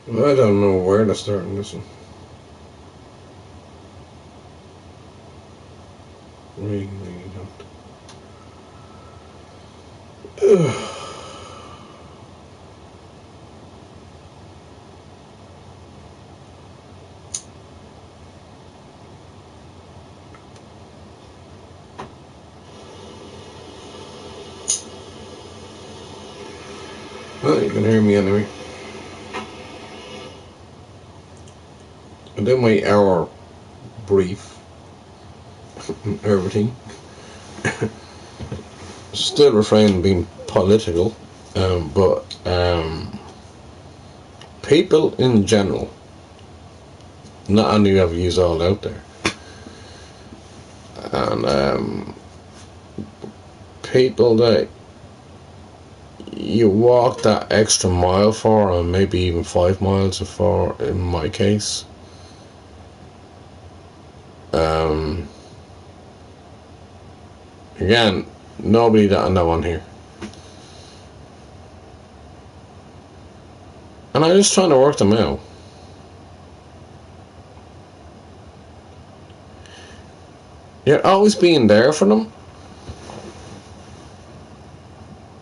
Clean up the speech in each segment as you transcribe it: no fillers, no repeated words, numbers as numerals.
I don't know where to start on this one. Really, really don't. Well, you can hear me anyway. I did my hour brief and everything. Still refrain from being political, but people in general, not any of yous all out there, and people that you walk that extra mile for, or maybe even 5 miles for, in my case. Again, nobody that I know on here. And I'm just trying to work them out. You're always being there for them.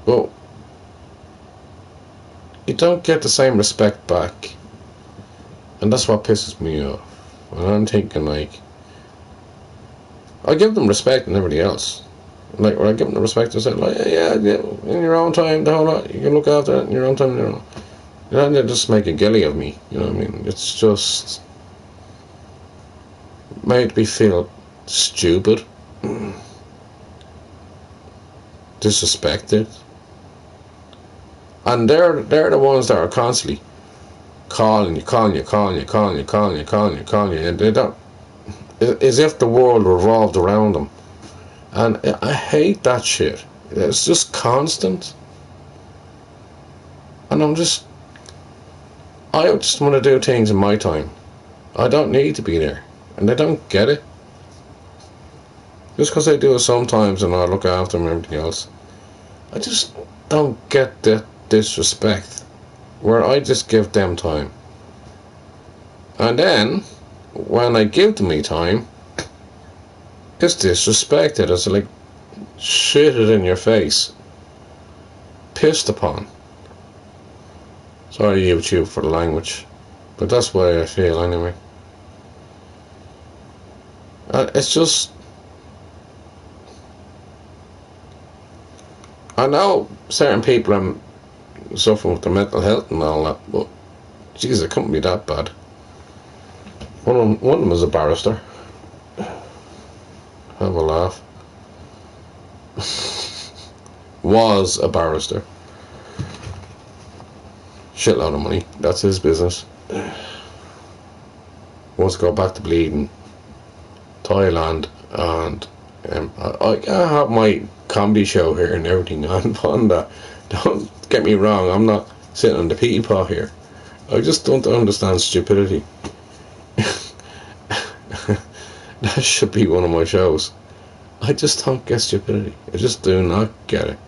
But you don't get the same respect back. And that's what pisses me off. And I'm thinking, like, I give them respect and everybody else. Like, when I give them the respect, I say, like, yeah, in your own time, the whole lot, you can look after it in your own time, you know, they just make a gilly of me, you know what I mean? It's just made me feel stupid, disrespected, and they're the ones that are constantly calling you, and they don't, as if the world revolved around them. And I hate that shit. It's just constant. And I just want to do things in my time. I don't need to be there. And they don't get it. Just because I do it sometimes and I look after them and everything else. I just don't get the disrespect. Where I just give them time. And then, when I give them me time, it's disrespected. It's like shitted in your face, pissed upon. Sorry, YouTube, for the language, but that's the way I feel anyway. It's just, I know certain people are suffering with their mental health and all that, but jeez, it couldn't be that bad. One of them is a barrister. Have a laugh. Was a barrister. Shitload of money. That's his business. Wants to go back to bleeding Thailand, and I have my comedy show here and everything on that. Don't get me wrong, I'm not sitting on the pity pot here. I just don't understand stupidity. That should be one of my shows. I just don't get stupidity. I just do not get it.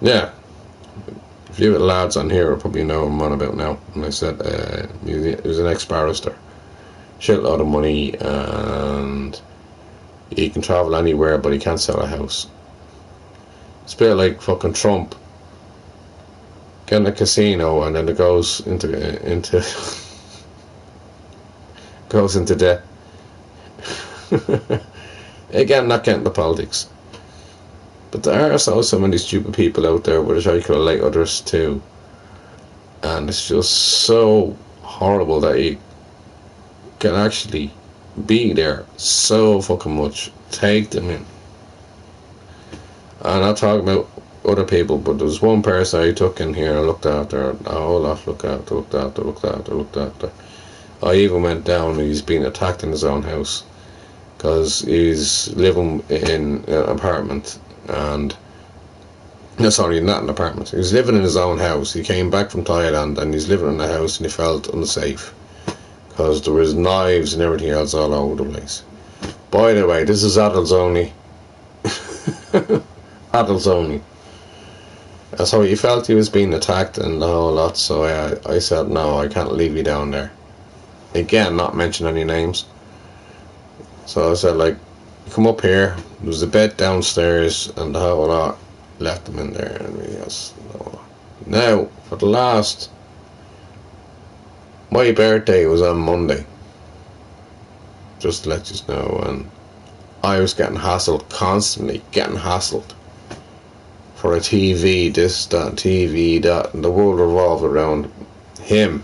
Yeah. A few of the lads on here will probably know what I'm on about now. And I said he was an ex-barrister. Shitload of money, and he can travel anywhere, but he can't sell a house. It's a bit like fucking Trump getting a casino and then it goes into goes into debt. Again, not getting the politics. But there are so many stupid people out there which I could relate others to. And it's just so horrible that you can actually be there so fucking much. Take them in. I'm not talking about other people, but there's one person I took in here and looked after, a whole lot, looked after. I even went down and he's been attacked in his own house because he's living in an apartment, and no, sorry, not an apartment. He was living in his own house. He came back from Thailand and he's living in the house and he felt unsafe because there was knives and everything else all over the place. By the way, this is adults only. Adults only. And so he felt he was being attacked and the whole lot, so I said, no, I can't leave you down there. Again, not mention any names. So I said, like, come up here. There was a bed downstairs and the whole lot. Left him in there and everything else. Now, for the last... My birthday was on Monday. Just to let you know, and I was getting hassled constantly, getting hassled for a TV, this, that, TV, that, and the world revolved around him.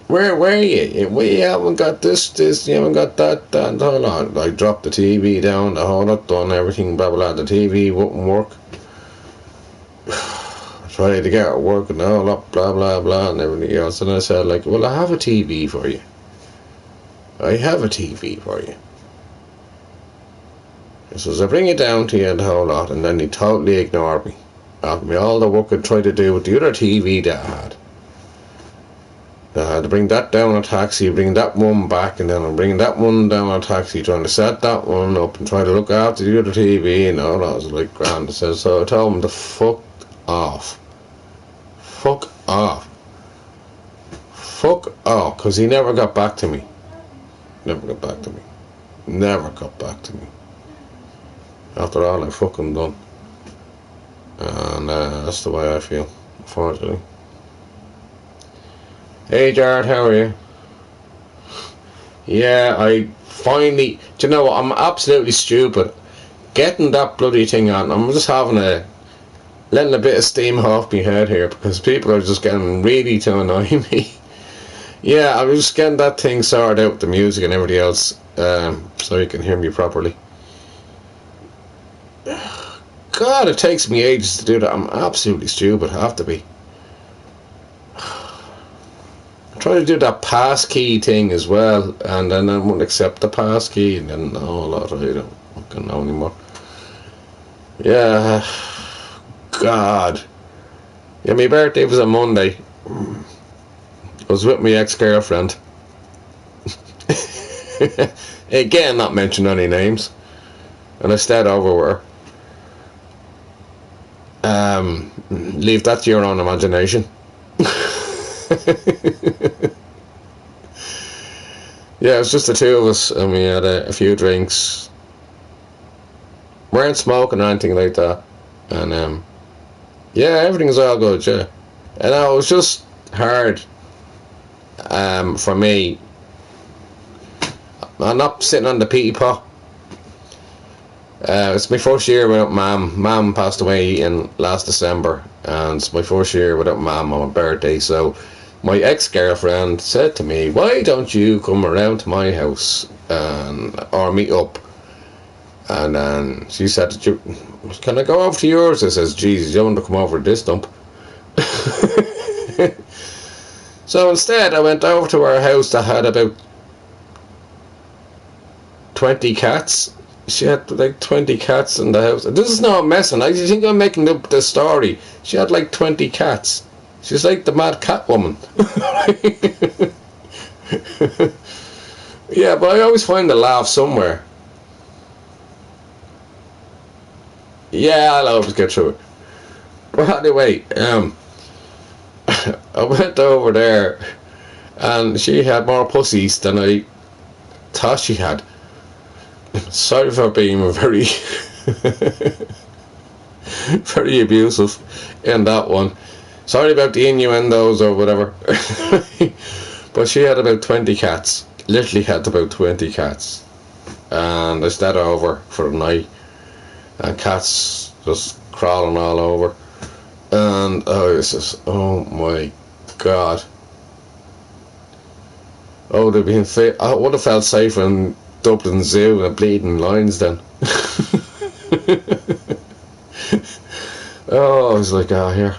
Where are you? We haven't got this, you haven't got that, and hold on. I dropped the TV down, the whole lot, done everything, blah, blah, blah. The TV wouldn't work. Tried to get it working, the whole lot, blah, blah, blah, and everything else. And I said, like, well, I have a TV for you. I have a TV for you. He says, I bring it down to you and the whole lot, and then he totally ignored me. After me all the work I tried to do with the other TV that I had. I had to bring that down a taxi, bring that one back, and then I'm bringing that one down a taxi, trying to set that one up and try to look after the other TV and all that. I was like, grand. So I told him to fuck off. Fuck off. Fuck off, because he never got back to me. Never got back to me. Never got back to me. After all I fucking done. And that's the way I feel, unfortunately. Hey Jared, how are you? Yeah, I finally... Do you know what? I'm absolutely stupid. Getting that bloody thing on. I'm just letting a bit of steam off my head here, because people are just getting really to annoy me. Yeah, I was just getting that thing sorted out with the music and everything else, so you can hear me properly. God, it takes me ages to do that. I'm absolutely stupid, I have to be. I'm trying to do that passkey thing as well, and then I won't accept the passkey, and then a whole lot of it. I don't fucking know anymore. Yeah, God. Yeah, my birthday was on Monday. I was with my ex-girlfriend. Again, not mention any names. And I stayed over with her. Leave that to your own imagination. Yeah, it was just the two of us, and we had a few drinks. We weren't smoking or anything like that. And yeah, everything was all good, yeah. And it was just hard for me. I'm not sitting on the pity pot. It's my first year without Mum. Mum passed away in last December, and it's my first year without Mum on my birthday. So my ex-girlfriend said to me, why don't you come around to my house or meet up? And then she said, can I go over to yours? I says, Jesus, you don't want to come over to this dump. So instead I went over to her house that had about 20 cats. She had like 20 cats in the house. This is not messing. I think I'm making up this story. She had like 20 cats. She's like the mad cat woman. Yeah, but I always find a laugh somewhere. Yeah, I'll always get through it. But anyway, I went over there and she had more pussies than I thought she had. Sorry for being very very abusive in that one. Sorry about the innuendos or whatever. But she had about 20 cats. Literally had about 20 cats. And I stayed over for the night. And cats just crawling all over. And I was just, oh my God. I would have felt safer in Dublin Zoo and bleeding lions then. Oh, I was like, here.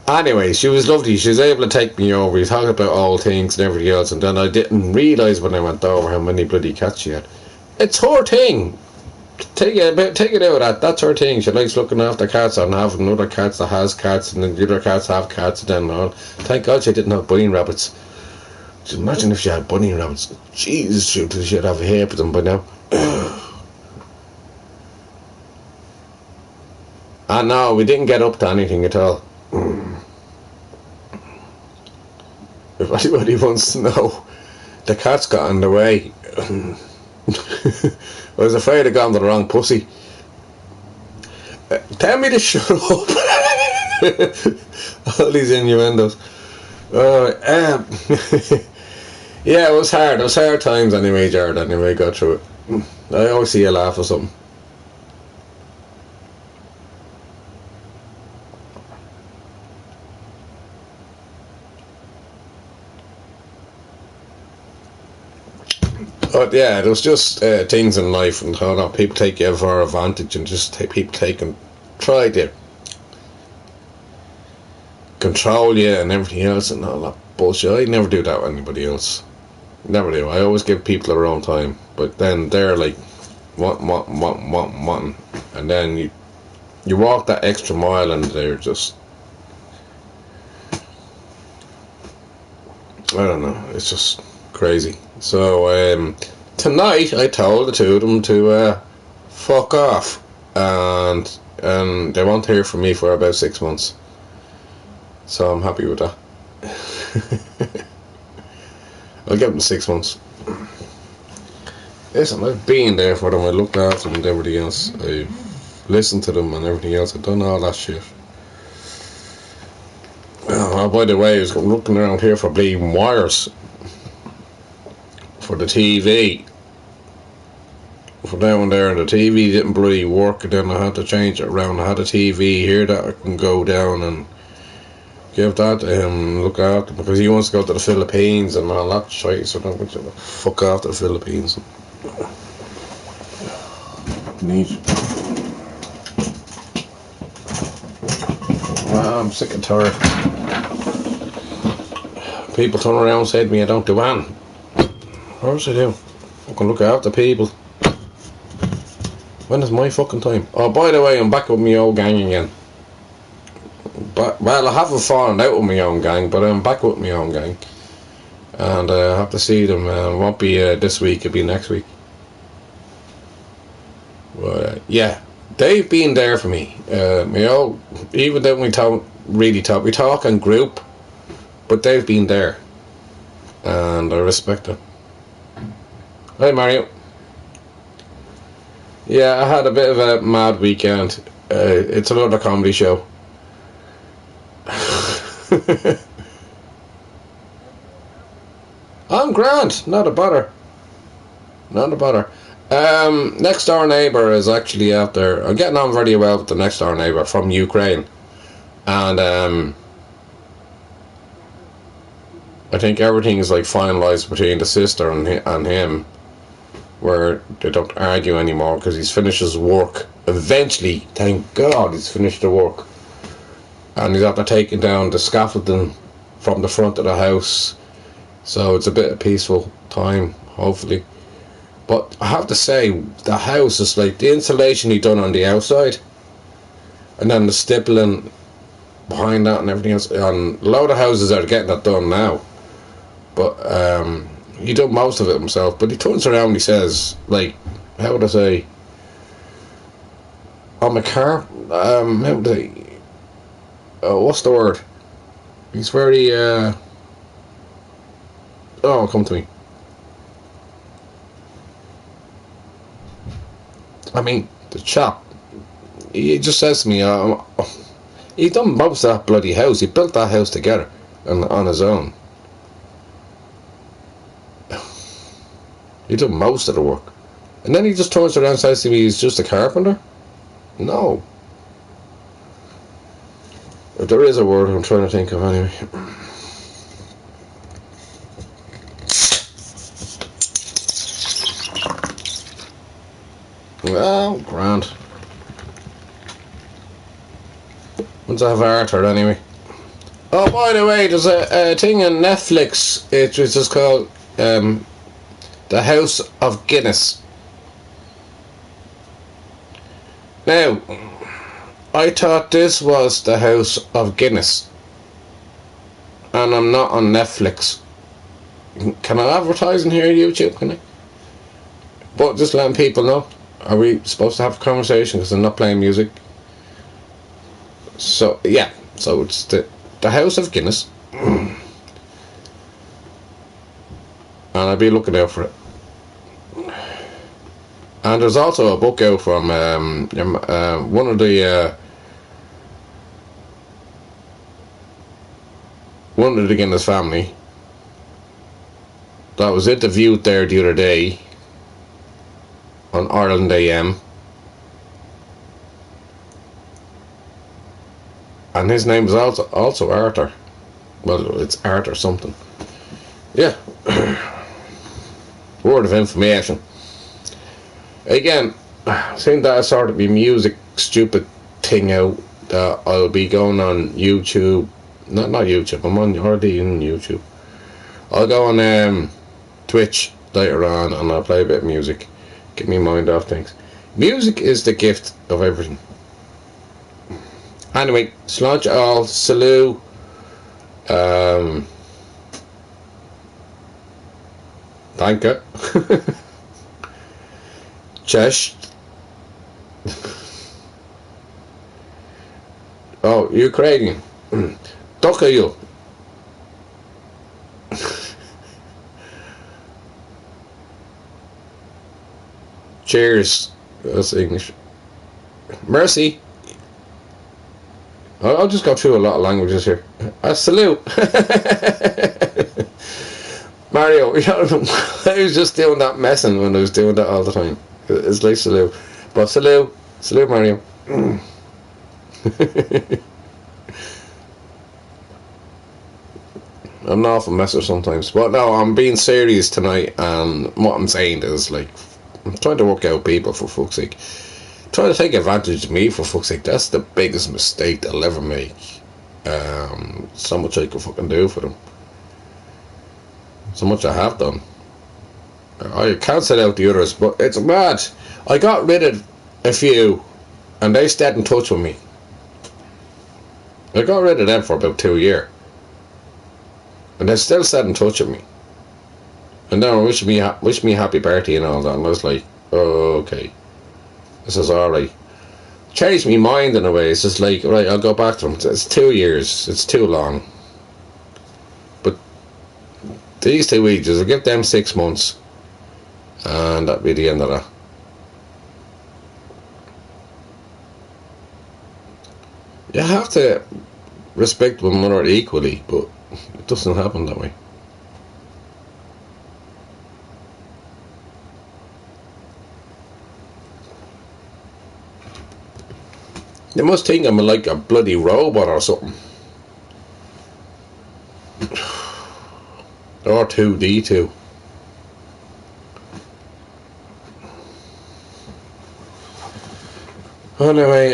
Anyway, she was lovely. She was able to take me over. We talked about old things and everything else, and then I didn't realise when I went over how many bloody cats she had. It's her thing. Take it out of that. That's her thing. She likes looking after cats and having other cats that has cats, and then the other cats have cats, and then all. Thank God she didn't have bunny rabbits. Just imagine if she had bunny rabbits. Jesus, she'd have a hair with them by now. No, we didn't get up to anything at all. If anybody wants to know, the cat's got in the way. I was afraid I got into the wrong pussy. Tell me to shut up. All these innuendos. Yeah, it was hard. It was hard times anyway, Jared. Anyway, got through it. I always see you laugh or something. But yeah, there was just things in life and how people take you for advantage and just people take and try to control you and everything else and all that bullshit. I never do that with anybody else. Never do. I always give people their own time. But then they're like, what, and then you walk that extra mile and they're just, I don't know, it's just crazy. So tonight I told the two of them to fuck off, and they won't hear from me for about 6 months. So I'm happy with that. I'll give them 6 months. Listen, I've been there for them. I looked after them and everything else. I listened to them and everything else. I've done all that shit. Oh, by the way, I was looking around here for bleeding wires for the TV. For down there, and the TV didn't bloody work, and then I had to change it around. I had a TV here that I can go down and give that to him, look after, because he wants to go to the Philippines and all that shit, so don't fuck off to the Philippines. Neat. Well, I'm sick and tired. People turn around and say to me I don't do anything. Of course I do. I can look after people. When is my fucking time? Oh, by the way, I'm back with my old gang again. But, well, I haven't fallen out with my own gang, but I'm back with my own gang. And I have to see them. It won't be this week, it'll be next week. But, yeah, they've been there for me. My old, even though we talk in group, but they've been there. And I respect them. Hi, Mario. Yeah, I had a bit of a mad weekend. It's another comedy show. I'm grand, not a bother. Not a bother. Next door neighbour is actually out there. I'm getting on very well with the next door neighbour from Ukraine. And I think everything is like finalised between the sister and him, where they don't argue anymore because he's finished his work. Eventually, thank God, he's finished the work. And he's after taking down the scaffolding from the front of the house. So it's a bit of peaceful time, hopefully. But I have to say, the house is like the insulation he done on the outside, and then the stippling behind that and everything else. And a lot of houses are getting that done now. But he done most of it himself. But he turns around and he says, like, how would I say? On my car, how would I? What's the word? He's very, oh, come to me. I mean, the chap, he just says to me, he done most of that bloody house. He built that house together on his own. He done most of the work. And then he just turns around and says to me, he's just a carpenter? No. If there is a word I'm trying to think of anyway. Well, grand. Once I have Arthur anyway. Oh, by the way, there's a thing on Netflix. It's just called The House of Guinness. Now, I thought this was The House of Guinness, and I'm not on Netflix. Can I advertise in here on YouTube? Can I? But just letting people know. Are we supposed to have a conversation because I'm not playing music? So yeah, so it's the House of Guinness, and I'll be looking out for it. And there's also a book out from one of the Guinness family that was interviewed there the other day on Ireland AM, and his name is also Arthur. Well, it's Arthur something. Yeah, word of information. Again, seeing that I started my music stupid thing out, that I'll be going on YouTube. Not YouTube. I'm already in YouTube. I'll go on Twitch later on, and I'll play a bit of music. Get me mind off things. Music is the gift of everything. Anyway, sláinte all, salute. Thank you. Cześć. Oh, Ukrainian. Tokayu. Cheers. That's English. Mercy. I'll just go through a lot of languages here. Salute. Mario, you know, I was just doing that messing when I was doing that all the time. It's like salute. But salute. Salute, Mario. I'm an awful messer sometimes. But no, I'm being serious tonight, and what I'm saying is, like, I'm trying to work out people, for fuck's sake. Trying to take advantage of me, for fuck's sake. That's the biggest mistake they'll ever make. So much I can fucking do for them. So much I have done. I can't set out the others, but it's mad. I got rid of a few, and they stayed in touch with me. I got rid of them for about 2 years, and they still stayed in touch with me. And then wish me happy birthday and all that, and I was like, oh, okay, this is alright. Changed my mind in a way. It's just like, right, I'll go back to them. It's 2 years. It's too long. But these 2 weeks, I'll give them 6 months, and that'll be the end of that. You have to respect one another equally, but it doesn't happen that way. They must think I'm like a bloody robot or something. R2D2. Anyway,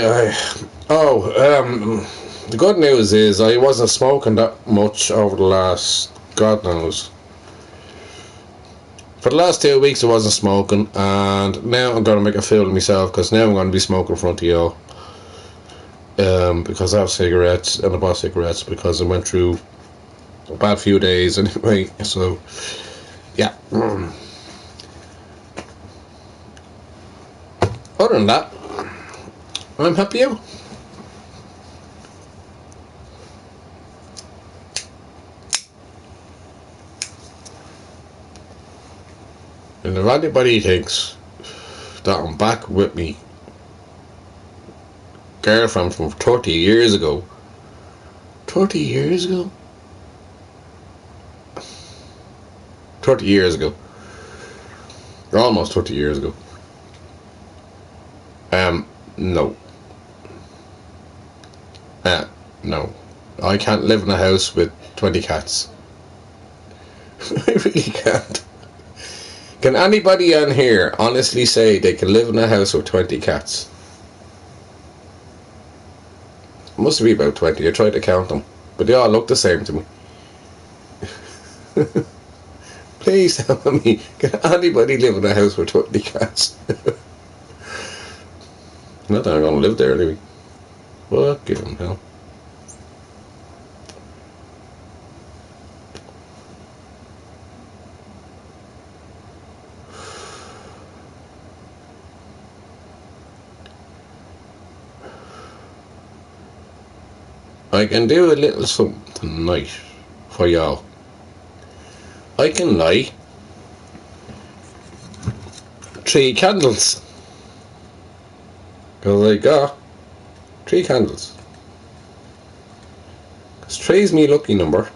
the good news is I wasn't smoking that much over the last, God knows. For the last 2 weeks I wasn't smoking, and now I'm going to make a fool of myself, because now I'm going to be smoking in front of y'all. Because I have cigarettes, and I bought cigarettes because I went through a bad few days anyway, so yeah. Other than that, I'm happy out. And if anybody thinks that I'm back with me girlfriend from 30 years ago, 30 years ago? 30 years ago. Or almost 30 years ago. No. No. I can't live in a house with 20 cats. I really can't. Can anybody on here honestly say they can live in a house with 20 cats? Must be about 20. I tried to count them, but they all look the same to me. Please tell me, can anybody live in a house with 20 cats? Not that I'm going to live there anyway. Fucking hell. I can do a little something tonight for y'all. I can light 3 candles. Because I got 3 candles. Because 3 is my lucky number.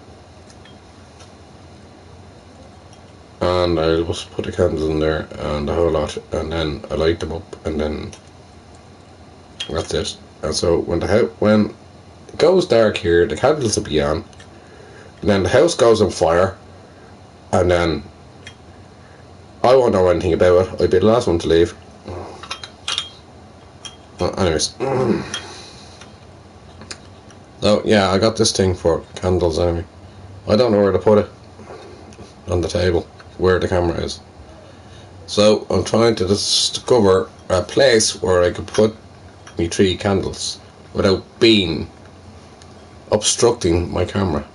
And I'll just put the candles in there and a whole lot, and then I light them up, and then that's it. And so when when it goes dark here, the candles will be on, and then the house goes on fire, and then I won't know anything about it. I'll be the last one to leave. Well, anyways. So yeah, I got this thing for candles anyway. I don't know where to put it on the table, where the camera is. So I'm trying to discover a place where I could put me 3 candles without being obstructing my camera.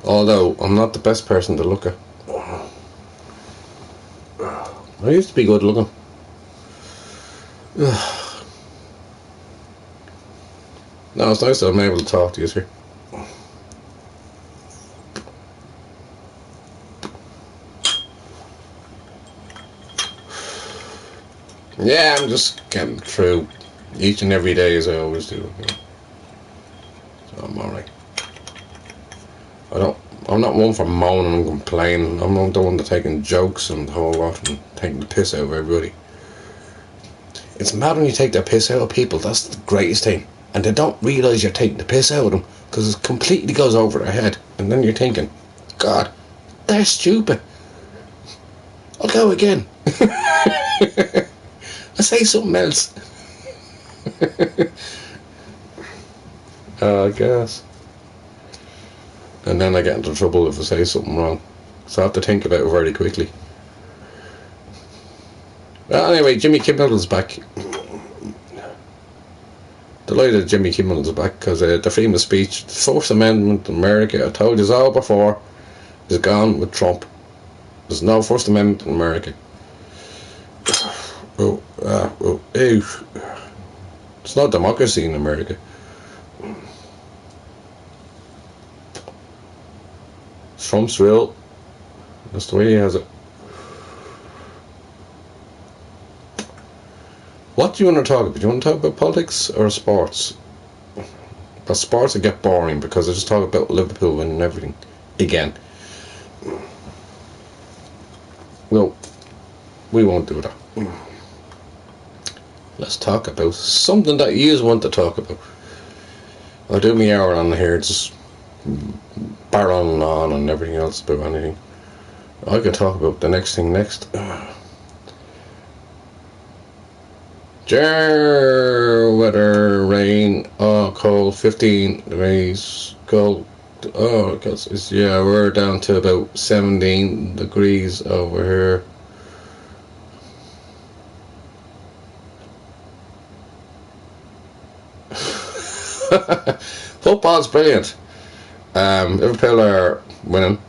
Although I'm not the best person to look at. I used to be good looking. No, it's nice that I'm able to talk to you here. Yeah, I'm just getting through each and every day as I always do. So I'm alright. I'm not one for moaning and complaining. I'm not the one to taking jokes and the whole lot and taking the piss out of everybody. It's mad when you take the piss out of people. That's the greatest thing. And they don't realise you're taking the piss out of them because it completely goes over their head. And then you're thinking, God, they're stupid. I'll go again. I say something else. I guess. And then I get into trouble if I say something wrong. So I have to think about it very quickly. Well, anyway, Jimmy Kimmel's back. Delighted Jimmy Kimmel's back because the freedom of speech, the First Amendment in America, I told you all before, is gone with Trump. There's no First Amendment in America. It's not democracy in America. It's Trump's rule. That's the way he has it. What do you want to talk about? Do you want to talk about politics or sports? But sports will get boring because I just talk about Liverpool and everything again. Well, we won't do that. Let's talk about something that you want to talk about. I'll do my hour on here, just barreling on and everything else about anything. I can talk about the next thing next. Weather, rain, cold, 15 degrees, cold. Oh, it's, yeah, we're down to about 17 degrees over here. Football's brilliant. Liverpool are winning,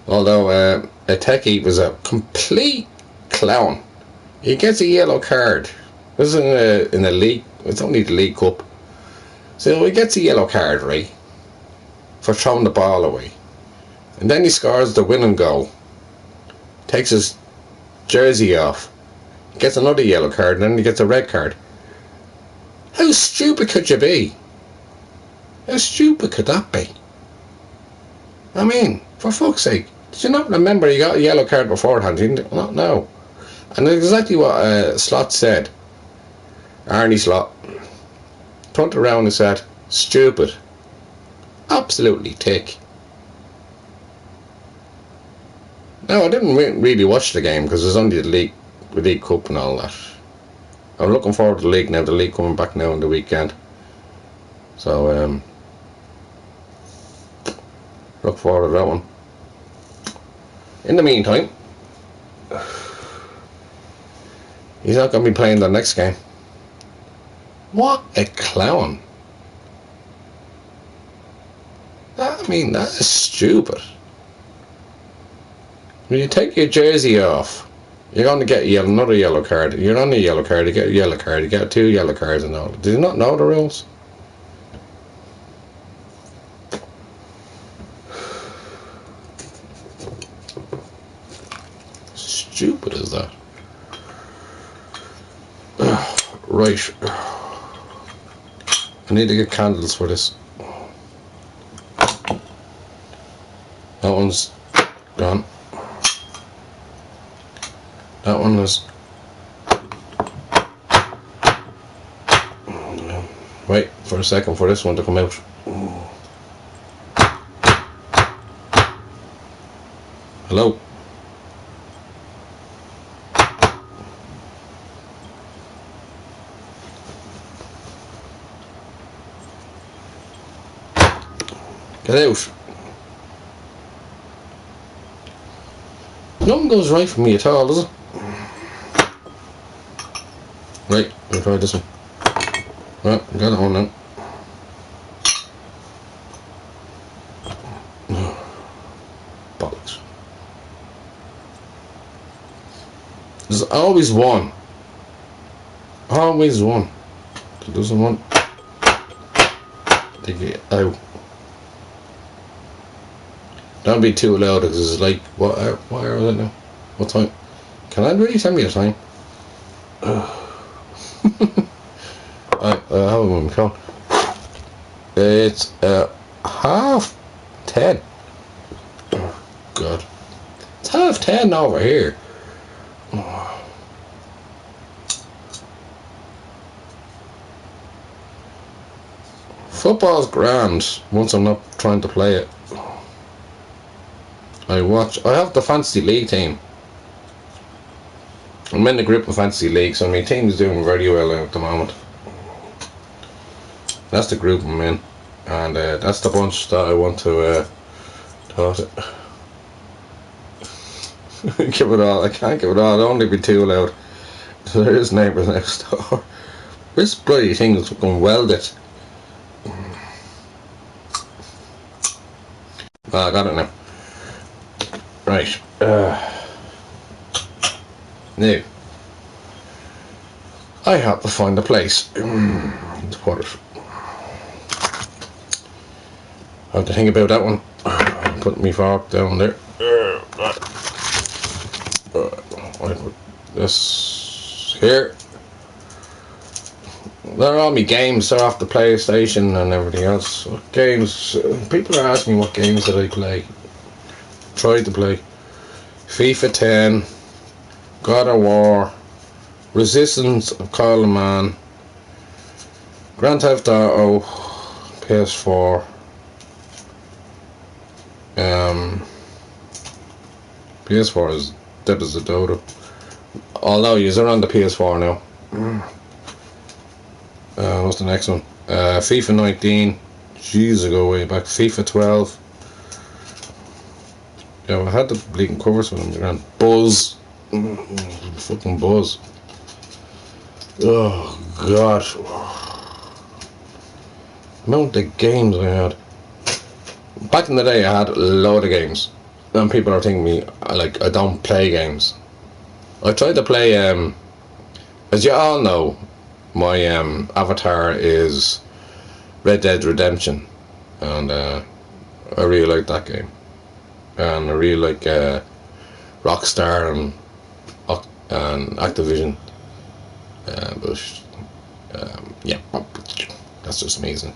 although a techie was a complete clown. He gets a yellow card. This is in a league. It's only the League Cup, so he gets a yellow card, right, for throwing the ball away, and then he scores the winning goal. Takes his jersey off, gets another yellow card, and then he gets a red card. How stupid could you be? How stupid could that be? I mean, for fuck's sake, did you not remember you got a yellow card beforehand? You didn't, not know. And that's exactly what Slot said. Arnie Slot turned around and said, stupid. Absolutely tick. Now, I didn't really watch the game because there's only the League Cup and all that. I'm looking forward to the league now. The league coming back now on the weekend. So, look forward to that one. In the meantime, he's not going to be playing the next game. What a clown. I mean, that is stupid. When you take your jersey off, you're going to get another yellow card. You're on a yellow card, you get a yellow card, you get 2 yellow cards and all. Did you not know the rules? stupid is that? Right. I need to get candles for this. That one's gone. That one is. Wait for a second for this one to come out. Hello? Get out. Nothing goes right for me at all, does it? Right, we'll try this one. Well, got that one now. Bollocks. There's always one. Always one. It doesn't want to get out. Don't be too loud because it's like, what hour is it now? What time? Can I really tell me the time? I have a moment, count. It's 10:30. Oh, God. It's 10:30 over here. Football's grand once I'm not trying to play it. I have the fantasy league team. I'm in the group of fantasy league, so my team is doing very well at the moment. That's the group I'm in, and that's the bunch that I want to give it all. I can't give it all. I'll only be too loud. So there is neighbours next door. This bloody thing is fucking welded. I got it now. Right. Now, I have to find a place to put it. I have to think about that one. Put my fork down there. I put this here. They're all my games. They're off the PlayStation and everything else. What games? People are asking me what games did I play. Tried to play FIFA 10, God of War, Resistance of Kyle the Man, Grand Theft Auto, PS4, PS4 is dead as a dodo. Although you're on the PS4 now. What's the next one? FIFA 19. Jeez, I go way back. FIFA 12. Yeah, I had the bleeding covers for them. Around Buzz. Fucking Buzz. Oh, God. The amount of games I had. Back in the day, I had a load of games. And people are thinking me, like, I don't play games. I tried to play, as you all know, my avatar is Red Dead Redemption. And I really like that game. And I really like Rockstar and Activision. But yeah, that's just amazing.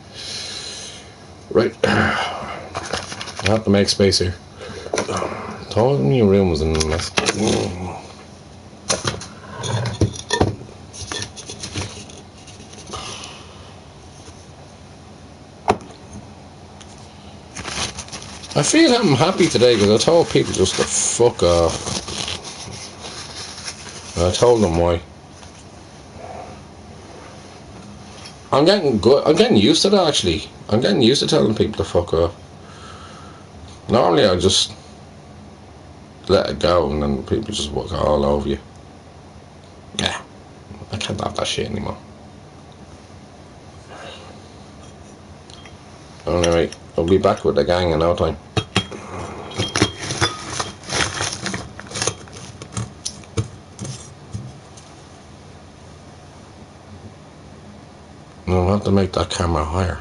Right, I have to make space here. Told me your room was in a mess. I feel I'm happy today because I told people just to fuck off. And I told them why. I'm getting good. I'm getting used to that actually. I'm getting used to telling people to fuck off. Normally I just let it go and then people just walk all over you. Yeah, I can't have that shit anymore. Anyway, I'll be back with the gang in no time. I'll have to make that camera higher.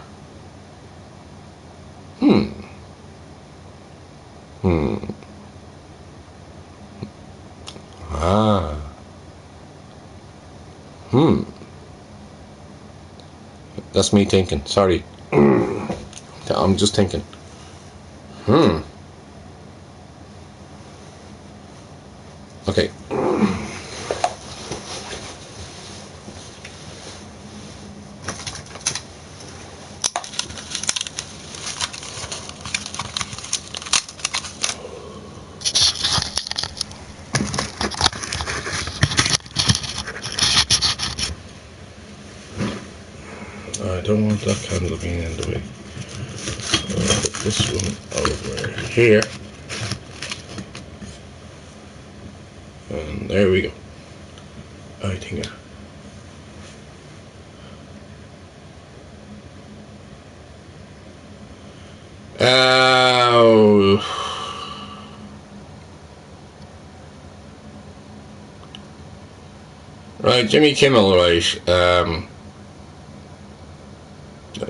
That's me thinking. Sorry. I'm just thinking. Okay. I don't want that candle being in the way. I'll put this one over here. And there we go. I think right, Jimmy Kimmel, right?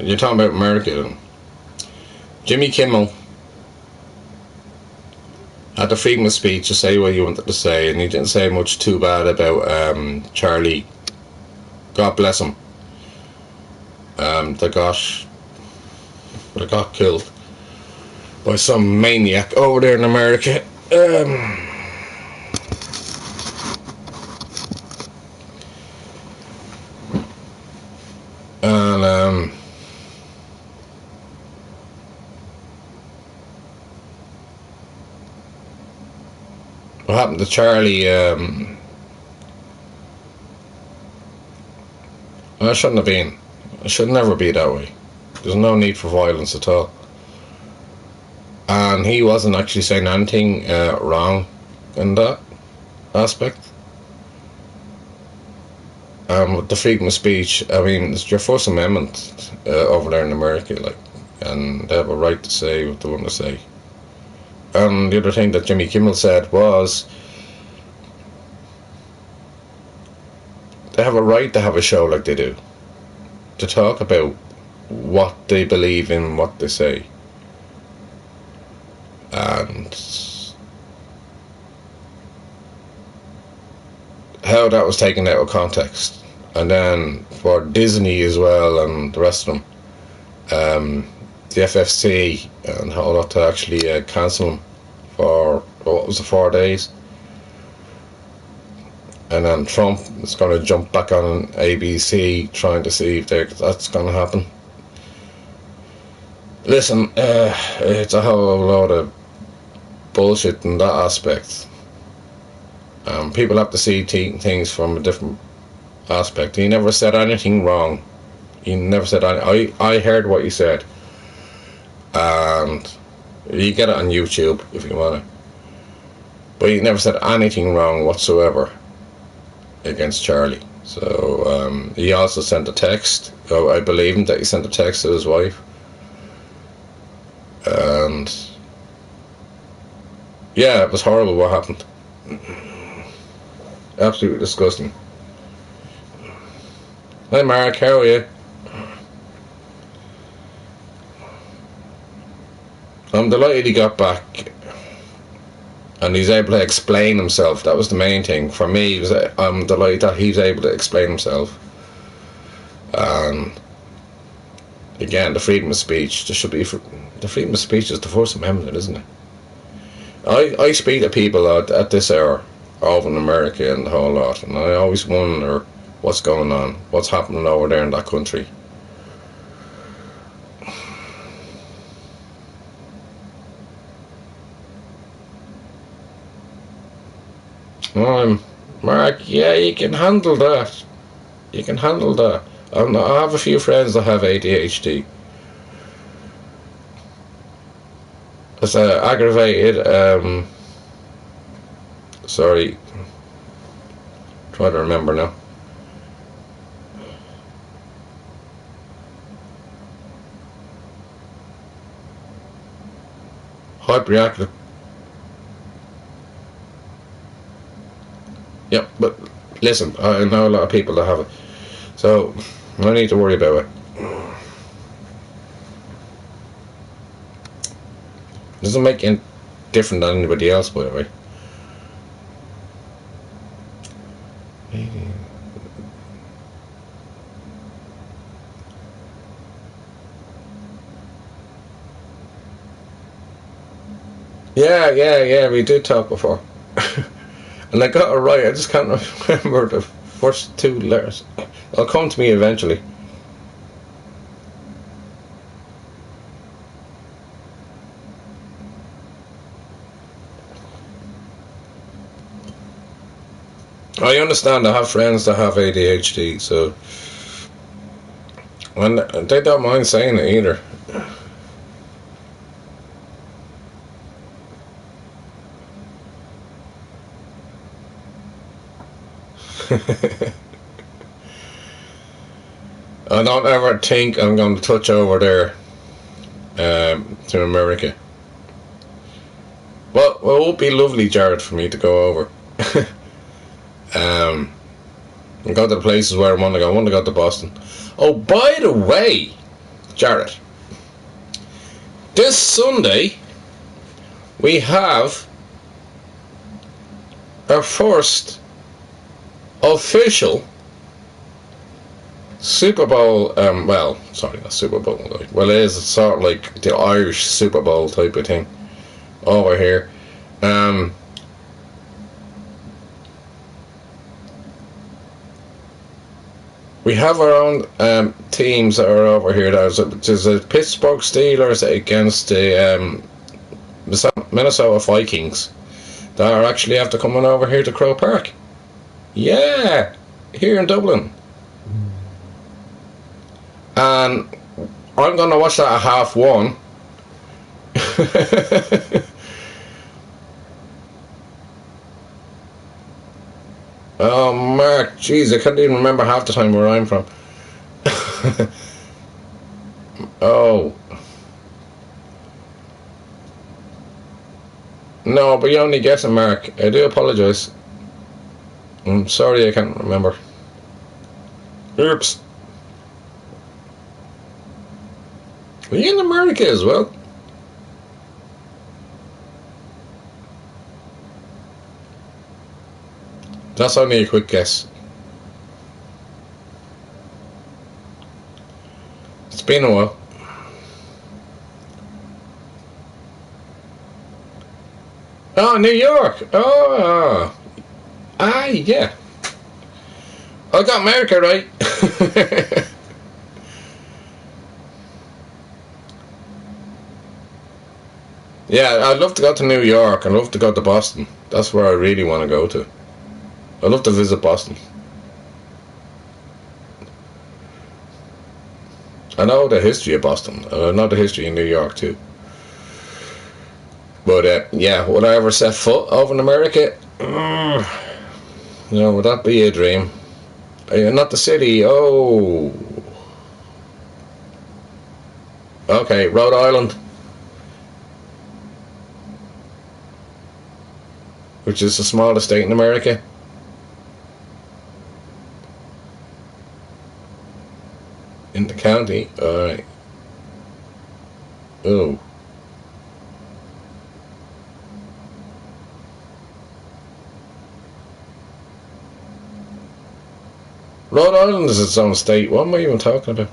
You're talking about America. Jimmy Kimmel had the freedom of speech to say what he wanted to say, and he didn't say much too bad about Charlie. God bless him. They got killed by some maniac over there in America. And what happened to Charlie? I shouldn't have been. It should never be that way. There's no need for violence at all. And he wasn't actually saying anything wrong in that aspect. With the freedom of speech, I mean, it's your First Amendment over there in America, like, and they have a right to say what they want to say. And the other thing that Jimmy Kimmel said was, they have a right to have a show like they do, to talk about what they believe in, what they say. And how that was taken out of context. And then for Disney as well and the rest of them, the FFC and how that to actually cancel them for, what was it, 4 days. And then Trump is going to jump back on ABC trying to see if that's going to happen. Listen, it's a whole load of bullshit in that aspect. People have to see things from a different aspect. He never said anything wrong. He never said anything. I heard what he said. And you get it on YouTube if you want it. But he never said anything wrong whatsoever against Charlie. So he also sent a text. I believe him that he sent a text to his wife. And yeah, it was horrible what happened. Absolutely disgusting. Hi Mark, how are you? I'm delighted he got back and he's able to explain himself. That was the main thing for me. I'm delighted that he's able to explain himself. And again, the freedom of speech. There should be the freedom of speech is the First Amendment, isn't it? I speak to people at this hour over in America and the whole lot, and I always wonder what's going on, what's happening over there in that country. Mark, yeah, you can handle that. You can handle that. I have a few friends that have ADHD. It's aggravated, sorry, try to remember now. Hyperactive. Yeah, but listen, I know a lot of people that have it, so no need to worry about it. Doesn't make it different than anybody else, by the way. Yeah, we did talk before. And I got it right, I just can't remember the first two letters. It'll come to me eventually. I understand I have friends that have ADHD, so and they don't mind saying it either. I don't ever think I'm going to touch over there to America. Well, it would be lovely, Jared, for me to go over. And go to the places where I want to go. I want to go to Boston. Oh, by the way, Jared, this Sunday we have our first official Super Bowl. Well, sorry, not Super Bowl. Well, it is. It's sort of like the Irish Super Bowl type of thing over here. We have our own teams that are over here. There's the Pittsburgh Steelers against the Minnesota Vikings that are actually after coming over here to Croke Park. Yeah, here in Dublin. And I'm going to watch that at 1:30. Oh, Mark, jeez, I can't even remember half the time where I'm from. Oh. No, but you're only guessing, Mark. I do apologise. I'm sorry I can't remember. Oops. Are you in America as well? That's only a quick guess. It's been a while. Oh, New York. Oh. Yeah. I got America right. Yeah, I'd love to go to New York. I'd love to go to Boston. That's where I really want to go to. I'd love to visit Boston. I know the history of Boston. I know the history in New York too. But yeah, would I ever set foot over in America? Would that be a dream? Not the city. Oh. Okay, Rhode Island. Which is the smallest state in America. In the county. Alright. Oh. Rhode Island is its own state. What am I even talking about?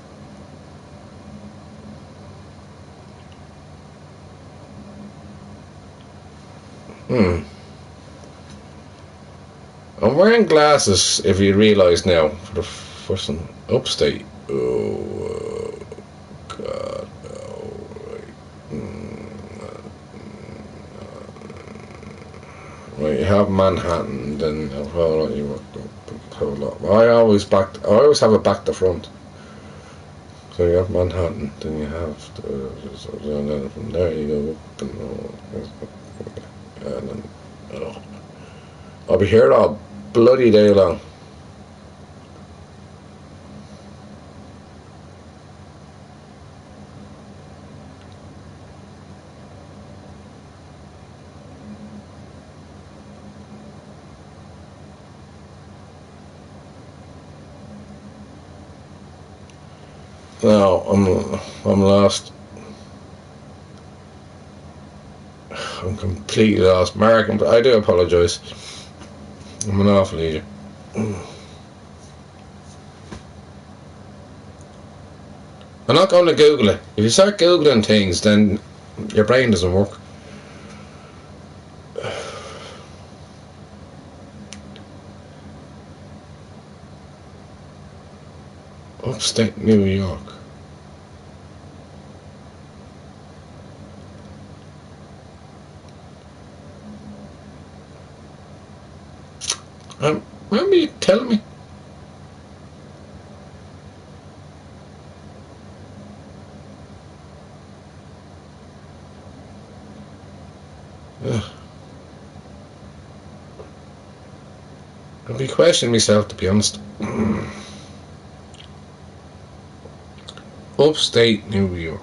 I'm wearing glasses, if you realise now, for the first one. Upstate. Oh, God. Right, you have Manhattan, then you worked up a whole lot. I always have it back to front. So you have Manhattan, then you have and then from there you go up and then I'll be here all bloody day long. No, I'm lost. I'm completely lost. Mark, I do apologise. I'm an awful idiot. I'm not going to Google it. If you start Googling things, then your brain doesn't work. Upstate New York. Remember you telling me? Ugh. I'll be questioning myself, to be honest. Upstate New York.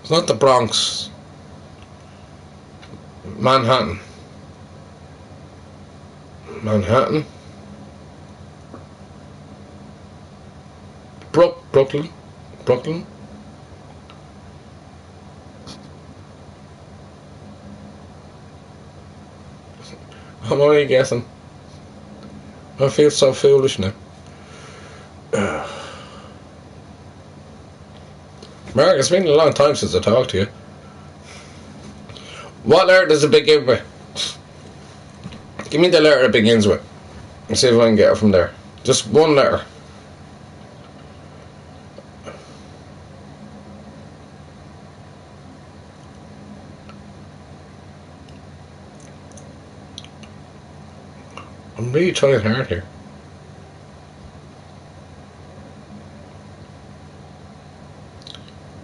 It's not the Bronx. Manhattan. Manhattan. Brooklyn. Brooklyn. I'm only guessing. I feel so foolish now. Mark, it's been a long time since I talked to you. What letter does it begin with? Give me the letter it begins with. Let's see if I can get it from there. Just one letter. I'm really trying hard here.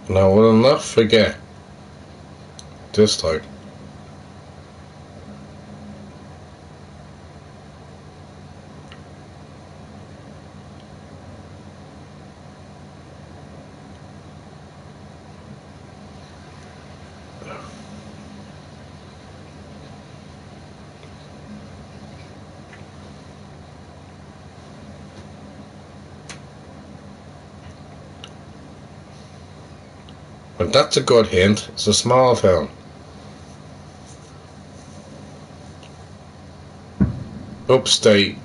Now, I will not forget this time. But that's a good hint. It's a small town. Upstate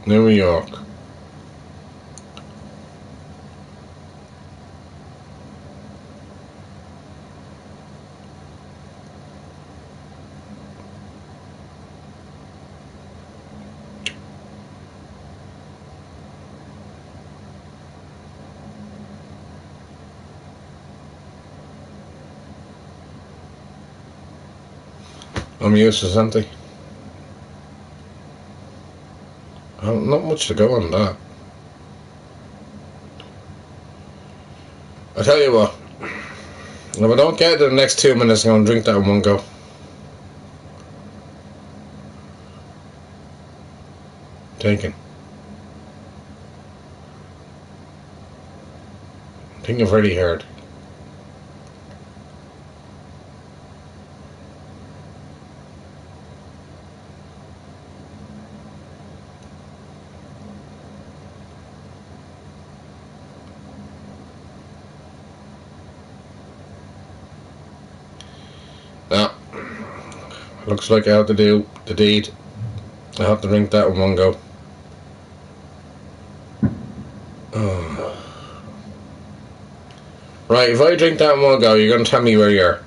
New York. I'm useless, aren't I? Not much to go on that. I tell you what, if I don't get it in the next 2 minutes, I'm going to drink that in one go. Thinking. Thinking very hard. Now, looks like I have to do the deed. I have to drink that in one go. Oh. Right, if I drink that in one go, you're going to tell me where you are.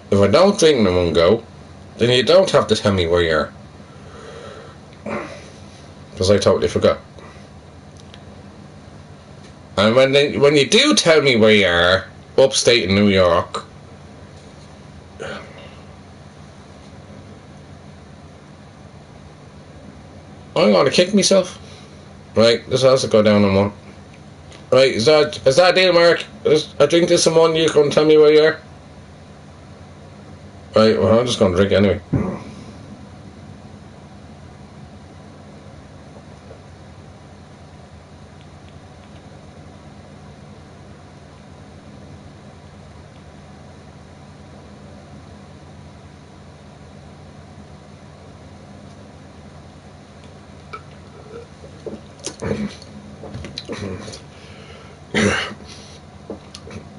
If I don't drink in one go, then you don't have to tell me where you are. Because I totally forgot. And when you do tell me where you are, upstate in New York, I'm going to kick myself. Right, this has to go down in one. Right, is that a deal, Mark? I drink this in one, you can tell me where you are? Right, well, I'm just going to drink anyway.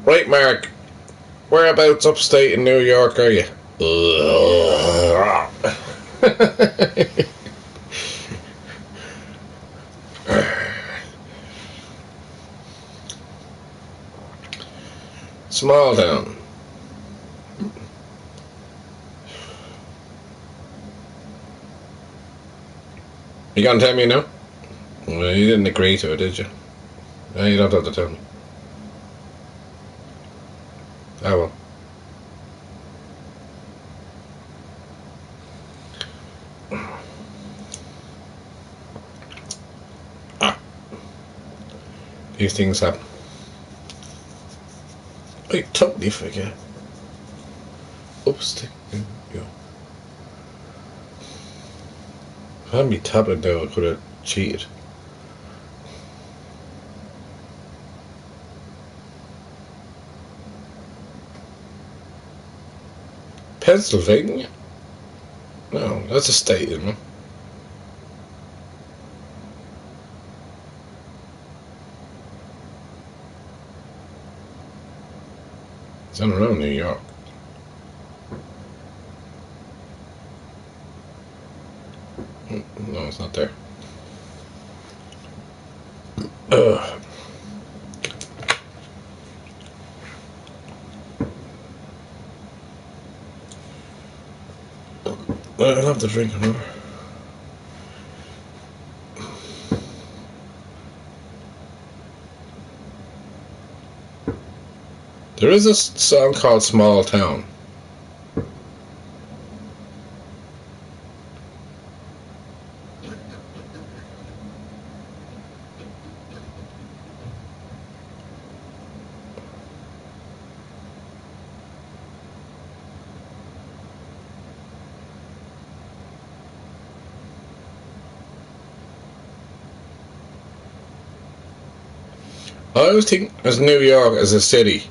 Right, Mark, whereabouts upstate in New York are you? small town. You gonna tell me now? Well, you didn't agree to it, did you? No, you don't have to tell me. I will. These things happen. I totally forget. Upstick. Yeah. If I hadn't been tablet down, I could have cheated. Pennsylvania? No, that's a state, isn't it? It's in around New York. No, it's not there. Ugh. I'll have to drink another. There is a song called Small Town. I always think as New York as a city.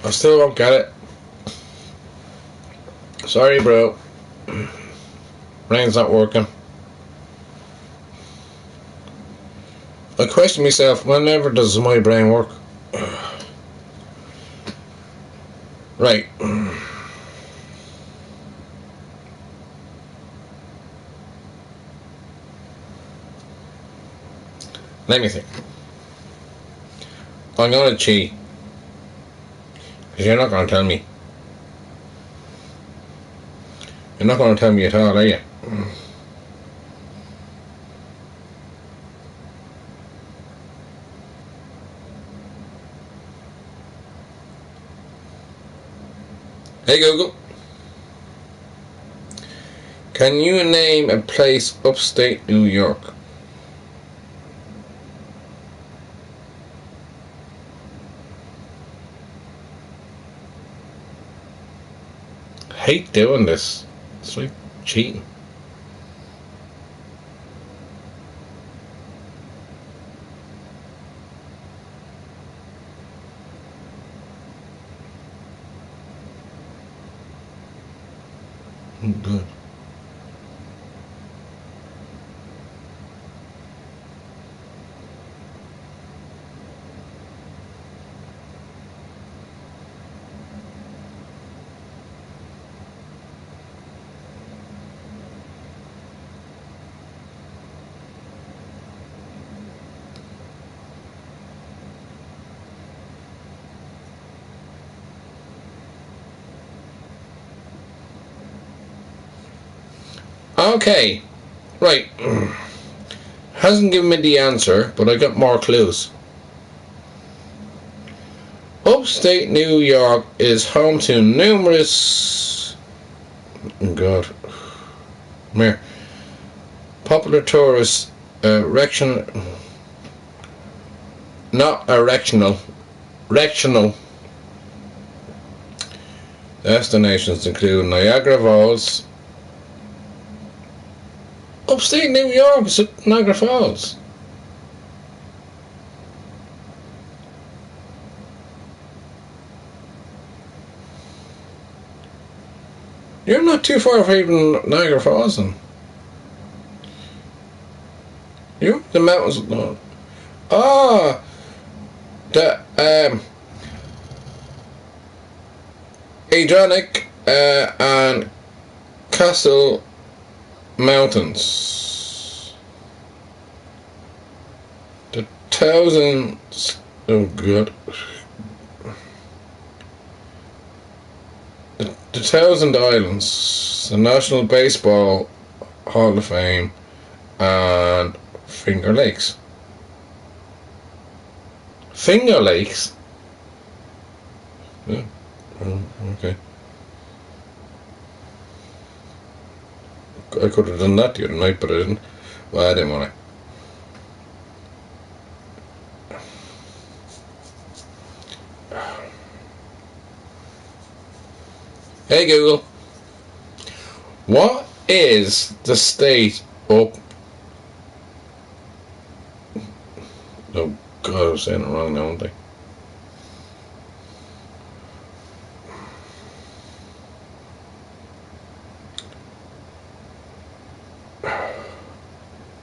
I still don't get it. Sorry, bro. Brain's not working. I question myself, whenever does my brain work? Right. Let me think. I'm gonna cheat. Because you're not gonna tell me. You're not gonna tell me at all, are you? Hey Google, can you name a place upstate New York? Hate doing this. It's like cheating. Good. Okay, right. Hasn't given me the answer, but I got more clues. Upstate New York is home to numerous... Oh God. Come here. Popular tourist rectional... Not erectional. Rectional destinations include Niagara Falls. Upstate New York is at Niagara Falls. You're not too far from even Niagara Falls, then. You're the mountains. Ah, The Adriatic and Castle Mountains. The thousands. Oh God. The Thousand Islands, the National Baseball Hall of Fame, and Finger Lakes. Finger Lakes? Yeah. Oh, okay. I could have done that the other night, but I didn't. Well, I didn't want to. Hey Google, what is the state up? Oh God, I was saying it wrong now, aren't I?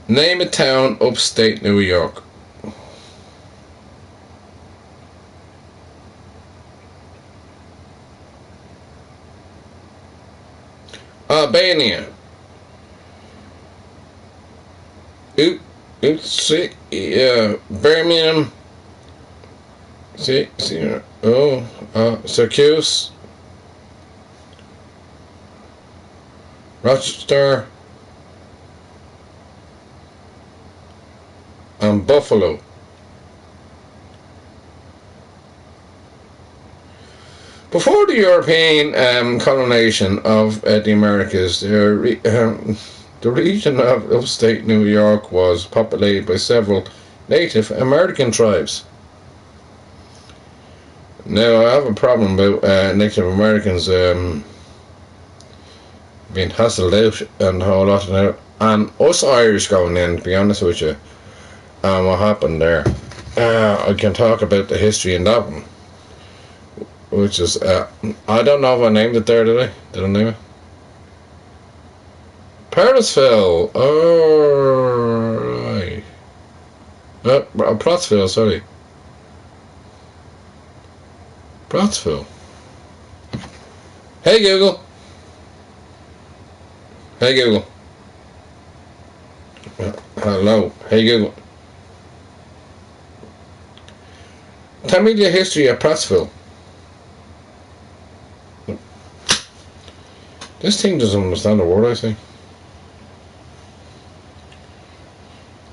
Name a town upstate New York. Albania. See, Birmingham. See, Syracuse. Rochester. And Buffalo. Before the European colonization of the Americas, the region of upstate New York was populated by several Native American tribes. Now, I have a problem about Native Americans being hassled out and a whole lot of that, and us Irish going in, to be honest with you, and what happened there. I can talk about the history in that one, which is, I don't know if I named it there, did I? Did I name it? Parisville. Oh, right. Pottsville, sorry. Pottsville. Hey Google. Hey Google. Hello. Hey Google. Tell me the history of Pottsville. This thing doesn't understand a word I say.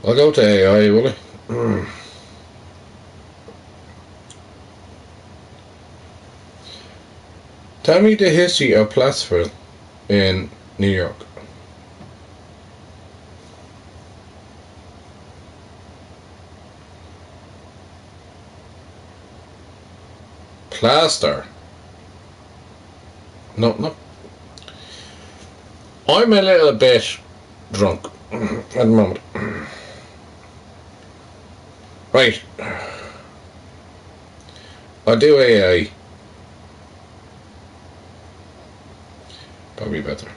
I'll go to AI, will I? Tell me the history of Pottsville in New York. Plaster. No. I'm a little bit drunk at the moment. Right. I'll do AI. Probably better.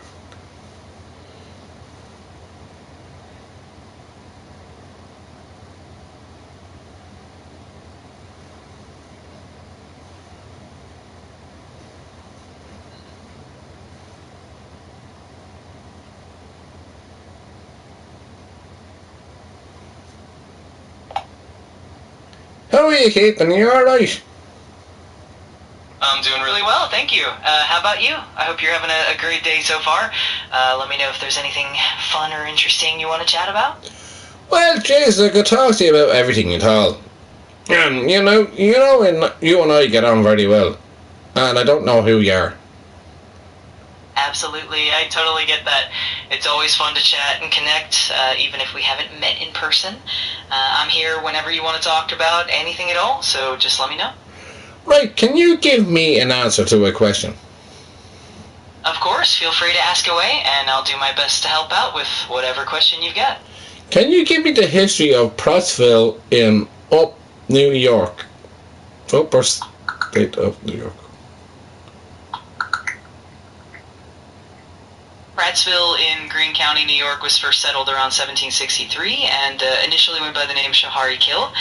How are you keeping? You alright? I'm doing really well, thank you. How about you? I hope you're having a great day so far. Let me know if there's anything fun or interesting you want to chat about. Well, Jesus, I could talk to you about everything at all. And you know, when you and I get on very well, and I don't know who you are. Absolutely, I totally get that. It's always fun to chat and connect, even if we haven't met in person. I'm here whenever you want to talk about anything at all, so just let me know. Right, can you give me an answer to a question? Of course, feel free to ask away, and I'll do my best to help out with whatever question you've got. Can you give me the history of Pottsville in New York? Upper state of New York. Prattsville in Greene County, New York was first settled around 1763 and initially went by the name Shahari Kill.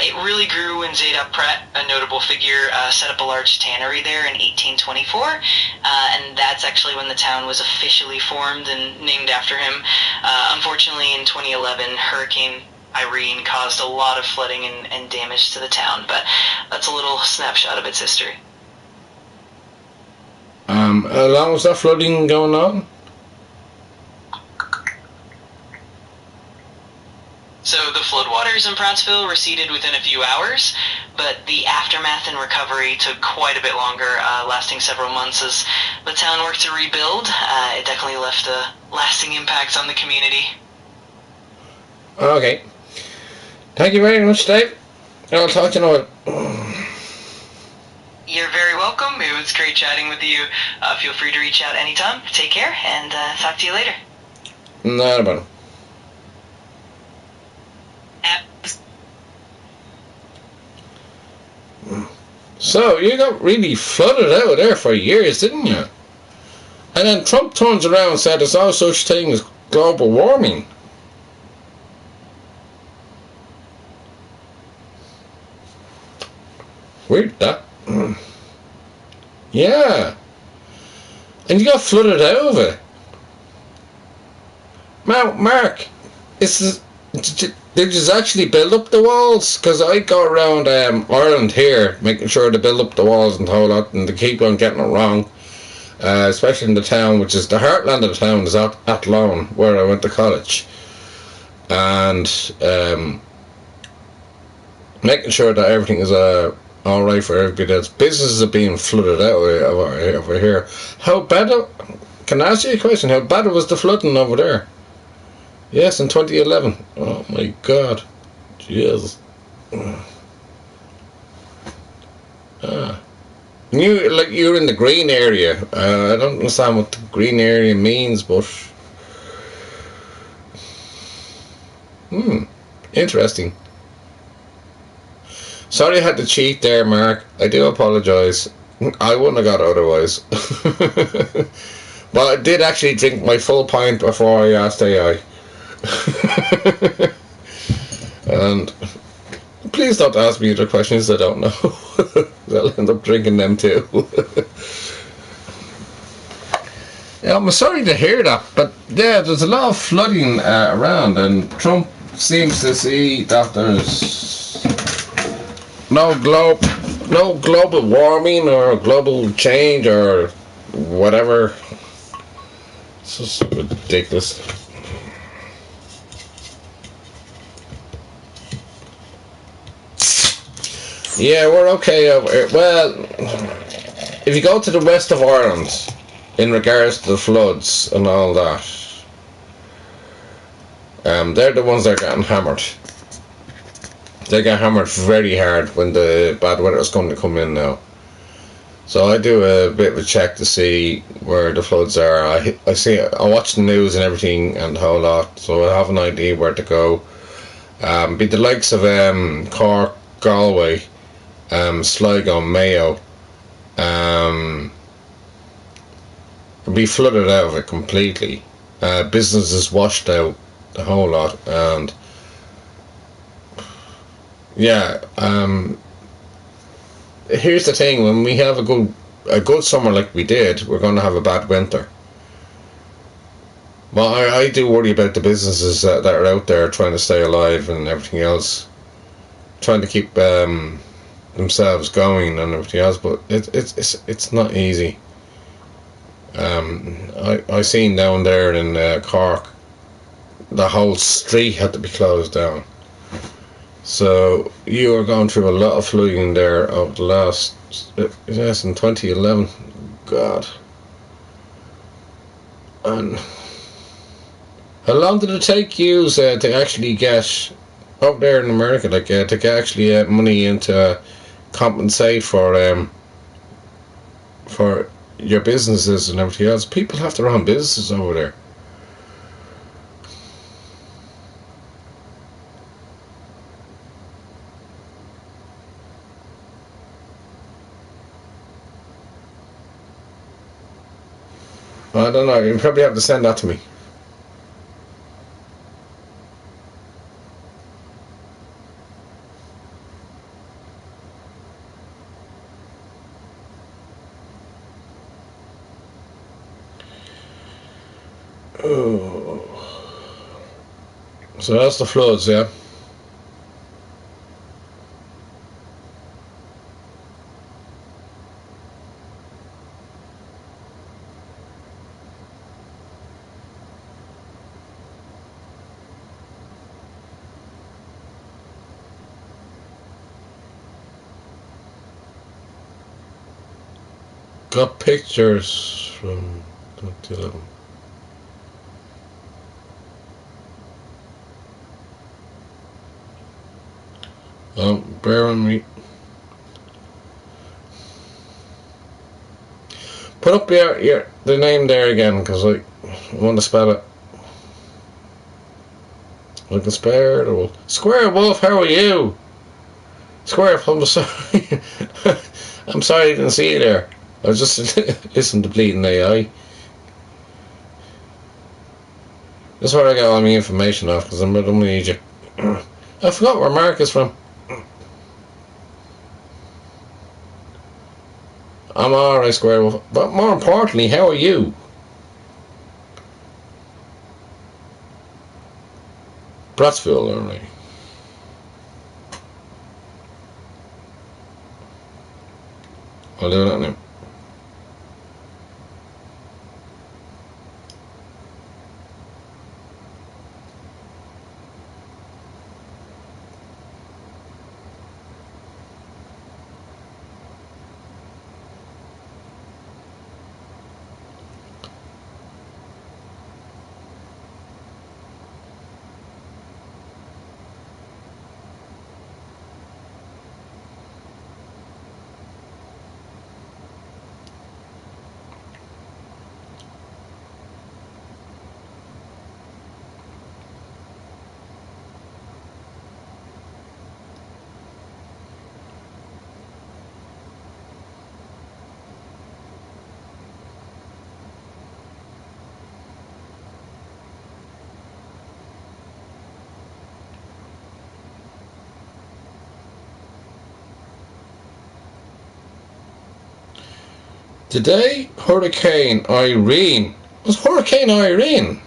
It really grew when Zadok Pratt, a notable figure, set up a large tannery there in 1824, and that's actually when the town was officially formed and named after him. Unfortunately, in 2011, Hurricane Irene caused a lot of flooding and damage to the town, but that's a little snapshot of its history. How long was that flooding going on? So the floodwaters in Prattsville receded within a few hours, but the aftermath and recovery took quite a bit longer, lasting several months as the town worked to rebuild. It definitely left a lasting impact on the community. Okay. Thank you very much, Dave. I'll talk to you now. You're very welcome. It was great chatting with you. Feel free to reach out anytime. Take care, and talk to you later. Not about it. So, you got really flooded out there for years, didn't you? And then Trump turns around and said there's no such thing as global warming. Weird, that. Yeah. And you got flooded out of it. Now, Mark, did you actually build up the walls? Because I go around Ireland here, making sure to build up the walls and the whole lot, and they keep on getting it wrong. Especially in the town, which is the heartland of the town, is Athlone, where I went to college. And making sure that everything is alright for everybody else. Businesses are being flooded out over here. How bad, can I ask you a question? How bad was the flooding over there? Yes, in 2011. Oh my God. Jesus. You're in the green area. I don't understand what the green area means, but interesting. Sorry I had to cheat there, Mark. I do apologise. I wouldn't have got it otherwise. But I did actually drink my full pint before I asked AI. And please don't ask me other questions I don't know. I'll end up drinking them too. Yeah, I'm sorry to hear that, but yeah, there's a lot of flooding around, and Trump seems to see that there's no global warming or global change or whatever. It's just ridiculous. Yeah, we're okay over here. Well, if you go to the west of Ireland, in regards to the floods and all that, they're the ones that are getting hammered. They get hammered very hard when the bad weather is going to come in now. So I do a bit of a check to see where the floods are. I watch the news and everything and the whole lot, so I have an idea where to go. Be the likes of Cork, Galway, Sligo, Mayo, be flooded out of it completely. Businesses washed out, the whole lot, and yeah. Here's the thing: when we have a good summer like we did, we're going to have a bad winter. Well, I do worry about the businesses that are out there trying to stay alive and everything else, trying to keep themselves going and everything else, but it's not easy. I seen down there in Cork, the whole street had to be closed down. So you are going through a lot of flooding there over the last, yes, in 2011. God. And how long did it take you to actually get up there in America, like to get actually money into compensate for your businesses and everything else? People have to run businesses over there. I don't know. You probably have to send that to me. Oh. So that's the floods, yeah. Got pictures from 2011. Bear with me. Put up the name there again, because I want to spell it. I can spare it. Wolf. Square Wolf, how are you? Square Wolf, I'm sorry. I'm sorry I didn't see you there. I was just listening to Bleeding AI. That's where I got all my information off, because I'm going to need you. I forgot where Mark is from. I'm alright, Square Wolf. But more importantly, how are you? Bratsville, alright. I'll do that now. Today, Hurricane Irene. Was Hurricane Irene?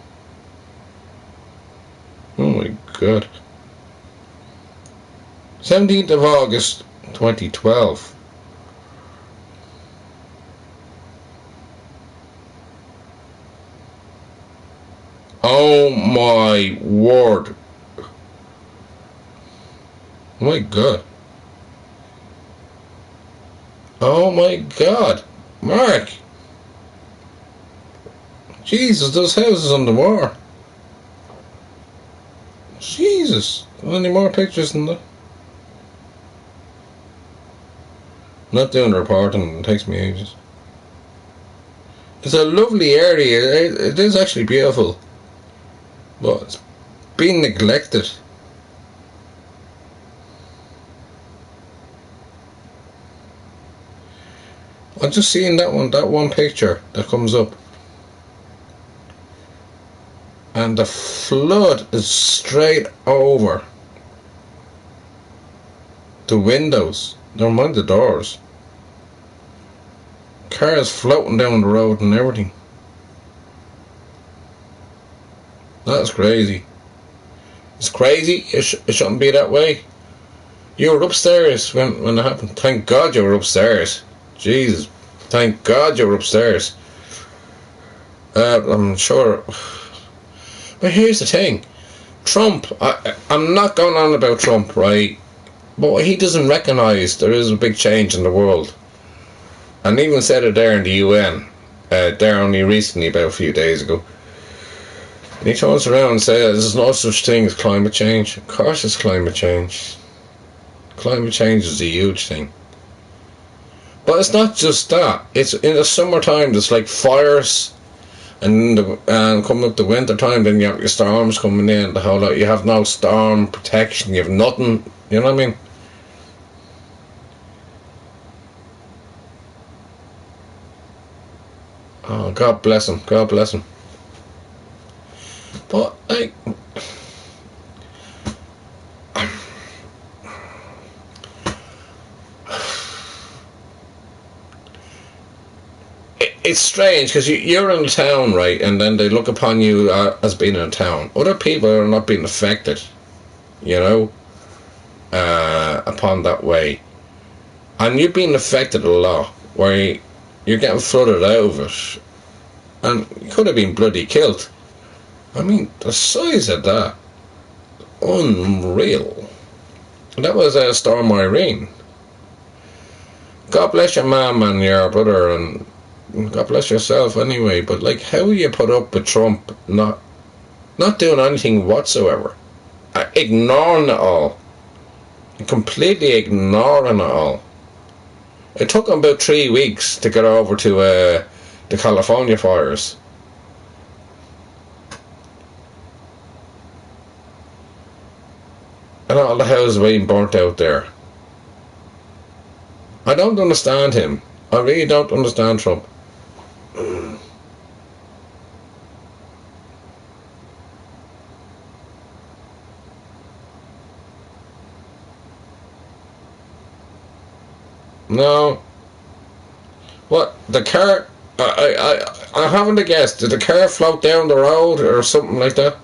Oh my god. 17th of August 2012. Oh my word. Oh my god. Oh my god. Mark. Jesus, those houses on the war. Jesus. Any more pictures than that? Not doing the reporting, it takes me ages. It's a lovely area, it is actually beautiful. But it's been neglected. I'm just seeing that one picture that comes up. And the flood is straight over the windows. Never mind the doors. Cars floating down the road and everything. That's crazy. It's crazy. It shouldn't be that way. You were upstairs when it happened. Thank God you were upstairs. Jesus. Thank God you were upstairs. I'm sure. But here's the thing. Trump, I'm not going on about Trump, right? But he doesn't recognise there is a big change in the world. And even said it there in the UN, there only recently, about a few days ago. And he turns around and says there's no such thing as climate change. Of course it's climate change. Climate change is a huge thing. But it's not just that. It's in the summertime there's like fires, and coming up the winter time then you have your storms coming in, the whole lot. You have no storm protection, you have nothing, you know what I mean? Oh God bless him. God bless him. But like, it's strange because you're in a town, right, and then they look upon you as being in a town. Other people are not being affected, you know, upon that way, and you've been affected a lot, where you're getting flooded out of it, and you could have been bloody killed. I mean, the size of that, unreal. That was Storm Irene. God bless your mum and your brother, and God bless yourself anyway. But like, how you put up with Trump not doing anything whatsoever, ignoring it all, completely ignoring it all. It took him about 3 weeks to get over to the California fires. And all the houses being burnt out there. I don't understand him. I really don't understand Trump. No. What? The car... I haven't a guess. Did the car float down the road or something like that?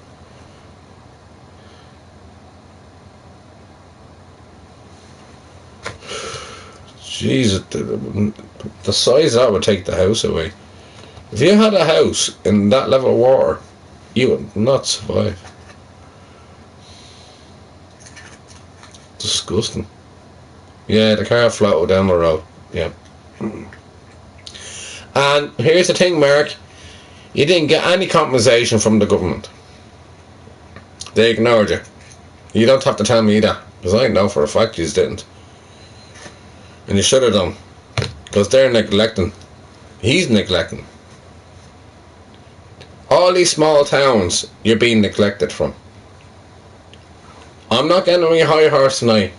Jesus, the size of that would take the house away. If you had a house in that level of water, you would not survive. Disgusting. Yeah, the car floated down the road. Yeah. And here's the thing, Mark. You didn't get any compensation from the government. They ignored you. You don't have to tell me that, because I know for a fact you didn't. And you should have done, because they're neglecting. He's neglecting. All these small towns you're being neglected from. I'm not getting on your high horse tonight.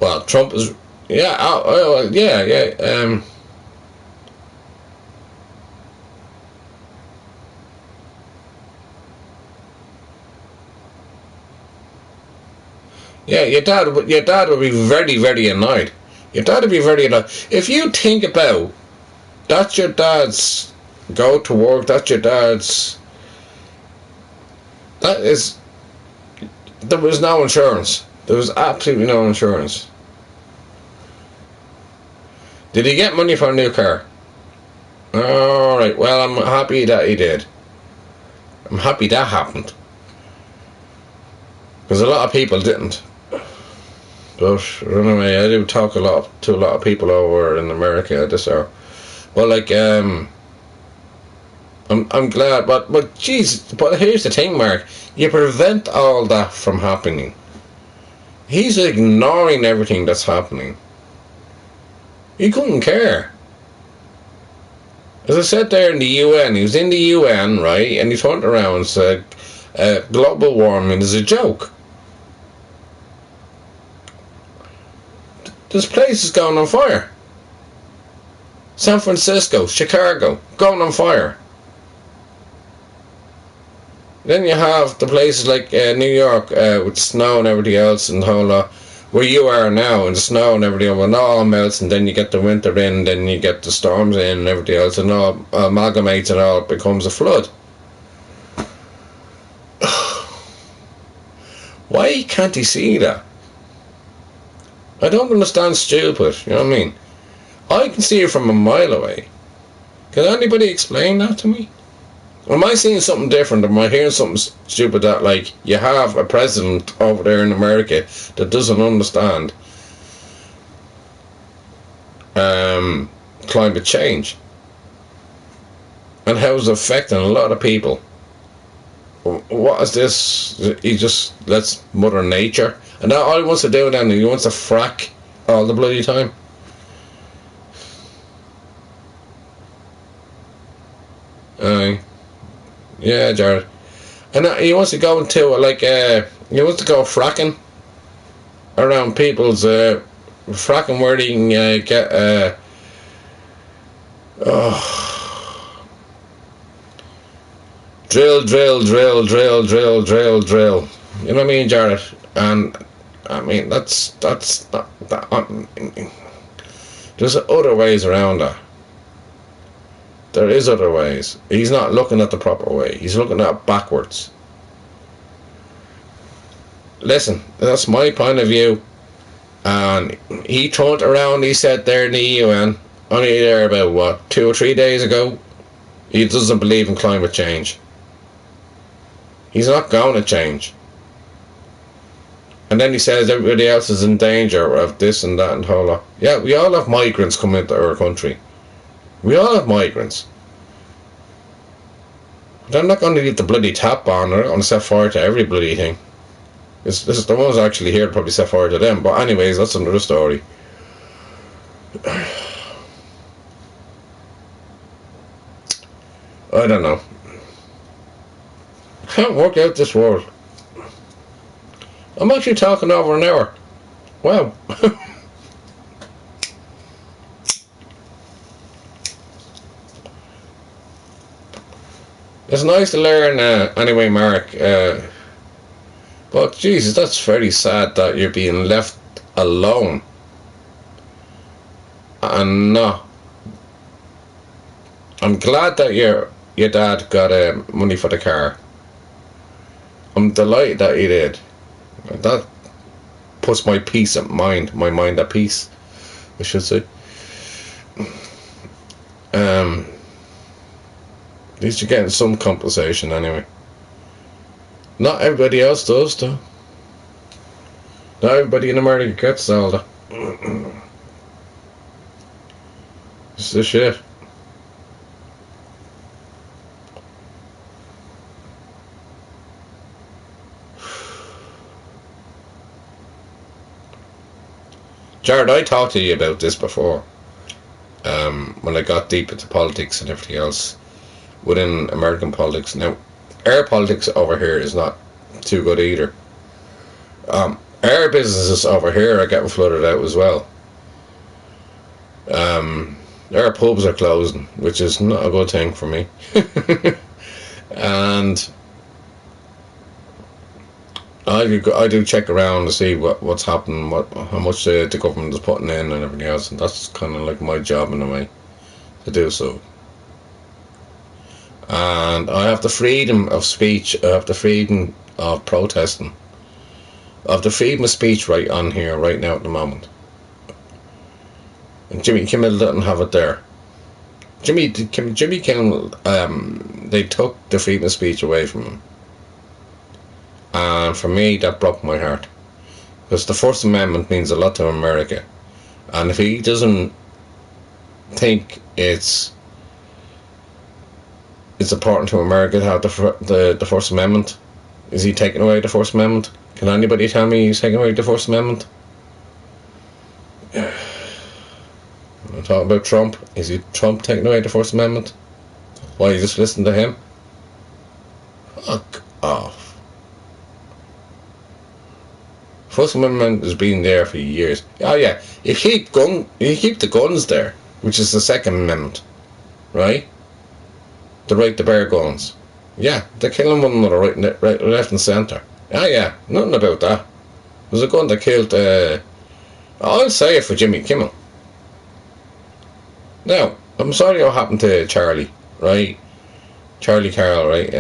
Well, Trump is... Yeah, yeah. Yeah, your dad would be very, very annoyed. Your dad would be very annoyed. If you think about, that's your dad's go to work, that's your dad's... That is... There was no insurance. There was absolutely no insurance. Did he get money for a new car? Alright, well, I'm happy that he did. I'm happy that happened. Because a lot of people didn't. But anyway, I do talk to a lot of people over in America at this hour. Well, like, I'm glad, but jeez, but here's the thing, Mark. You prevent all that from happening. He's ignoring everything that's happening. He couldn't care. As I said there in the UN, he was in the UN, right, and he turned around and said, global warming is a joke. This place is going on fire. San Francisco, Chicago, going on fire. Then you have the places like New York with snow and everything else, and the whole lot, where you are now, and the snow and everything, when it all melts, and then you get the winter in, then you get the storms in and everything else, and all amalgamates and all becomes a flood. Why can't he see that? I don't understand stupid, you know what I mean? I can see it from a mile away. Can anybody explain that to me? Am I seeing something different? Am I hearing something stupid that, like, you have a president over there in America that doesn't understand climate change and how it's affecting a lot of people? What is this? He just lets Mother Nature, and now all he wants to do then, he wants to frack all the bloody time. Yeah, Jared. And he wants to go into, like, he wants to go fracking. around people's fracking where they can get drill. You know what I mean, Jared? And I mean that's not that. There's other ways around that. There is other ways. He's not looking at the proper way. He's looking at it backwards. Listen, that's my point of view. And he turned around, he said there in the UN, only there about, what, 2 or 3 days ago, he doesn't believe in climate change. He's not going to change. And then he says everybody else is in danger of this and that and the whole lot. Yeah, we all have migrants come into our country. We all have migrants. They're not going to leave the bloody tap on, they're not going to set fire to every bloody thing. This is the ones actually here to probably set fire to them. But anyways, that's another story. I don't know. I can't work out this world. I'm actually talking over an hour. Wow. It's nice to learn anyway, Mark. But Jesus, that's very sad that you're being left alone. And no, I'm glad that your dad got money for the car. I'm delighted that he did. That puts my mind at peace, I should say. At least you're getting some compensation anyway. Not everybody else does, though. Not everybody in America gets all that. It's the shit. Jared, I talked to you about this before. When I got deep into politics and everything else within American politics. Now, our politics over here is not too good either. Our businesses over here are getting flooded out as well. Our pubs are closing, which is not a good thing for me. And I do check around to see what's happening, how much the government is putting in and everything else, and that's kind of like my job in a way to do so. And I have the freedom of speech, I have the freedom of protesting, I have the freedom of speech right on here, right now at the moment. And Jimmy Kimmel didn't have it there. Jimmy Kimmel, they took the freedom of speech away from him. And for me, that broke my heart. Because the First Amendment means a lot to America. And if he doesn't think it's important to America to have the First Amendment, is he taking away the First Amendment? Can anybody tell me he's taking away the First Amendment? I'm talking about Trump. Is Trump taking away the First Amendment? Why, you just listen to him? Fuck off. First Amendment has been there for years. Oh yeah, you keep the guns there, which is the Second Amendment, right? The right to bear guns. Yeah, they're killing one another right, left and centre. Ah yeah, nothing about that. There's a gun that killed, I'll say it for Jimmy Kimmel. Now, I'm sorry what happened to Charlie, right? Charlie Carroll, right?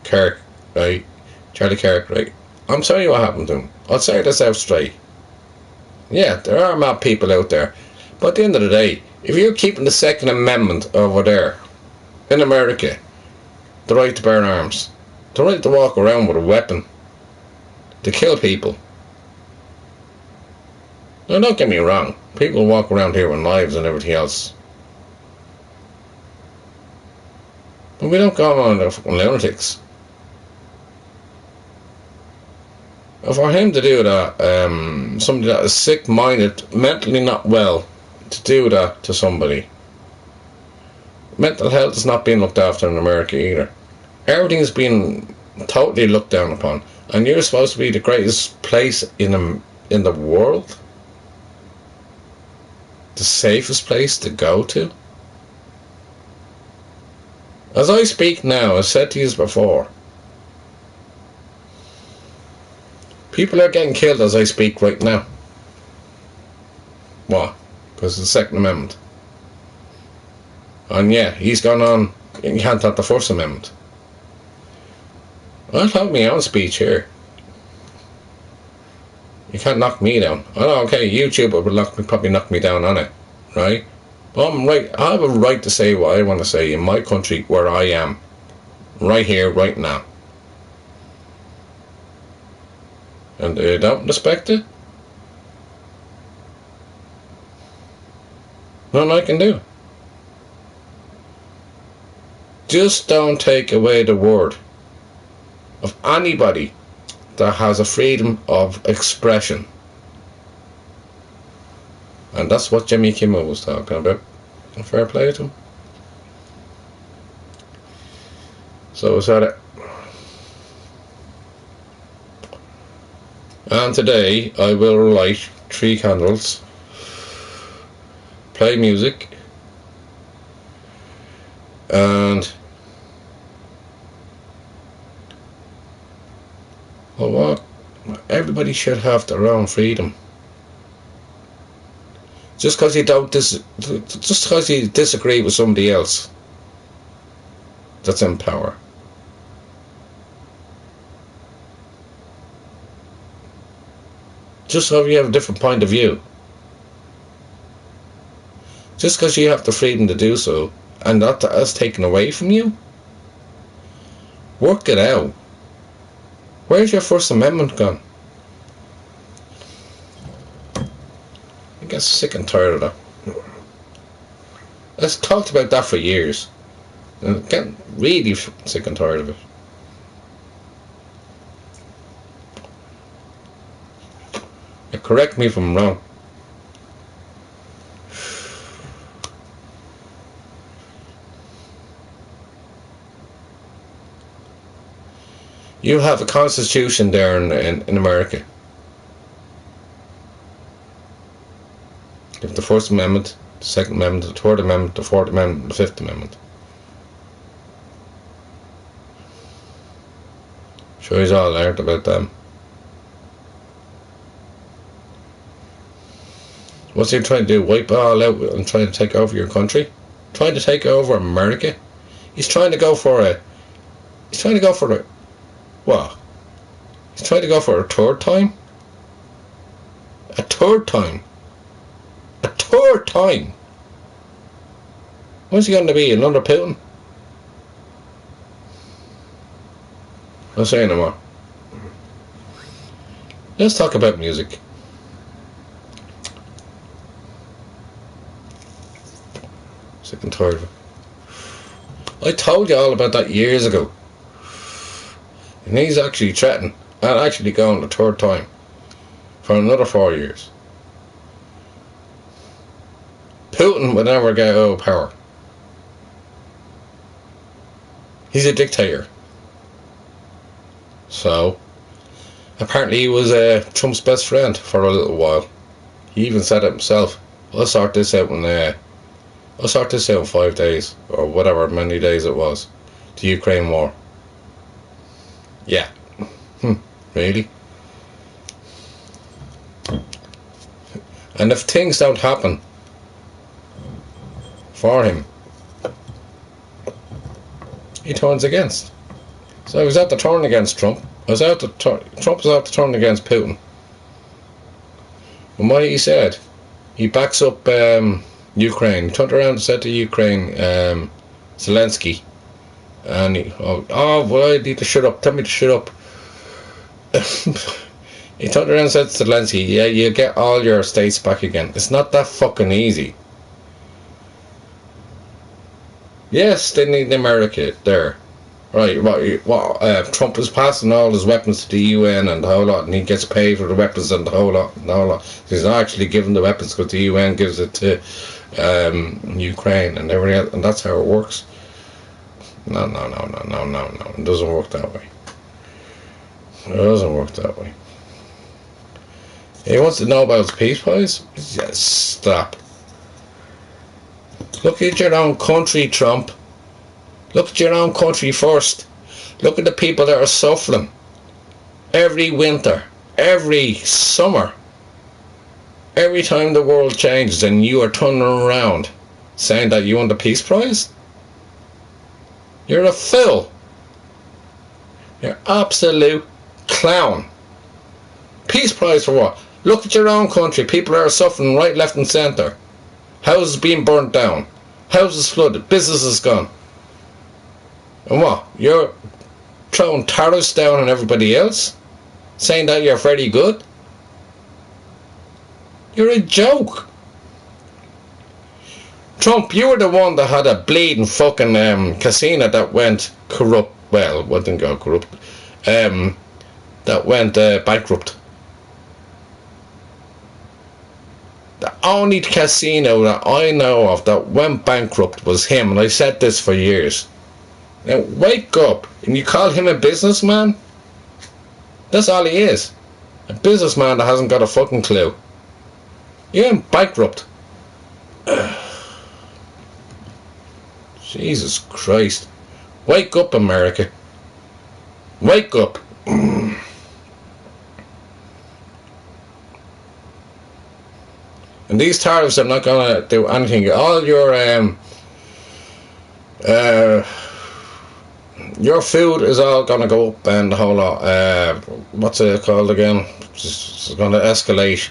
Kirk, right? Charlie Kirk, right? I'm sorry what happened to him. I'll say this out straight. Yeah, there are mad people out there. But at the end of the day, if you're keeping the Second Amendment over there, in America, the right to bear arms, the right to walk around with a weapon, to kill people. Now don't get me wrong, people walk around here with knives and everything else. But we don't go on like fucking lunatics. For him to do that, somebody that is sick-minded, mentally not well, to do that to somebody. Mental health is not being looked after in America either. Everything is being totally looked down upon. And you're supposed to be the greatest place in the world? The safest place to go to? As I speak now, I've said to you before, people are getting killed as I speak right now. What? Because of the Second Amendment. And yeah, he's gone on, you can't have the First Amendment. I'll have my own speech here. You can't knock me down. I know, okay, YouTube will probably knock me down on it, right? But I'm right. I have a right to say what I want to say in my country where I am, right here, right now. And they don't respect it? Nothing I can do. Just don't take away the word of anybody that has a freedom of expression. And that's what Jimmy Kimmel was talking about. Fair play to him. So is that it. And today I will light 3 candles, play music, and well, what? Everybody should have their own freedom. Just because you just because you disagree with somebody else that's in power. Just so you have a different point of view. Just because you have the freedom to do so, and that's taken away from you. Work it out. Where's your First Amendment gone? I get sick and tired of that. I've talked about that for years. And I'm getting really sick and tired of it. Correct me if I'm wrong. You have a constitution there in America. You have the First Amendment, the Second Amendment, the Third Amendment, the Fourth Amendment, the Fifth Amendment. Sure, he's all learned about them. What's he trying to do? Wipe it all out and trying to take over your country? Trying to take over America? He's trying to go for a... He's trying to go for a... What? He's trying to go for a third time? A third time? A third time? What's he going to be? Another Putin? I'll say no more. Let's talk about music. Sick and tired of it. I told you all about that years ago. And he's actually threatening and actually going the third time for another 4 years. Putin would never get out of power. He's a dictator. So, apparently he was Trump's best friend for a little while. He even said it himself. I'll sort this out in 5 days, or whatever many days it was. The Ukraine war. Yeah. Really? And if things don't happen for him, he turns against. So he was out to turn against Trump. Trump was out to turn against Putin. And what he said, he backs up Ukraine. He turned around and said to Ukraine, Zelensky, and well, I need to shut up. Tell me to shut up. He turned around and said to Zelensky, yeah, you get all your states back again. It's not that fucking easy. Yes, they need America there. Right, Trump is passing all his weapons to the UN and the whole lot, and he gets paid for the weapons and the whole lot. He's not actually giving the weapons because the UN gives it to Ukraine and everything else, and that's how it works. No. It doesn't work that way. It doesn't work that way. He wants to know about his peace prize? Yes, stop. Look at your own country, Trump. Look at your own country first. Look at the people that are suffering. Every winter, every summer, every time the world changes and you are turning around saying that you won the peace prize? You're a fool. You're absolute clown. Peace prize for what? Look at your own country. People are suffering right, left and centre. Houses being burnt down. Houses flooded. Businesses gone. And what? You're throwing tariffs down on everybody else? Saying that you're very good? You're a joke. Trump, you were the one that had a bleeding fucking casino that went corrupt. Well, what didn't go corrupt? That went bankrupt. The only casino that I know of that went bankrupt was him, and I said this for years. Now, wake up. And you call him a businessman? That's all he is. A businessman that hasn't got a fucking clue. You're bankrupt. Jesus Christ. Wake up, America. Wake up. And these tariffs are not going to do anything. All your food is all going to go up and the whole lot. What's it called again? It's going to escalate.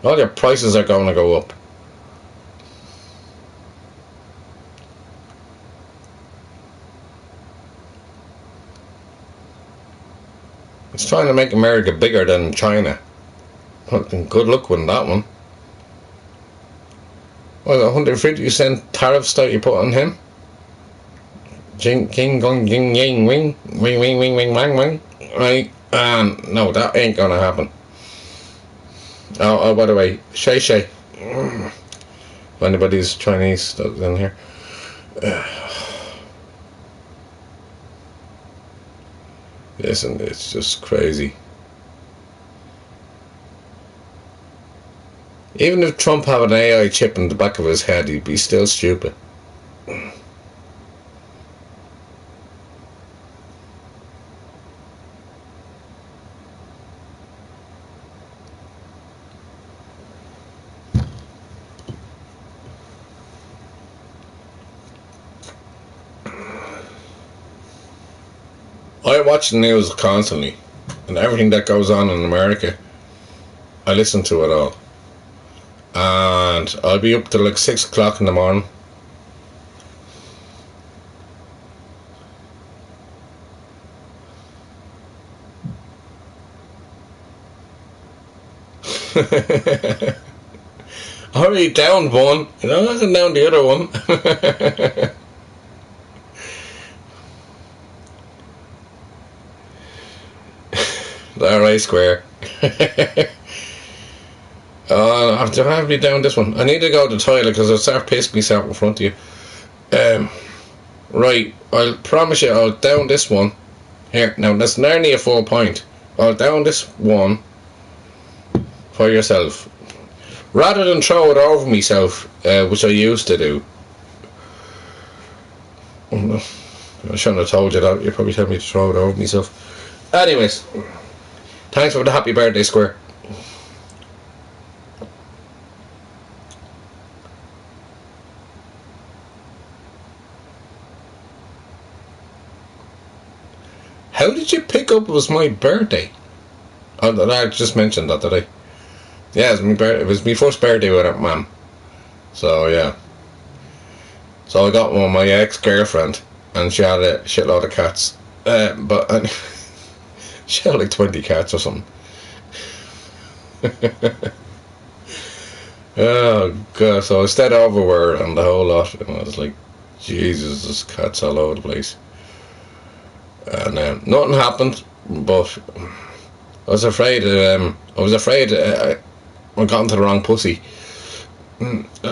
All your prices are going to go up. It's trying to make America bigger than China. Good luck with that one. Well, 150% tariffs that you put on him. Jing, king, gong, jing, ying, wing, wing, wing, wing, wing, wang, wang. Right? No, that ain't gonna happen. Oh, by the way, Shay Shay. If anybody's Chinese that's in here. Listen, it's just crazy. Even if Trump had an AI chip in the back of his head, he'd be still stupid. I watch the news constantly, and everything that goes on in America, I listen to it all. And I'll be up till like 6 o'clock in the morning. I already downed one, you know, I can down the other one. Alright, square. I have to be down this one. I need to go to the toilet because I'll start pissing myself in front of you. Right, I'll promise you I'll down this one. Here, now that's nearly a full point. I'll down this one for yourself. Rather than throw it over myself, which I used to do. I shouldn't have told you that. You'd probably tell me to throw it over myself. Anyways, thanks for the happy birthday, Square. How did you pick up it was my birthday? Oh, I just mentioned that, did I? Yeah, it was my first birthday with it, Mum. So, yeah. So I got one with my ex-girlfriend, and she had a shitload of cats. But she had like 20 cats or something. Oh, God. So I stayed over with her and the whole lot, and I was like, Jesus, there's cats all over the place. And nothing happened, but I was afraid. I got into the wrong pussy.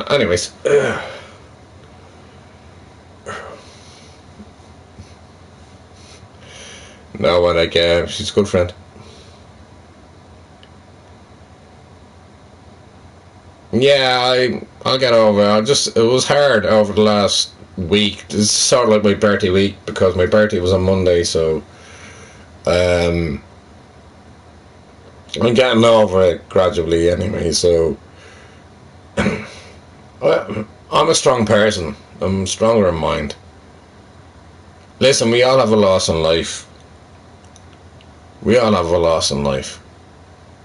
Anyways, No, but like, she's a good friend. Yeah, I'll get over it. It was hard over the last week. It's sort of like my birthday week because my birthday was on Monday, so um, I'm getting over it gradually anyway. So I'm a strong person. I'm stronger in mind. Listen, we all have a loss in life. We all have a loss in life.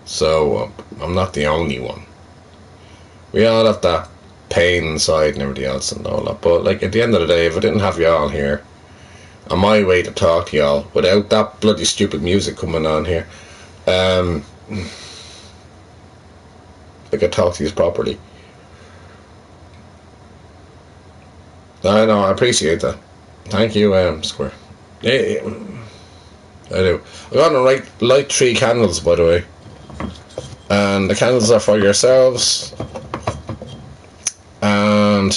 So I'm not the only one. We all have that pain inside and everything else and all that. But like at the end of the day, if I didn't have y'all here, on my way to talk to y'all, without that bloody stupid music coming on here, I could talk to you properly. I know, I appreciate that. Thank you, Square. Yeah, I do. I'm gonna light 3 candles, by the way, and the candles are for yourselves and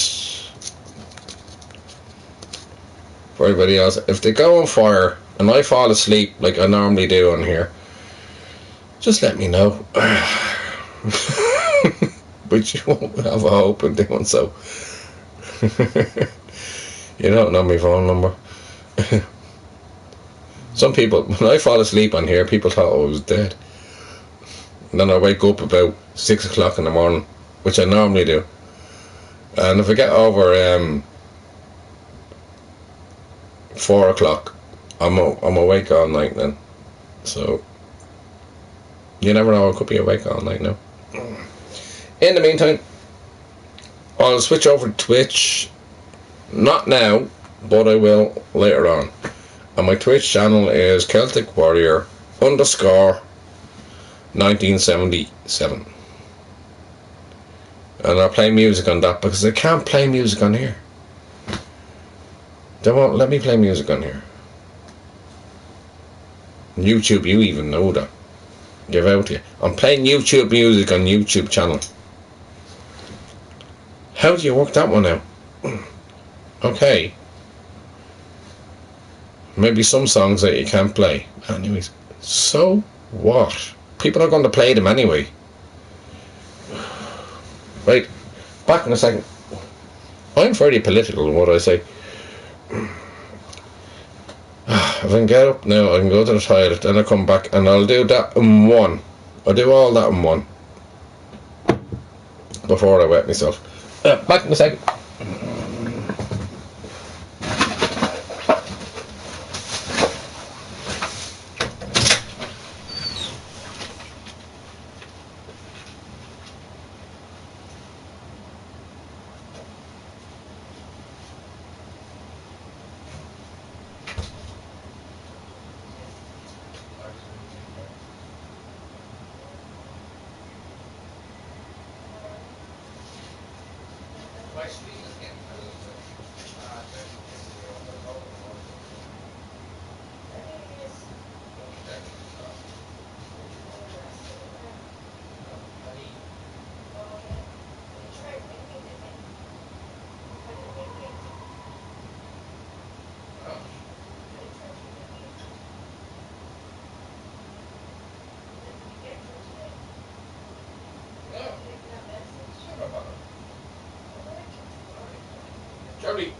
for everybody else. If they go on fire and I fall asleep like I normally do on here, just let me know. But you won't have a hope in doing so. You don't know my phone number. Some people, when I fall asleep on here, people thought I was dead. And then I wake up about 6 o'clock in the morning, which I normally do. And if I get over 4 o'clock, I'm awake all night then. So you never know, I could be awake all night now. In the meantime, I'll switch over to Twitch. Not now, but I will later on. And my Twitch channel is Celtic Warrior _ 1977. And I'll play music on that because I can't play music on here. They won't let me play music on here. YouTube, you even know that. Give out to you. I'm playing YouTube music on YouTube channel. How do you work that one out? Okay. Maybe some songs that you can't play. Anyways, so what? People are going to play them anyway. Right, back in a second. I'm fairly political in what I say. If I can get up now, I can go to the toilet, then I'll come back and I'll do that in one. I'll do all that in one. Before I wet myself. Back in a second.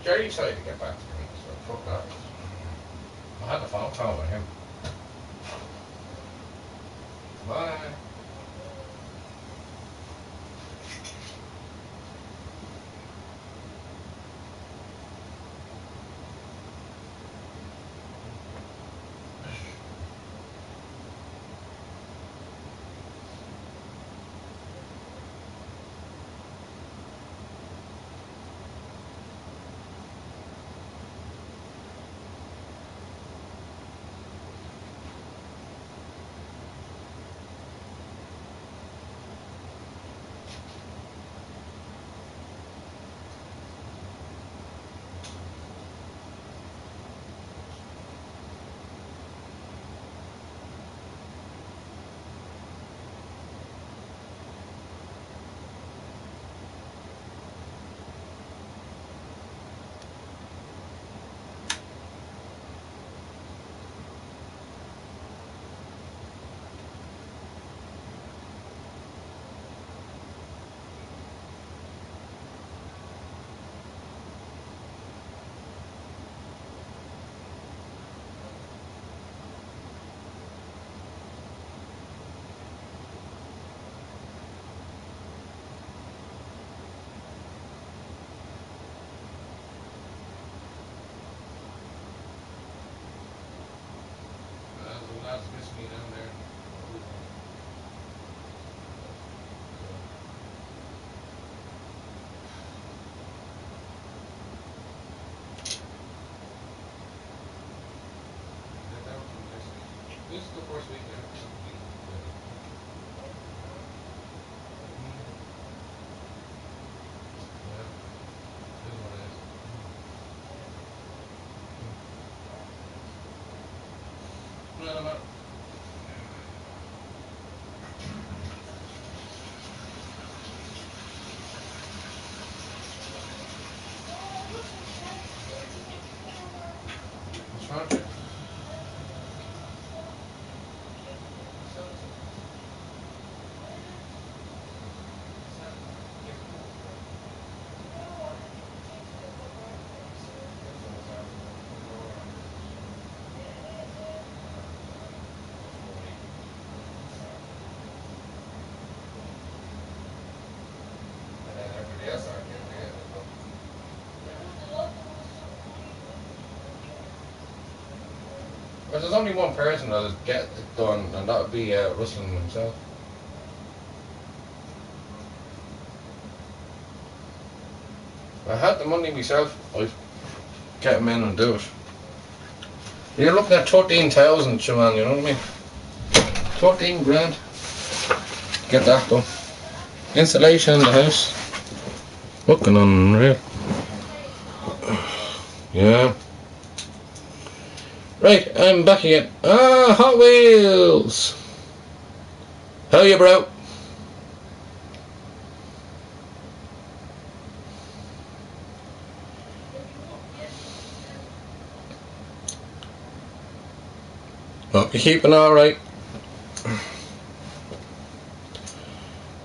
Jerry tried to get back to me, so fuck that. I had the phone call with him. Bye. But there's only one person that'll get it done, and that would be Russell himself. If I had the money myself, I'd get him in and do it. You're looking at 13,000, Siobhan, you know what I mean? 13 grand. Get that done. Insulation in the house. Looking unreal. Yeah. Right, I'm back again. Ah, Hot Wheels! How you, bro? Hope you're keeping alright.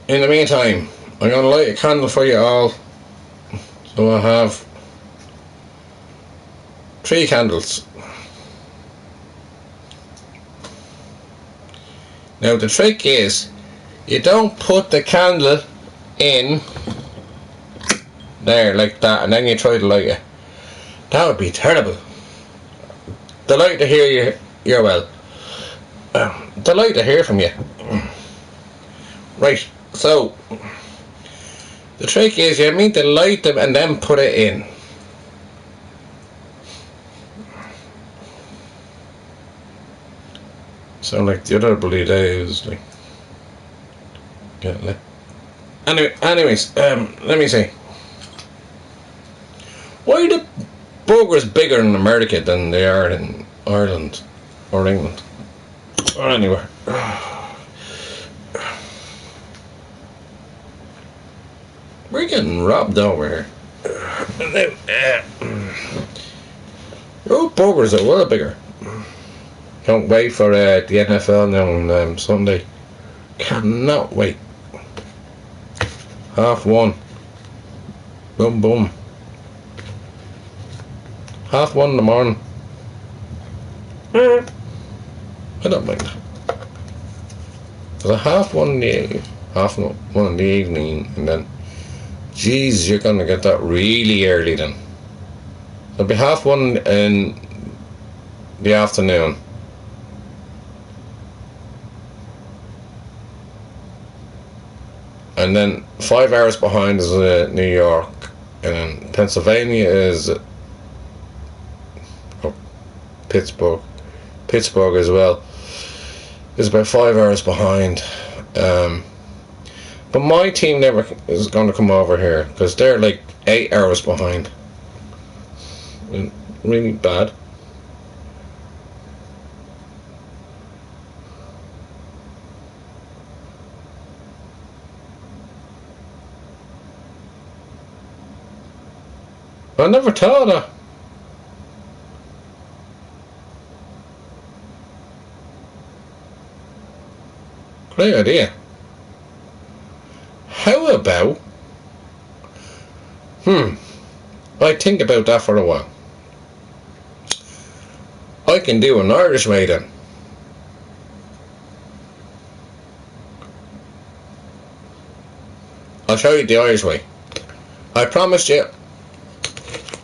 In the meantime, I'm going to light a candle for you all. So I have 3 candles. Now the trick is, you don't put the candle in there like that and then you try to light it. That would be terrible. Delight to hear you. You're well. Delight to hear from you. Right, so the trick is you need to light them and then put it in. Sound like the other bloody days, like. Get lit. Anyways, let me see. Why are the burgers bigger in America than they are in Ireland or England or anywhere? We're getting robbed over here. Your burgers are well bigger. Can't wait for the NFL now on Sunday. Cannot wait. 1:30. Boom boom. 1:30 in the morning. I don't mind that. There's a 1:30 in the 1:30 in the evening, and then, geez, you're gonna get that really early then. It'll be 1:30 in the afternoon. And then 5 hours behind is New York, and then Pennsylvania is Pittsburgh as well. Is about 5 hours behind. But my team never is going to come over here because they're like 8 hours behind. Really bad. I never thought of that. Great idea. How about... I think about that for a while. I can do an Irish way then. I'll show you the Irish way. I promised you,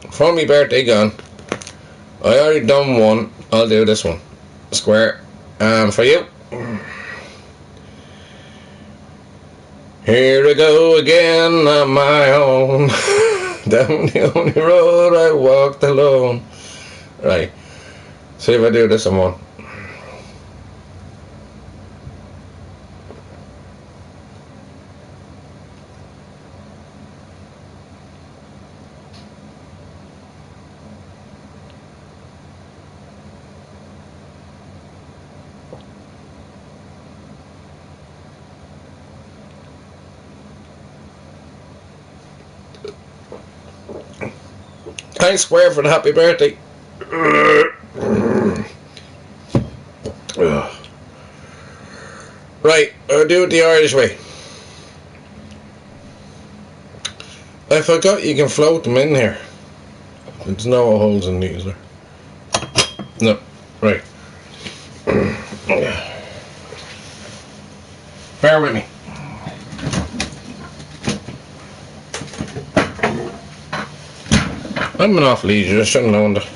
before my birthday gone, I already done one, I'll do this one. Square. For you. Here I go again on my own. Down the only road I walked alone. Right. See if I do this one. Thanks, Square, for the happy birthday. Right, I'll do it the Irish way. I forgot you can float them in here. There's no holes in these there. No, right. Bear with me. I'm an awful leisure, I shouldn't have known that.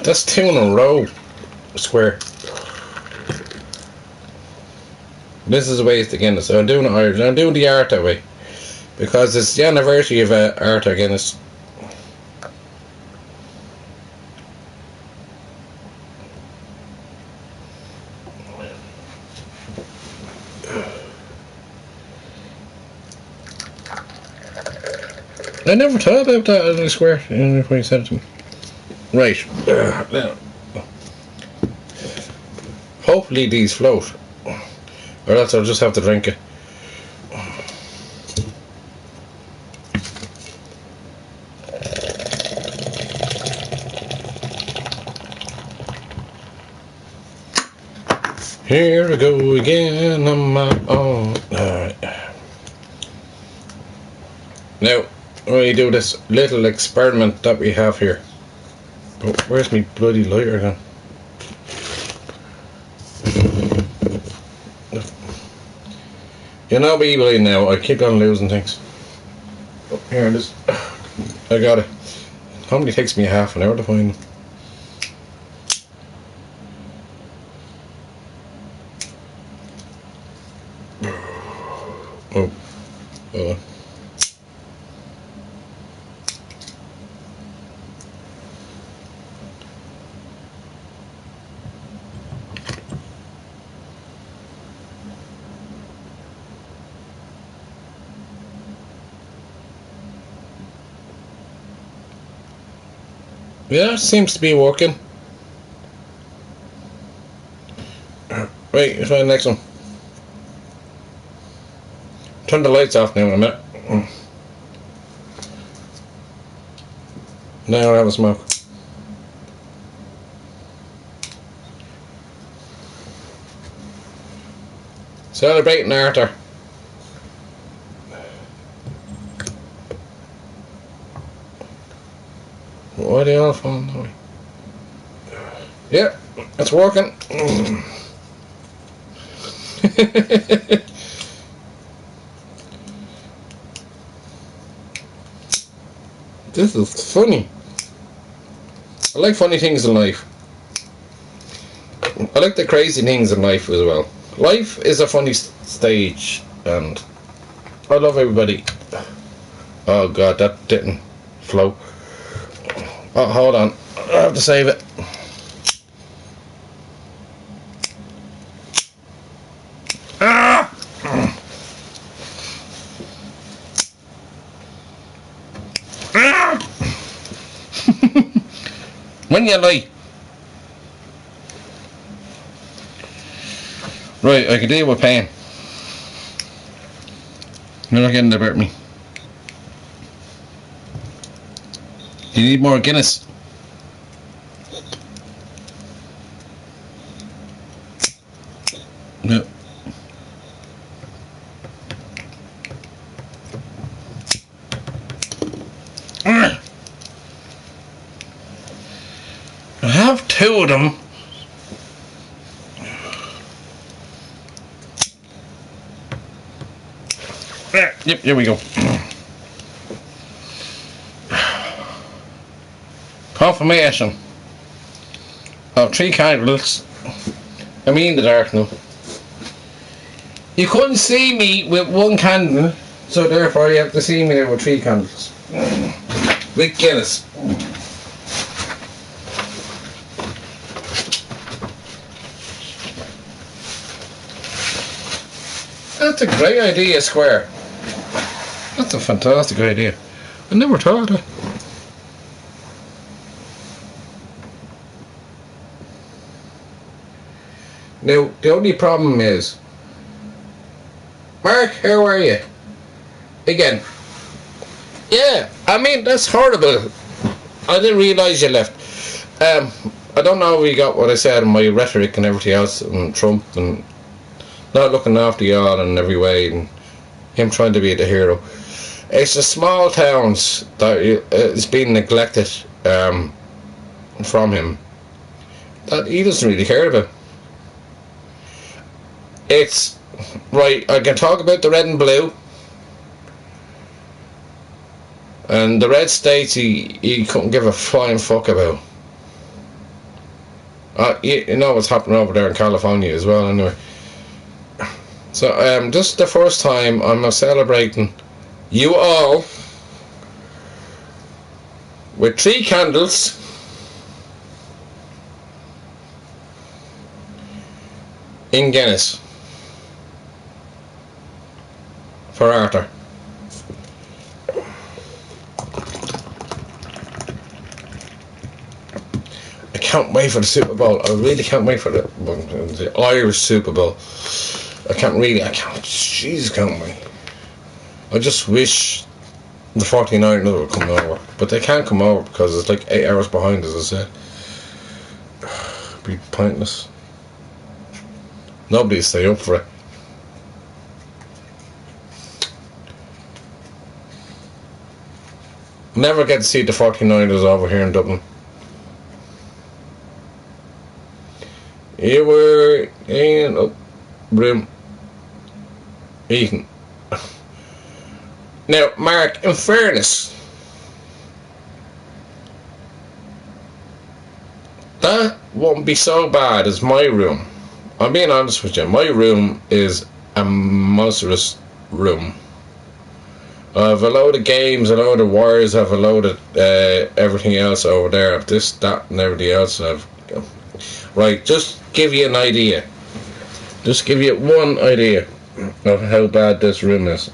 That's 2 in a row. Square. This is a waste again. So I'm doing it Irish. I'm doing the art that way because it's the anniversary of Arthur Guinness. I never thought about that in a square when you said it to me. Right. Now, hopefully these float, or else I'll just have to drink it. Here I go again on my own. Alright. Now, we do this little experiment that we have here. Oh, where's my bloody lighter gone? You know me by now, I keep on losing things. Oh, here it is. I got it. Normally takes me half an hour to find them. Oh. Yeah, it seems to be working. Right, let's find the next one. Turn the lights off now in a minute. Now I'll have a smoke. Celebrating Arthur. Why are they all falling away? Yeah, it's working. This is funny. I like funny things in life. I like the crazy things in life as well. Life is a funny stage, and I love everybody. Oh god, that didn't flow. Oh, hold on. I have to save it. Ah! Ah! When you lie. Right, I can deal with pain. You're not getting about me. You need more Guinness. No. I have 2 of them. Yep, here we go. Confirmation of 3 candles. I mean the dark now. You couldn't see me with 1 candle, so therefore you have to see me there with 3 candles. With Guinness. That's a great idea, Square. That's a fantastic idea. I never thought of it. Now, the only problem is, Mark, how are you? Again. Yeah, I mean, that's horrible. I didn't realise you left. I don't know if you got what I said in my rhetoric and everything else, and Trump, and not looking after y'all in every way, and him trying to be the hero. It's the small towns that is being neglected from him that he doesn't really care about. It's right, I can talk about the red and blue, and the red states he couldn't give a flying fuck about. You know what's happening over there in California as well, anyway. So, this is the first time I'm celebrating you all with 3 candles in Guinness for Arthur. I can't wait for the Super Bowl. I really can't wait for the Irish Super Bowl. I can't, Jesus, can't wait. I just wish the 49ers would come over, but they can't come over because it's like 8 hours behind, as I said. It'd be pointless. Nobody'd stay up for it. Never get to see the 49ers over here in Dublin. You were in room eating. Now, Mark, in fairness, that won't be so bad as my room. I'm being honest with you. My room is a monstrous room. I have a load of games, a load of wires, I have a load of everything else over there. I have this, that, and everything else. Right, just give you an idea. Just give you one idea of how bad this room is.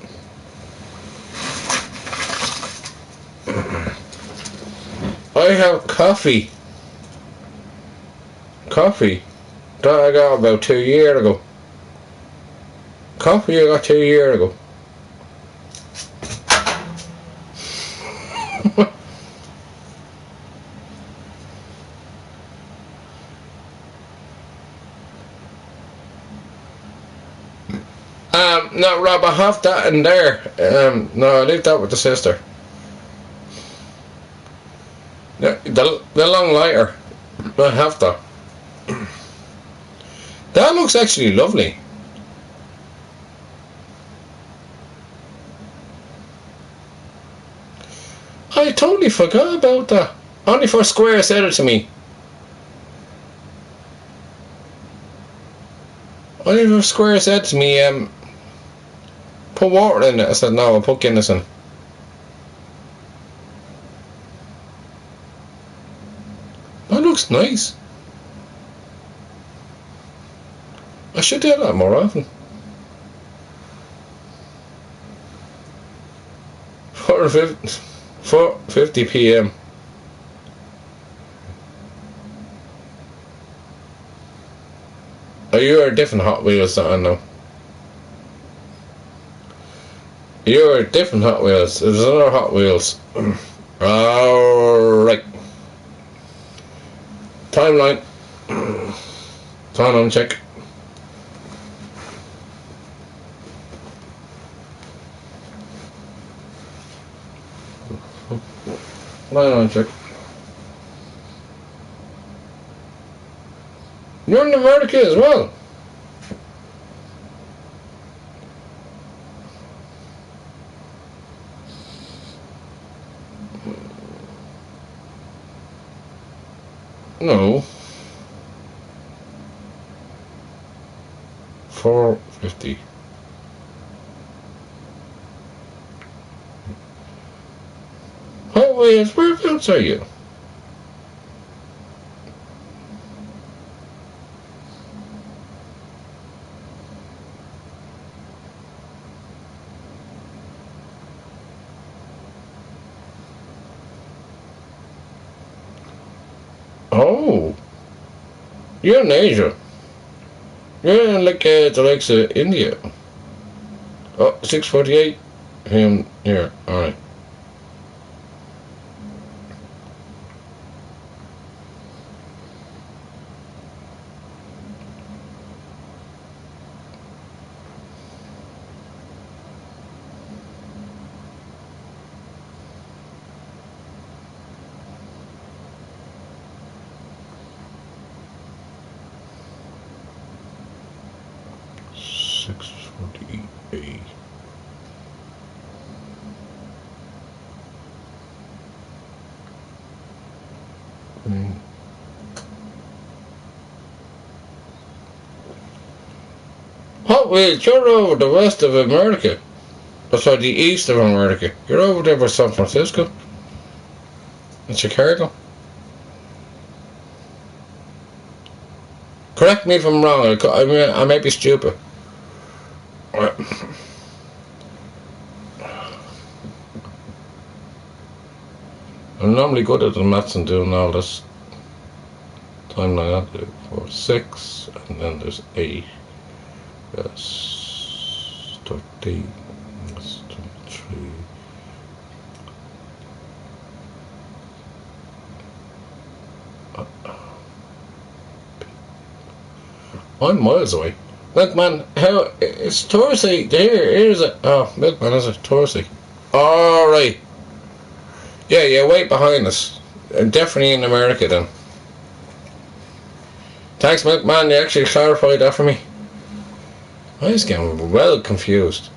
I have coffee that I got about 2 years ago. Coffee I got 2 years ago. No, Rob, I have that in there. No, I leave that with the sister. The long lighter. I have that. That looks actually lovely. I totally forgot about that. Only for Square said it to me. Only for Square said to me, put water in it. I said, no, I'll put Guinness in. That looks nice. I should do that more often. 4:50 p.m. Are you a different Hot Wheels that I know? You're a different Hot Wheels. There's another Hot Wheels. Alright. Timeline. Timeline check. Timeline check. You're in America as well. No. 4:50. Hot Wheels, whereabouts are you? Oh, you're in Asia. You're in like the likes of India. Oh, 6:48. Here. All right. Hot Wheels, you're over the west of America. Oh, sorry, the east of America. You're over there by San Francisco. In Chicago. Correct me if I'm wrong. I mean, I may be stupid. I'm normally good at the maths and doing all this. Timeline, 4, 6, and then there's 8. That's 13. That's 23. miles away. Milkman, how it's Thursday. Here's it. Oh, Milkman, is it Thursday? Alright. Yeah, you're way behind us. Definitely in America then. Thanks, Milkman, you actually clarified that for me. I was getting well confused.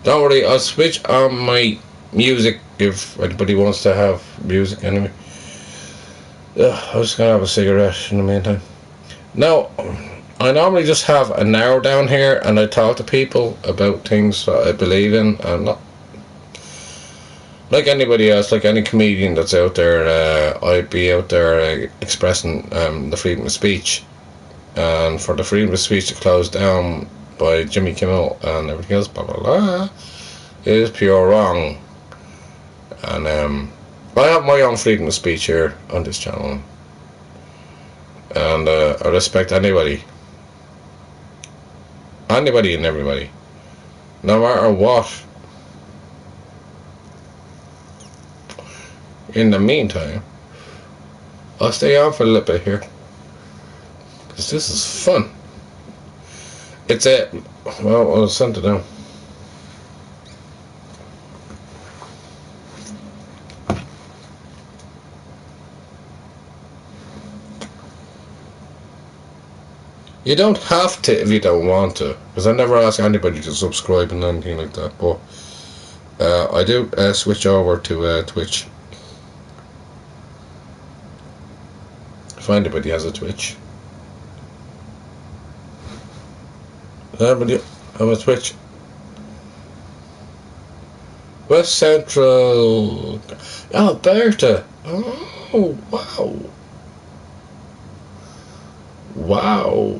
Don't worry, I'll switch on my music if anybody wants to have music anyway. I was gonna have a cigarette in the meantime. Now, I normally just have an hour down here and I talk to people about things that I believe in. I'm not like anybody else, like any comedian that's out there. I'd be out there expressing the freedom of speech. And for the freedom of speech to close down by Jimmy Kimmel and everything else, blah blah blah, is pure wrong. And I have my own freedom of speech here on this channel, and I respect anybody and everybody, no matter what. In the meantime, I'll stay on for a little bit here, because this is fun. It's well, I'll send it down. You don't have to if you don't want to, because I never ask anybody to subscribe and anything like that, but I do switch over to Twitch. If anybody has a Twitch. Anybody have a Twitch? West Central. Alberta. Oh, wow. Wow.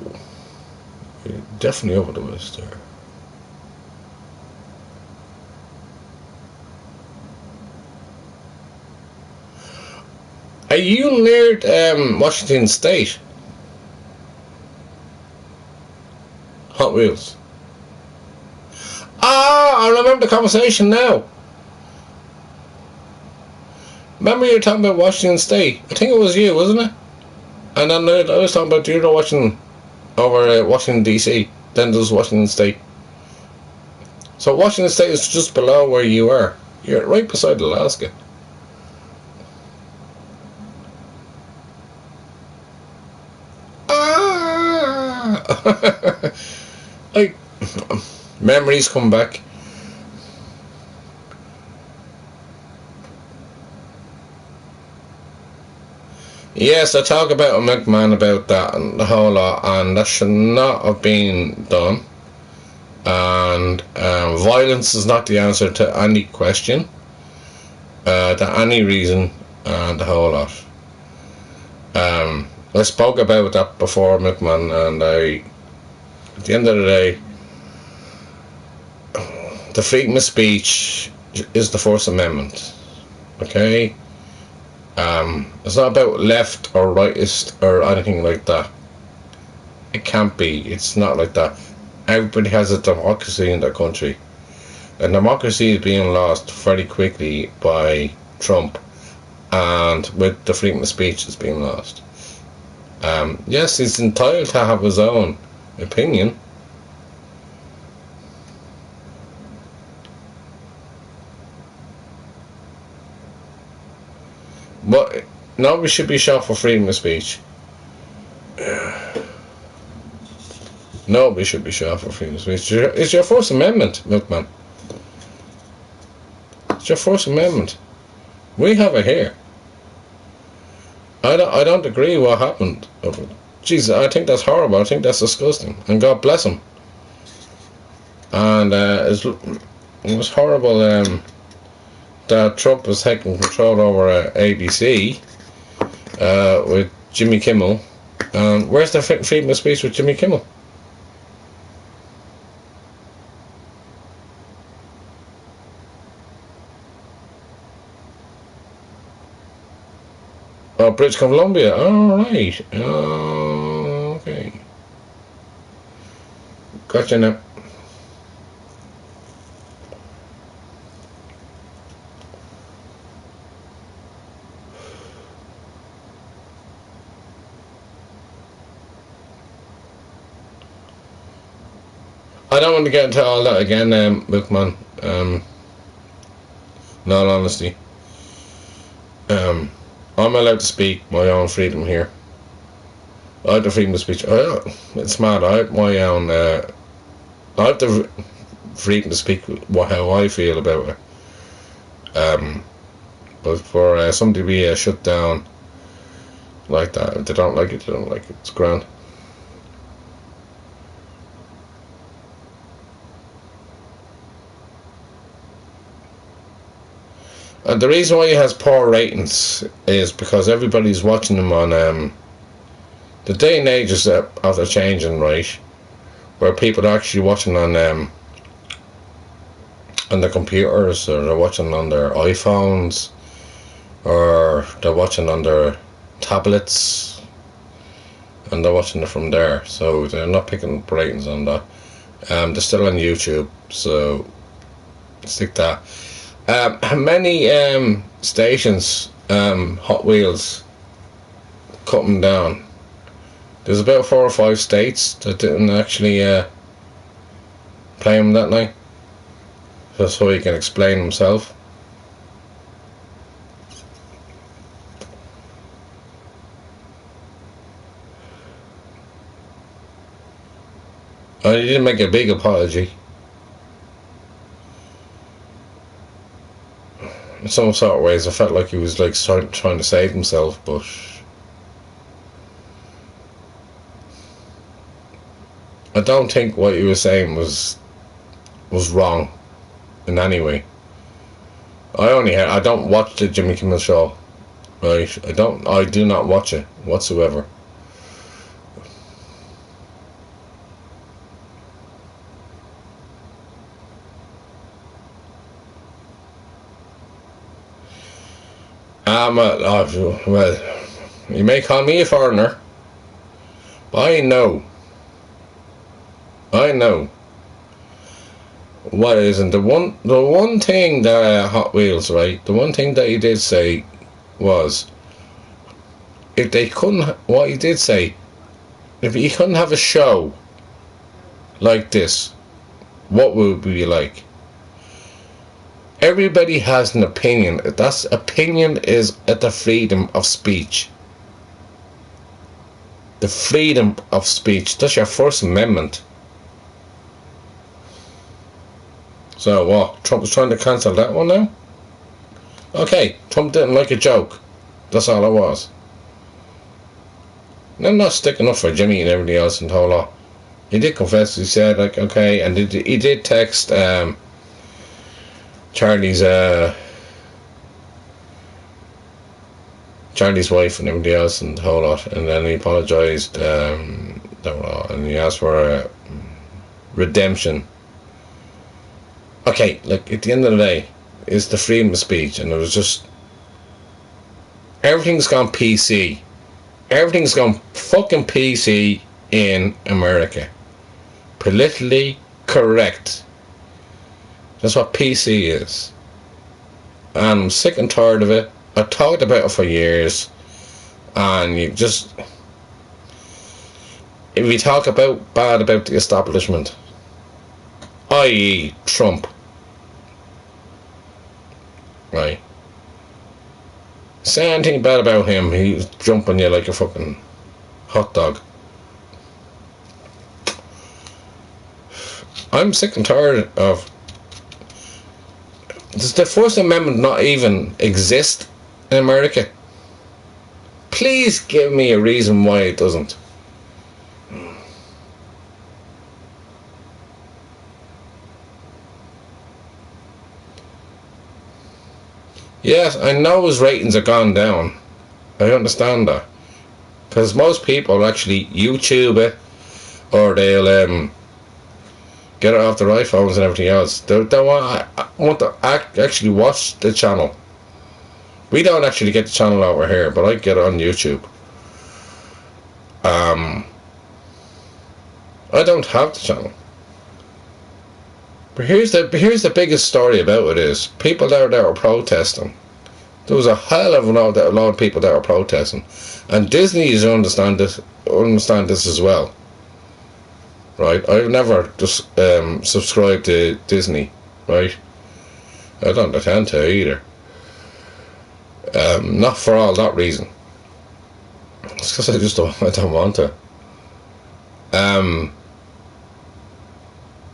You're definitely over the west there. Are you near Washington State? Hot Wheels. Ah, I remember the conversation now. Remember you were talking about Washington State? I think it was you, wasn't it? And then I was talking about you know Washington over Washington DC. Then there's Washington State. So Washington State is just below where you are. You're right beside Alaska. Like, memories come back. Yes, I talk about a McMahon about that and the whole lot, and that should not have been done. And violence is not the answer to any question, to any reason, and the whole lot. I spoke about that before, McMahon, and at the end of the day, the freedom of speech is the First Amendment. Okay? It's not about left or rightist or anything like that. It can't be. It's not like that. Everybody has a democracy in their country. And democracy is being lost very quickly by Trump. And with the freedom of speech, it's being lost. Yes, he's entitled to have his own opinion. But nobody should be shot for freedom of speech. Nobody should be shot for freedom of speech. It's your First Amendment, Milkman. It's your First Amendment. We have it here. I don't agree what happened. Jesus, I think that's horrible. I think that's disgusting. And God bless him. And it was horrible that Trump was taking control over ABC with Jimmy Kimmel. Where's the freedom of speech with Jimmy Kimmel? Oh, British Columbia. Alright. Oh, okay. Gotcha now. I don't want to get into all that again, Milkman. In all honesty. I'm allowed to speak my own freedom here. I have the freedom of speech. It's mad. I have my own. I have the freedom to speak how I feel about it. But for somebody to be shut down like that, if they don't like it, they don't like it. It's grand. And the reason why he has poor ratings is because everybody's watching him on the day and age is after changing, right? Where people are actually watching on their computers, or they're watching on their iPhones, or they're watching on their tablets, and they're watching it from there. So they're not picking up ratings on that. They're still on YouTube, so stick that. How many stations Hot Wheels cut them down? There's about 4 or 5 states that didn't actually play him that night, just so he can explain himself. He didn't make a big apology. In some sort of ways, I felt like he was like trying to save himself, but I don't think what he was saying was wrong in any way. I don't watch the Jimmy Kimmel show, right? I do not watch it whatsoever. Well, you may call me a foreigner, but I know what isn't the one thing that Hot Wheels, right? The one thing that he did say was, if they couldn't, what he did say, if he couldn't have a show like this, what would it be like? Everybody has an opinion. That opinion is at the freedom of speech. The freedom of speech. That's your First Amendment. So what? Trump was trying to cancel that one now? Okay, Trump didn't like a joke. That's all it was. And I'm not sticking up for Jimmy and everybody else and the whole lot. He did confess. He said, like, okay, and he did text Charlie's wife and everybody else and the whole lot, and then he apologised, and he asked for redemption. Okay, like at the end of the day, it's the freedom of speech, and it was just everything's gone PC. Everything's gone fucking PC in America. Politically correct. That's what PC is. And I'm sick and tired of it. I talked about it for years. And if you talk bad about the establishment, i.e. Trump, right? Say anything bad about him, he's jumping you like a fucking hot dog. I'm sick and tired of... Does the First Amendment not even exist in America? Please give me a reason why it doesn't. Yes, I know his ratings have gone down. I understand that. Because most people actually YouTube it, or they'll get it off their iPhones and everything else. They want to actually watch the channel. We don't actually get the channel over here, but I get it on YouTube. I don't have the channel. But here's the biggest story about it is people there that were protesting. There was a hell of a lot of people that were protesting, and Disney is understand this as well. Right? I've never just subscribed to Disney. Right? I don't intend to either. Not for all that reason. It's because I don't want to.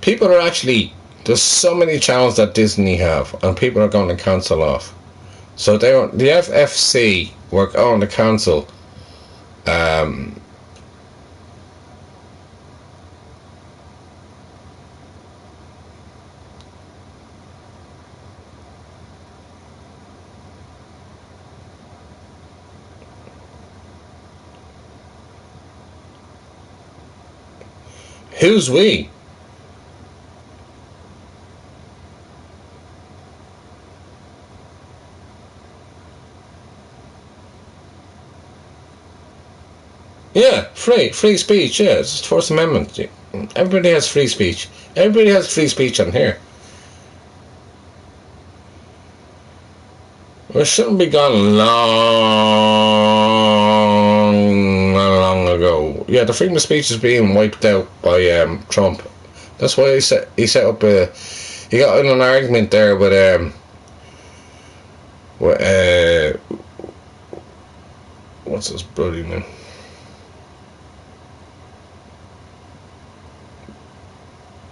People are actually, there's so many channels that Disney have, and people are going to cancel off. So the FFC were going to cancel who's we? Yeah, free speech. Yeah, it's the First Amendment. Everybody has free speech. Everybody has free speech on here. We shouldn't be gone long ago. Yeah, the freedom of speech is being wiped out by Trump. That's why he set up he got in an argument there with what's his bloody name?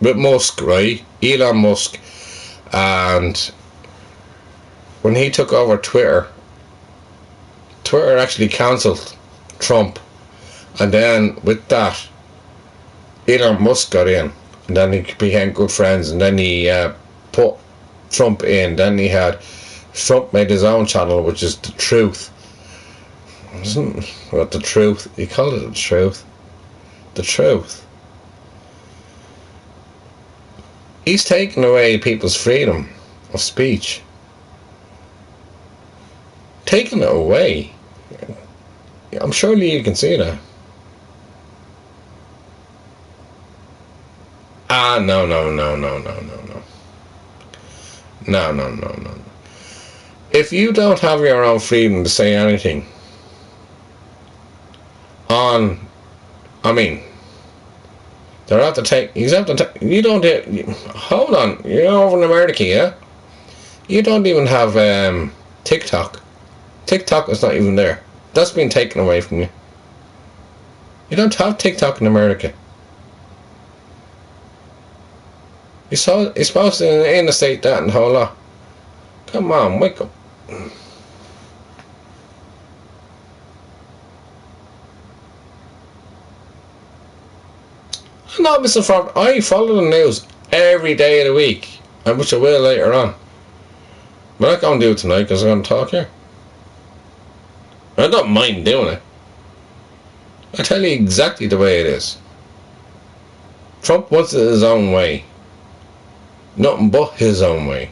With Musk, right? Elon Musk. And when he took over Twitter actually cancelled Trump. And then with that, Elon Musk got in. And then he became good friends. And then he put Trump in. Then Trump made his own channel, which is The Truth. Isn't what The Truth? He called it The Truth. The Truth. He's taken away people's freedom of speech. Taking it away. I'm surely you can see that. No. No. If you don't have your own freedom to say anything they'll have to take. You don't. Hold on. You're over in America, yeah? You don't even have TikTok. TikTok is not even there. That's been taken away from you. You don't have TikTok in America. You're supposed to interstate that and the whole lot. Come on, wake up. No, Mr. Frog, I follow the news every day of the week, which I will later on. But I'm not going to do it tonight because I'm going to talk here. I don't mind doing it. I tell you exactly the way it is. Trump wants it his own way. Nothing but his own way.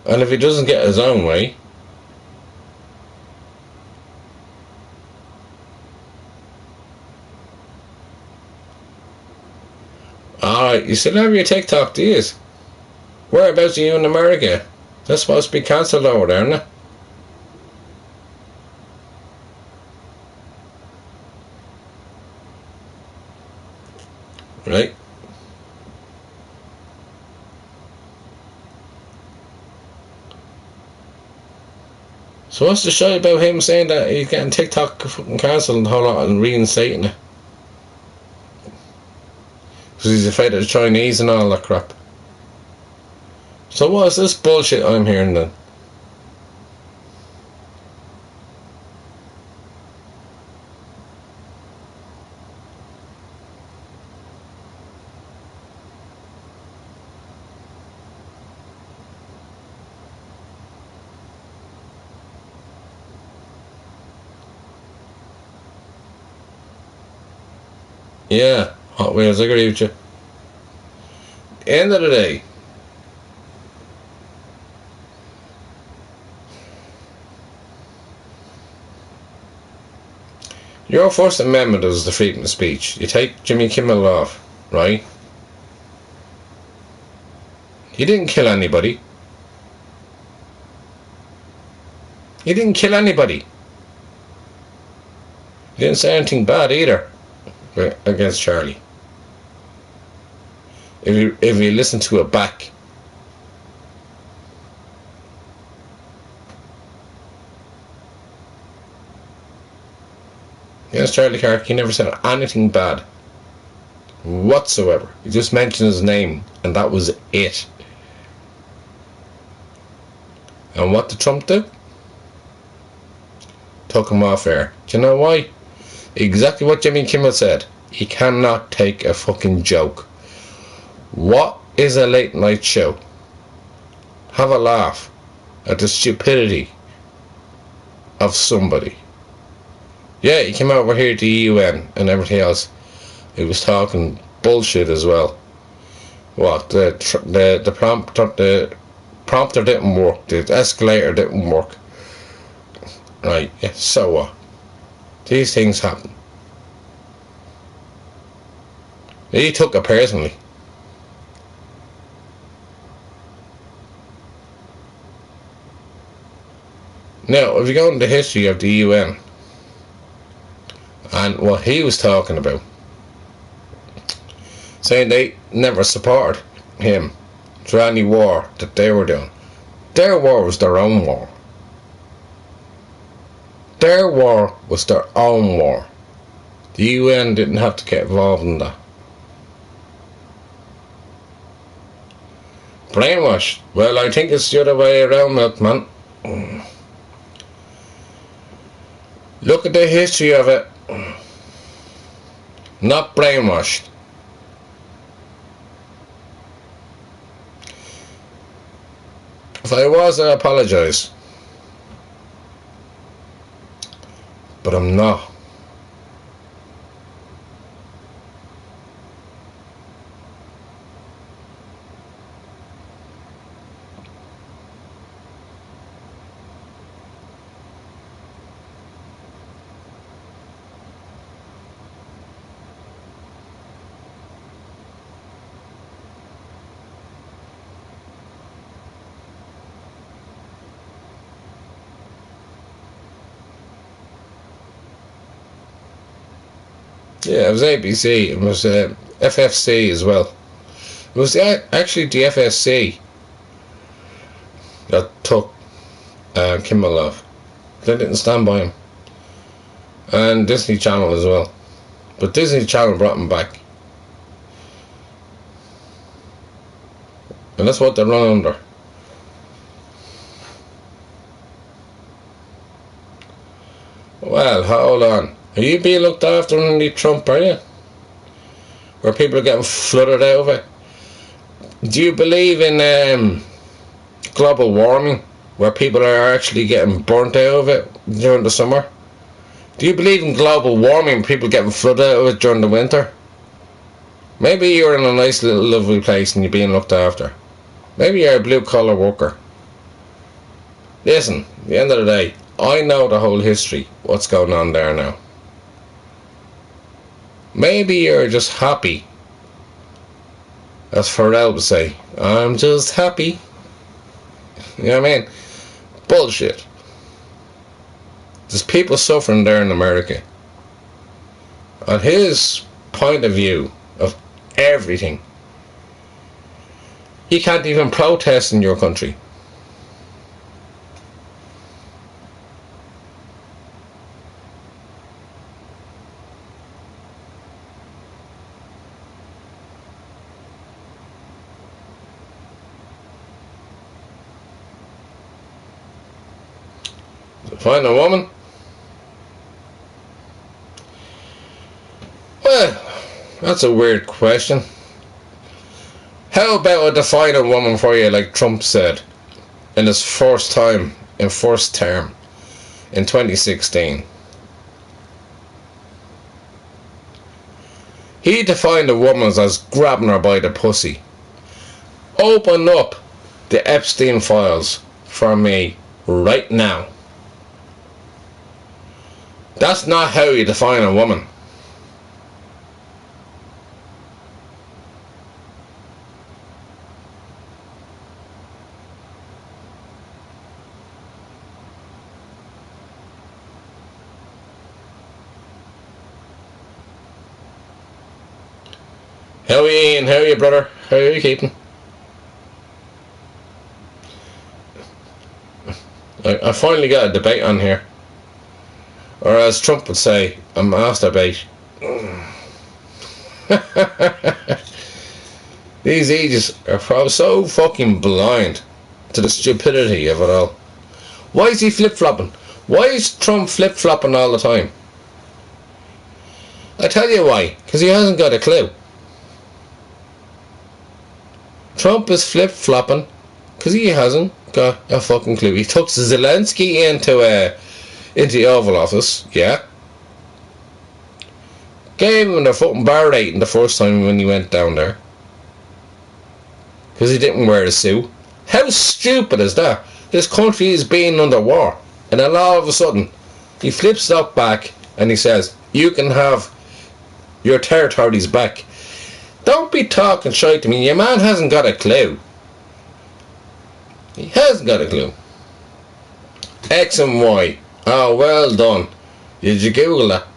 And if he doesn't get his own way, alright, you still have your TikTok, do you? Whereabouts are you in America? That's supposed to be cancelled over there, isn't it? Right? So what's the show about him saying that he's getting TikTok fucking cancelled and whole lot and reinstating it? Because he's afraid of the Chinese and all that crap. So what is this bullshit I'm hearing then? Yeah, Hot Wheels, I agree with you. End of the day, your First Amendment is the freedom of speech. You take Jimmy Kimmel off, right? He didn't kill anybody. He didn't kill anybody. He didn't say anything bad either against Charlie. If you listen to it back. Against Charlie Kirk, he never said anything bad whatsoever. He just mentioned his name, and that was it. And what did Trump do? Took him off air. Do you know why? Exactly what Jimmy Kimmel said. He cannot take a fucking joke. What is a late night show? Have a laugh at the stupidity of somebody. Yeah, he came over here to the UN and everything else. He was talking bullshit as well. What the prompter didn't work. The escalator didn't work. Right? Yeah. So what? These things happen. He took it personally. Now, if you go into the history of the UN and what he was talking about, saying they never supported him through any war that they were doing. Their war was their own war. Their war was their own war. The UN didn't have to get involved in that. Brainwashed? Well, I think it's the other way around, man. Look at the history of it. Not brainwashed. If I was, I apologise. But I'm not. Yeah, it was ABC. It was FFC as well. It was actually the FSC that took Kimmel off. They didn't stand by him. And Disney Channel as well. But Disney Channel brought him back. And that's what they're run under. Well, hold on. Are you being looked after under Trump, are you? Where people are getting flooded out of it? Do you believe in global warming? Where people are actually getting burnt out of it during the summer? Do you believe in global warming, people getting flooded out of it during the winter? Maybe you're in a nice little lovely place and you're being looked after. Maybe you're a blue collar worker. Listen, at the end of the day, I know the whole history, what's going on there now. Maybe you're just happy. As Pharrell would say, I'm just happy. You know what I mean? Bullshit. There's people suffering there in America. On his point of view of everything, he can't even protest in your country. Find a woman? Well, that's a weird question. How about I define a woman for you like Trump said in his first time in first term in 2016? He defined a woman as grabbing her by the pussy. Open up the Epstein files for me right now. That's not how you define a woman. How are you, Ian? How are you, brother? How are you keeping? I finally got a debate on here. Or as Trump would say, a masturbate. These idiots are probably so fucking blind to the stupidity of it all. Why is he flip-flopping? Why is Trump flip-flopping all the time? I tell you why. Because he hasn't got a clue. Trump is flip-flopping because he hasn't got a fucking clue. He took Zelensky into the Oval Office, yeah. Gave him the fucking bar rating the first time when he went down there. Because he didn't wear a suit. How stupid is that? This country is being under war. And then all of a sudden, he flips up back and he says, you can have your territories back. Don't be talking shite to me. Your man hasn't got a clue. He hasn't got a clue. X and Y. Oh, well done. Did you Google that?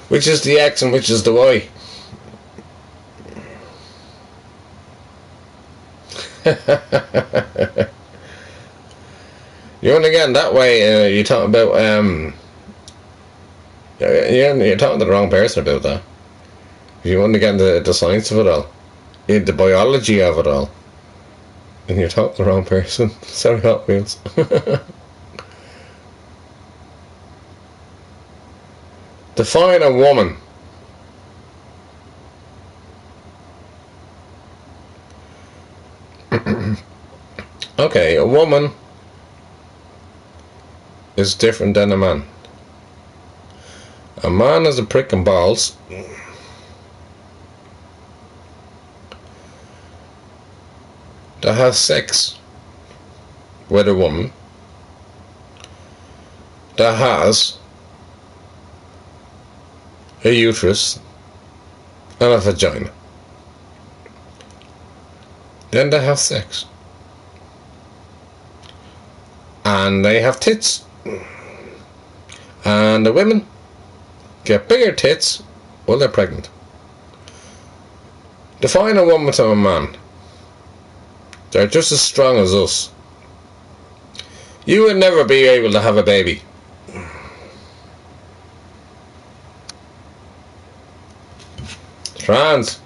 Which is the X and which is the Y? You want to get in that way, you're talking about, you're talking to the wrong person about that. You want to get into the science of it all, the biology of it all, and you're talking to the wrong person. Sorry, Hot Wheels. Define a woman. Okay, a woman is different than a man. A man is a prick and balls. That has sex with a woman that has a uterus and a vagina. Then they have sex. And they have tits. And the women get bigger tits while they're pregnant. Define a woman to a man. They're just as strong as us. You would never be able to have a baby. Trans.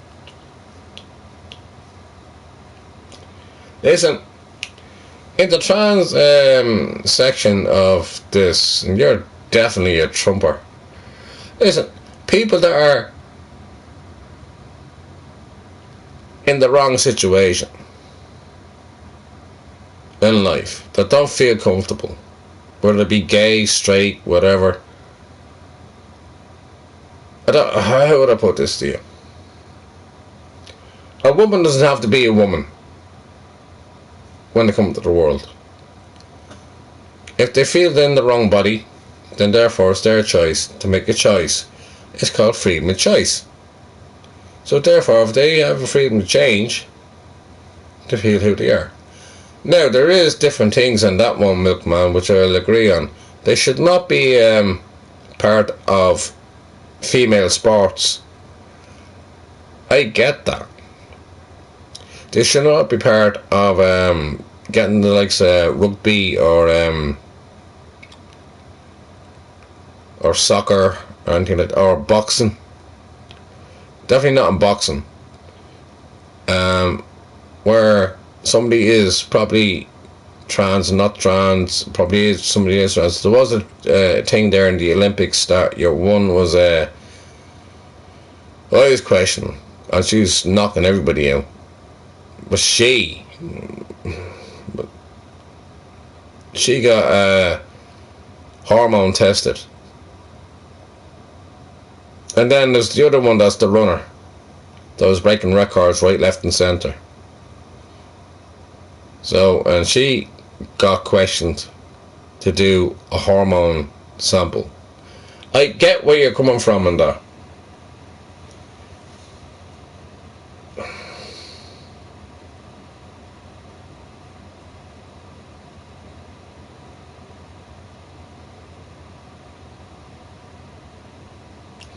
Listen, in the trans section of this, and you're definitely a trumper. Listen, people that are in the wrong situation in life, that don't feel comfortable, whether it be gay, straight, whatever. How would I put this to you? A woman doesn't have to be a woman when they come into the world. If they feel they're in the wrong body, then therefore it's their choice to make a choice. It's called freedom of choice. So therefore, if they have a freedom to change, to feel who they are. Now, there is different things in that one, Milkman, which I'll agree on. They should not be part of female sports. I get that. They should not be part of getting the likes of rugby or soccer or anything like that, or boxing. Definitely not in boxing. Where somebody is probably trans, not trans, probably is somebody is trans. There was a thing there in the Olympics that your one was I was questioning, and she was knocking everybody out. But she got hormone tested, And then there's the other one, that's the runner, that was breaking records right, left and centre. So, and she got questioned to do a hormone sample. I get where you're coming from in that.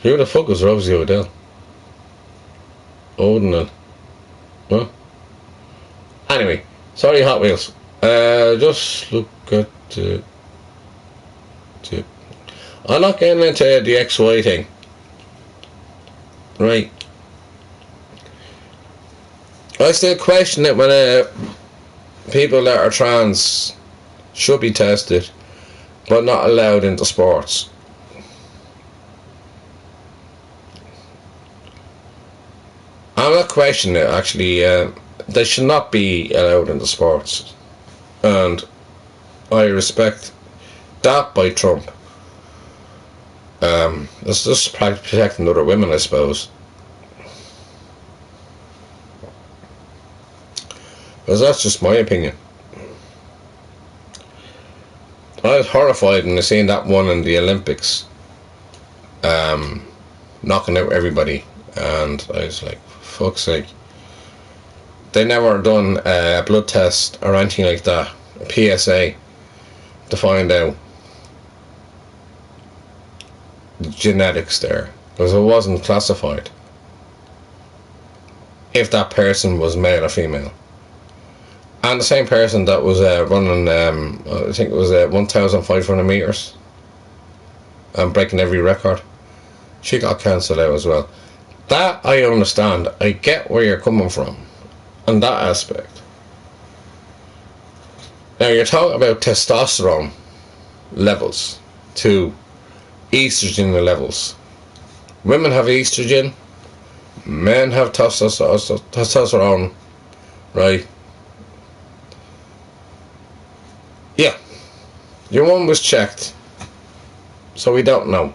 Who the fuck is Rosie O'Dell? Odin. Huh? Anyway, sorry, Hot Wheels. Just look at I'm not getting into the XY thing. Right. I still question it when people that are trans should be tested but not allowed into sports. I'm not questioning it, actually. They should not be allowed into sports, and I respect that by Trump. It's just protecting other women, I suppose. Because that's just my opinion. I was horrified when I seen that one in the Olympics, knocking out everybody, and I was like, fuck's sake. They never done a blood test or anything like that, a PSA, to find out the genetics there, because it wasn't classified if that person was male or female. And the same person that was running, I think it was 1,500 meters and breaking every record, she got cancelled out as well. That I understand. I get where you're coming from on that aspect. Now you're talking about testosterone levels to estrogen levels. Women have estrogen, men have testosterone, right? Yeah, your one was checked, so we don't know.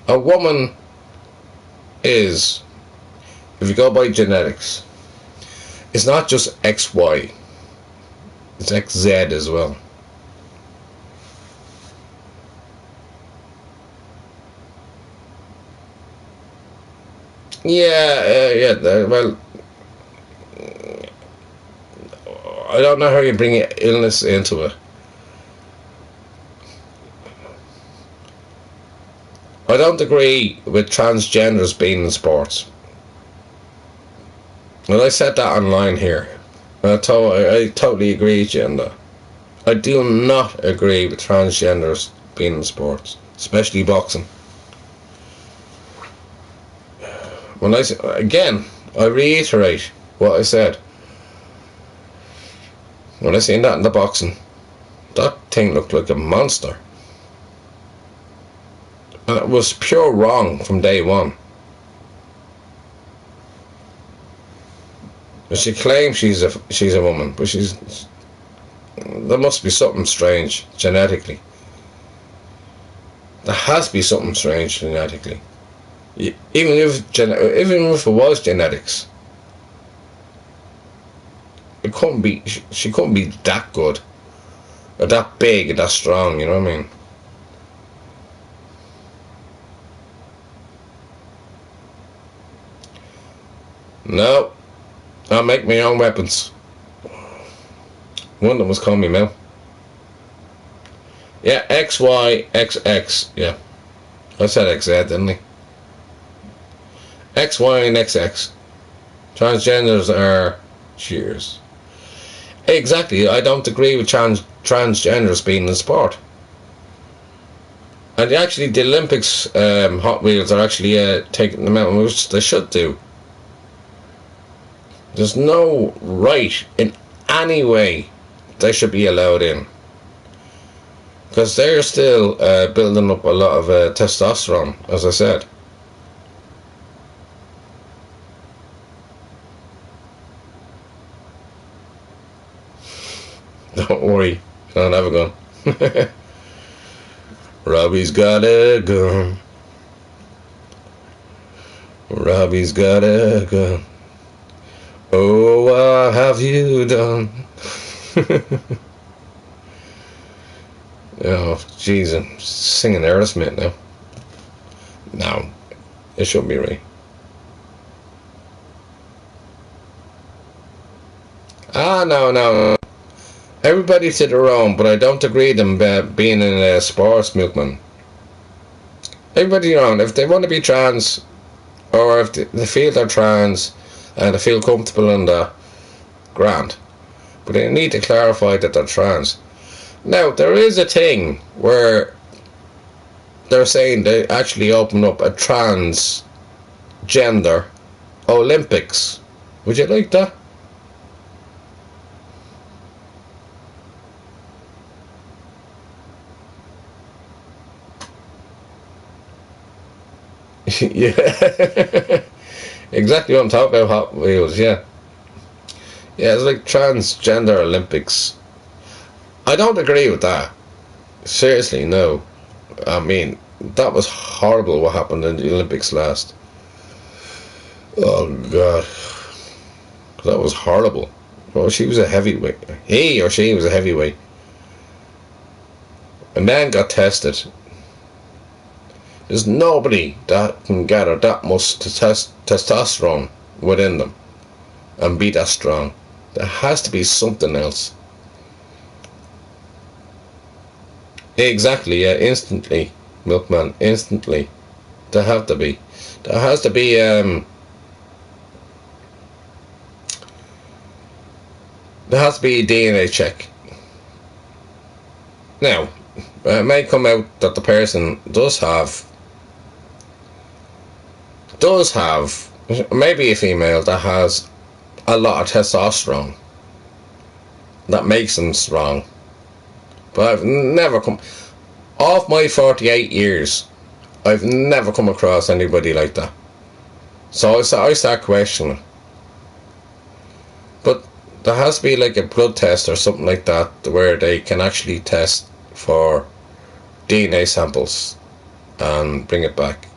A woman is, if you go by genetics, it's not just XY, it's XZ as well. Well, I don't know how you bring illness into it. I don't agree with transgenders being in sports. And I said that online here. I totally agree with you on that. I do not agree with transgenders being in sports, especially boxing. When I reiterate what I said. When I seen that in the boxing, that thing looked like a monster. And it was pure wrong from day one. And she claims she's a woman, but there must be something strange genetically. There has to be something strange genetically. Even if it was genetics, it couldn't be. She couldn't be that good, or that big, or that strong. You know what I mean? No, I'll make my own weapons. One of them was calling me Mel. Yeah, XYXX. Yeah, I said XZ, didn't I? XY and XX. Transgenders are cheers. Exactly, I don't agree with transgenders being in sport. And actually, the Olympics Hot Wheels are actually taking them out, which they should do. There's no right in any way they should be allowed in, because they're still building up a lot of testosterone, as I said. Don't worry, I don't have a gun. Robbie's got a gun. Robbie's got a gun. Oh, what have you done? Oh, jeez, I'm singing Aerosmith now. No, it shouldn't be right. Ah, no. Everybody to their own, but I don't agree them being in a sports milkman. Everybody their own. If they want to be trans, or if they feel they're trans and they feel comfortable in that, grand. But they need to clarify that they're trans. Now, there is a thing where they're saying they actually open up a transgender Olympics. Would you like that? Yeah. Exactly what I'm talking about, Hot Wheels, yeah. Yeah, it's like transgender Olympics. I don't agree with that. Seriously, no. I mean, that was horrible what happened in the Olympics last. Oh, God. That was horrible. Well, she was a heavyweight. He or she was a heavyweight. A man got tested. There's nobody that can gather that much testosterone within them and be that strong. There has to be something else. Exactly, yeah, instantly, Milkman, instantly. There have to be. There has to be, there has to be a DNA check. Now, it may come out that the person does have, maybe a female that has a lot of testosterone that makes them strong. But I've never come, off my 48 years, I've never come across anybody like that. So I start questioning. But there has to be like a blood test or something like that where they can actually test for DNA samples and bring it back.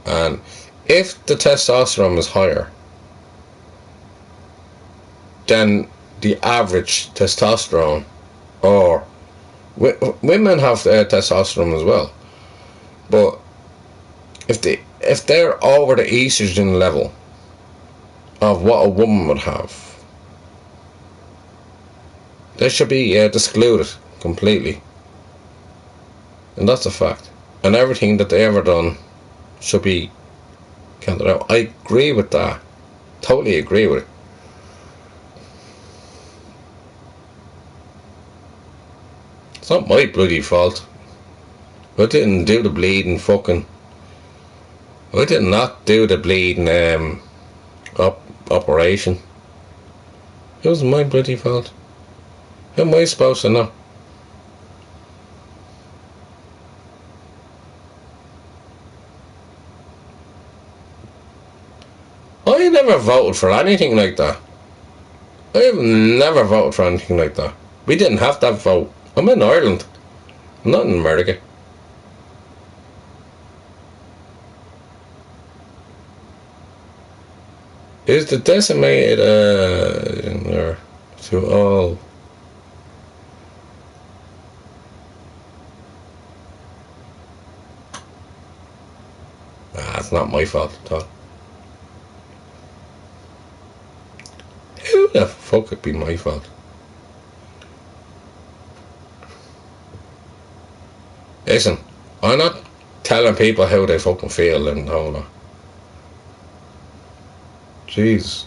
And if the testosterone is higher than the average testosterone, or women have testosterone as well, but if they're over the estrogen level of what a woman would have, they should be excluded completely, and that's a fact. And everything that they ever done should be counted out. I agree with that. Totally agree with it. It's not my bloody fault. I didn't do the bleeding fucking. I did not do the bleeding operation. It was my bloody fault. How am I supposed to know? I never voted for anything like that. I have never voted for anything like that. We didn't have that vote. I'm in Ireland. I'm not in America. Is the decimated to all? It's not my fault at all. Who the fuck could be my fault? Listen, I'm not telling people how they fucking feel and all that. Jeez.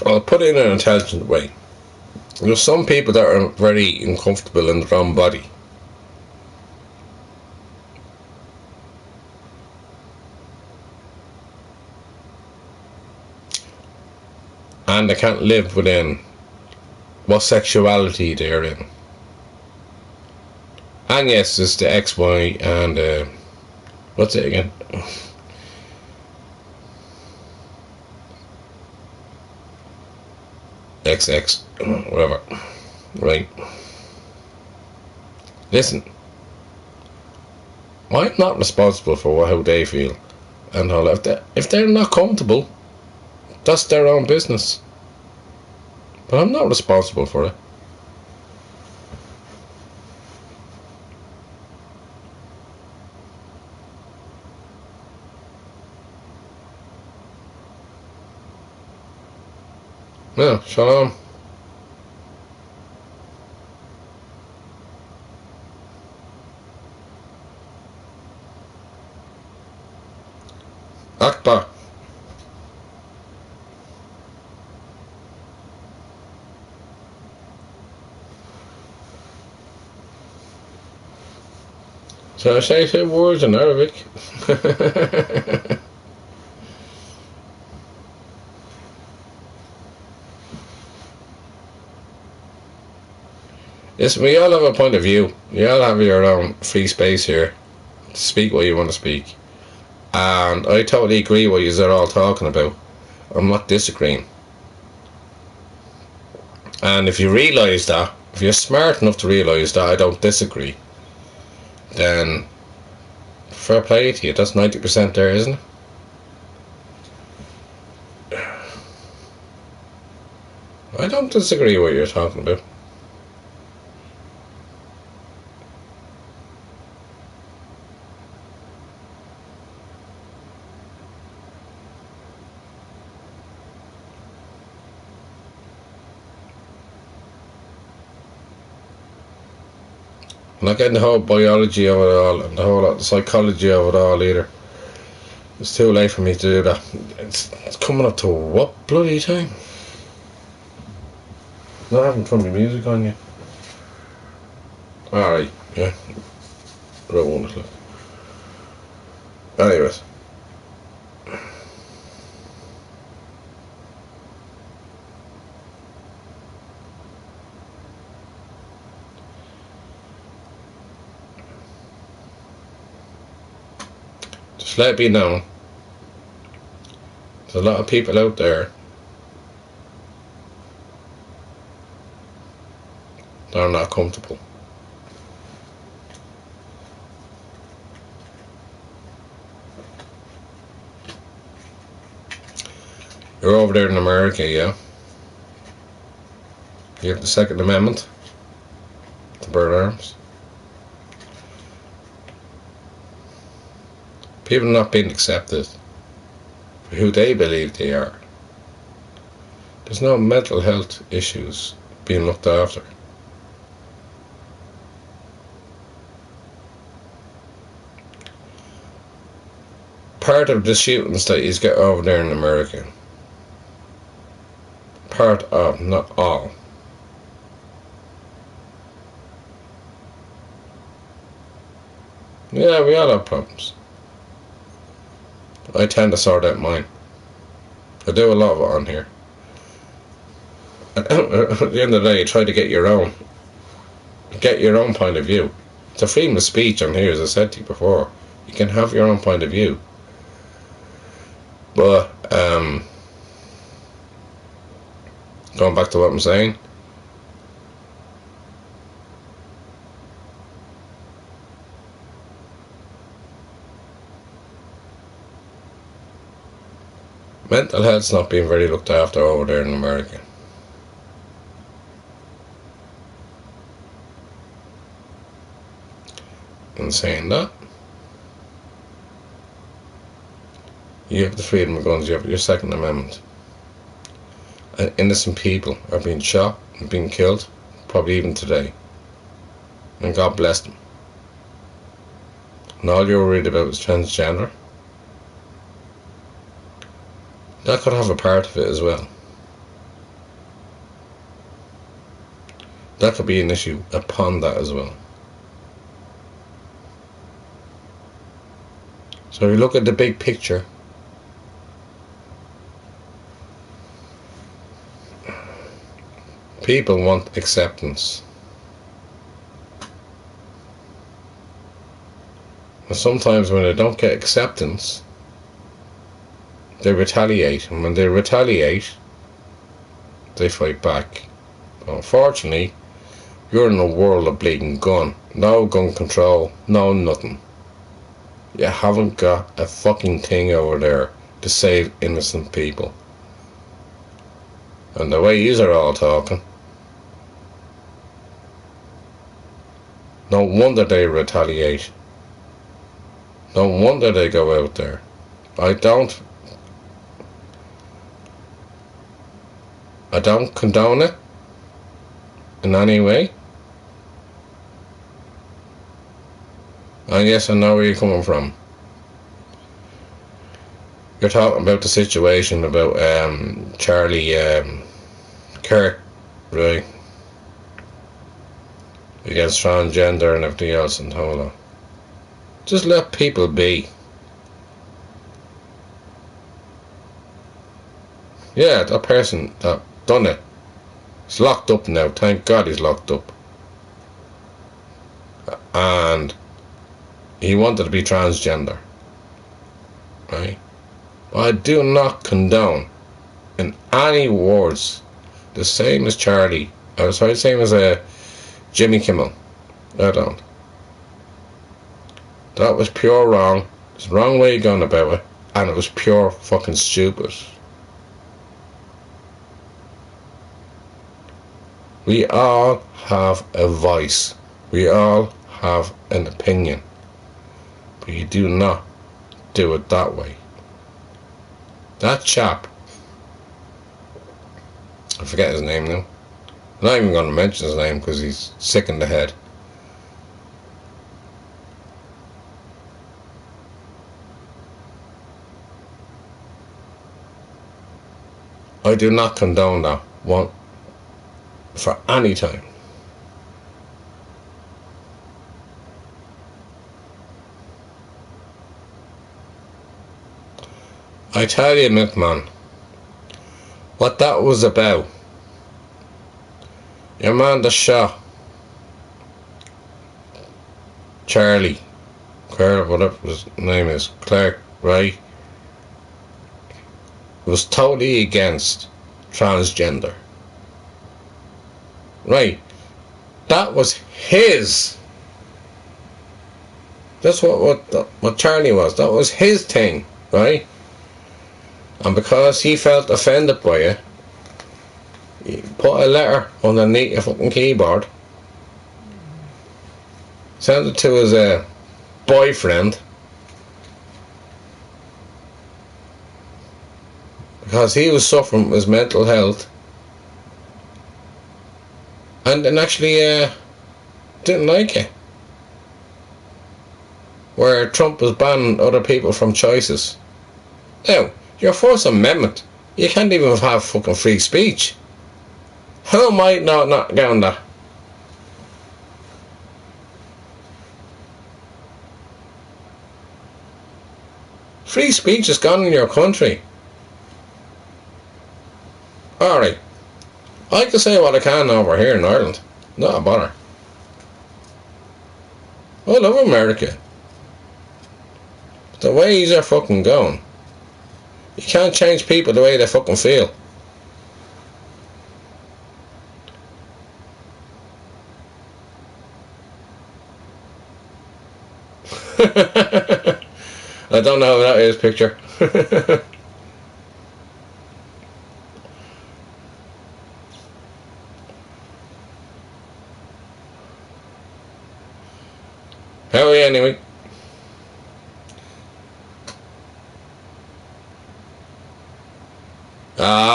I'll put it in an intelligent way. There's some people that are very uncomfortable in their own body. And they can't live within what sexuality they're in. And yes, it's the XY and what's it again? XX, whatever. Right. Listen, I'm not responsible for how they feel and all that. If they're not comfortable, that's their own business. But I'm not responsible for it. No, shalom. Akbar. So I say two words in Arabic. Listen, we all have a point of view. You all have your own free space here to speak what you want to speak. And I totally agree what you're all talking about. I'm not disagreeing. And if you realise that, if you're smart enough to realise that I don't disagree, then fair play to you. That's 90% there, isn't it? I don't disagree with what you're talking about. I'm not getting the whole biology of it all and the whole psychology of it all either. It's too late for me to do that. It's coming up to what bloody time? Not having turned my music on yet. Alright, yeah. About 1 o'clock. Anyways. Just let it be known. There's a lot of people out there that are not comfortable. You're over there in America, yeah? You have the Second Amendment to bear arms. People are not being accepted for who they believe they are. There's no mental health issues being looked after. Part of the shootings that you get over there in America, part of, not all. Yeah, we all have problems. I tend to sort out mine. I do a lot of it on here. At the end of the day, you try to get your own point of view. It's a freedom of speech on here, as I said to you before. You can have your own point of view. But, going back to what I'm saying, mental health's not being very looked after over there in America. In saying that, you have the freedom of guns, you have your Second Amendment. And innocent people are being shot and being killed, probably even today. And God bless them. And all you're worried about is transgender. That could have a part of it as well. That could be an issue upon that as well. So if you look at the big picture, people want acceptance. And sometimes when they don't get acceptance, they retaliate. And when they retaliate, they fight back. But unfortunately, you're in a world of bleeding gun. No gun control, no nothing. You haven't got a fucking thing over there to save innocent people. And the way yous are all talking, no wonder they retaliate. No wonder they go out there. I don't condone it in any way. And yes, I know where you're coming from. You're talking about the situation about Charlie Kirk, right? Against transgender and everything else and hold on. Just let people be. Yeah, that person that done it, he's locked up now. Thank God he's locked up. And he wanted to be transgender, right? I do not condone in any words the same as Charlie. Sorry, same as Jimmy Kimmel. I don't. That was pure wrong. It's the wrong way of going about it, and it was pure fucking stupid. We all have a voice. We all have an opinion. But you do not do it that way. That chap, I forget his name now. I'm not even going to mention his name because he's sick in the head. I do not condone that one for any time. I tell you, man, what that was about. Your man that shot Charlie Kirk, whatever his name is, Clark, right? Was totally against transgender. Right. That was his. That's what Charlie was. That was his thing, right? And because he felt offended by it, he put a letter underneath a fucking keyboard, sent it to his boyfriend, because he was suffering with his mental health, and then actually didn't like it. Where Trump was banning other people from choices. Now, your First Amendment, you can't even have fucking free speech. How am I not getting that? Free speech is gone in your country. Alright. I can say what I can over here in Ireland. Not a bother. I love America. But the ways are fucking going. You can't change people the way they fucking feel. I don't know who that is, picture. How are you anyway?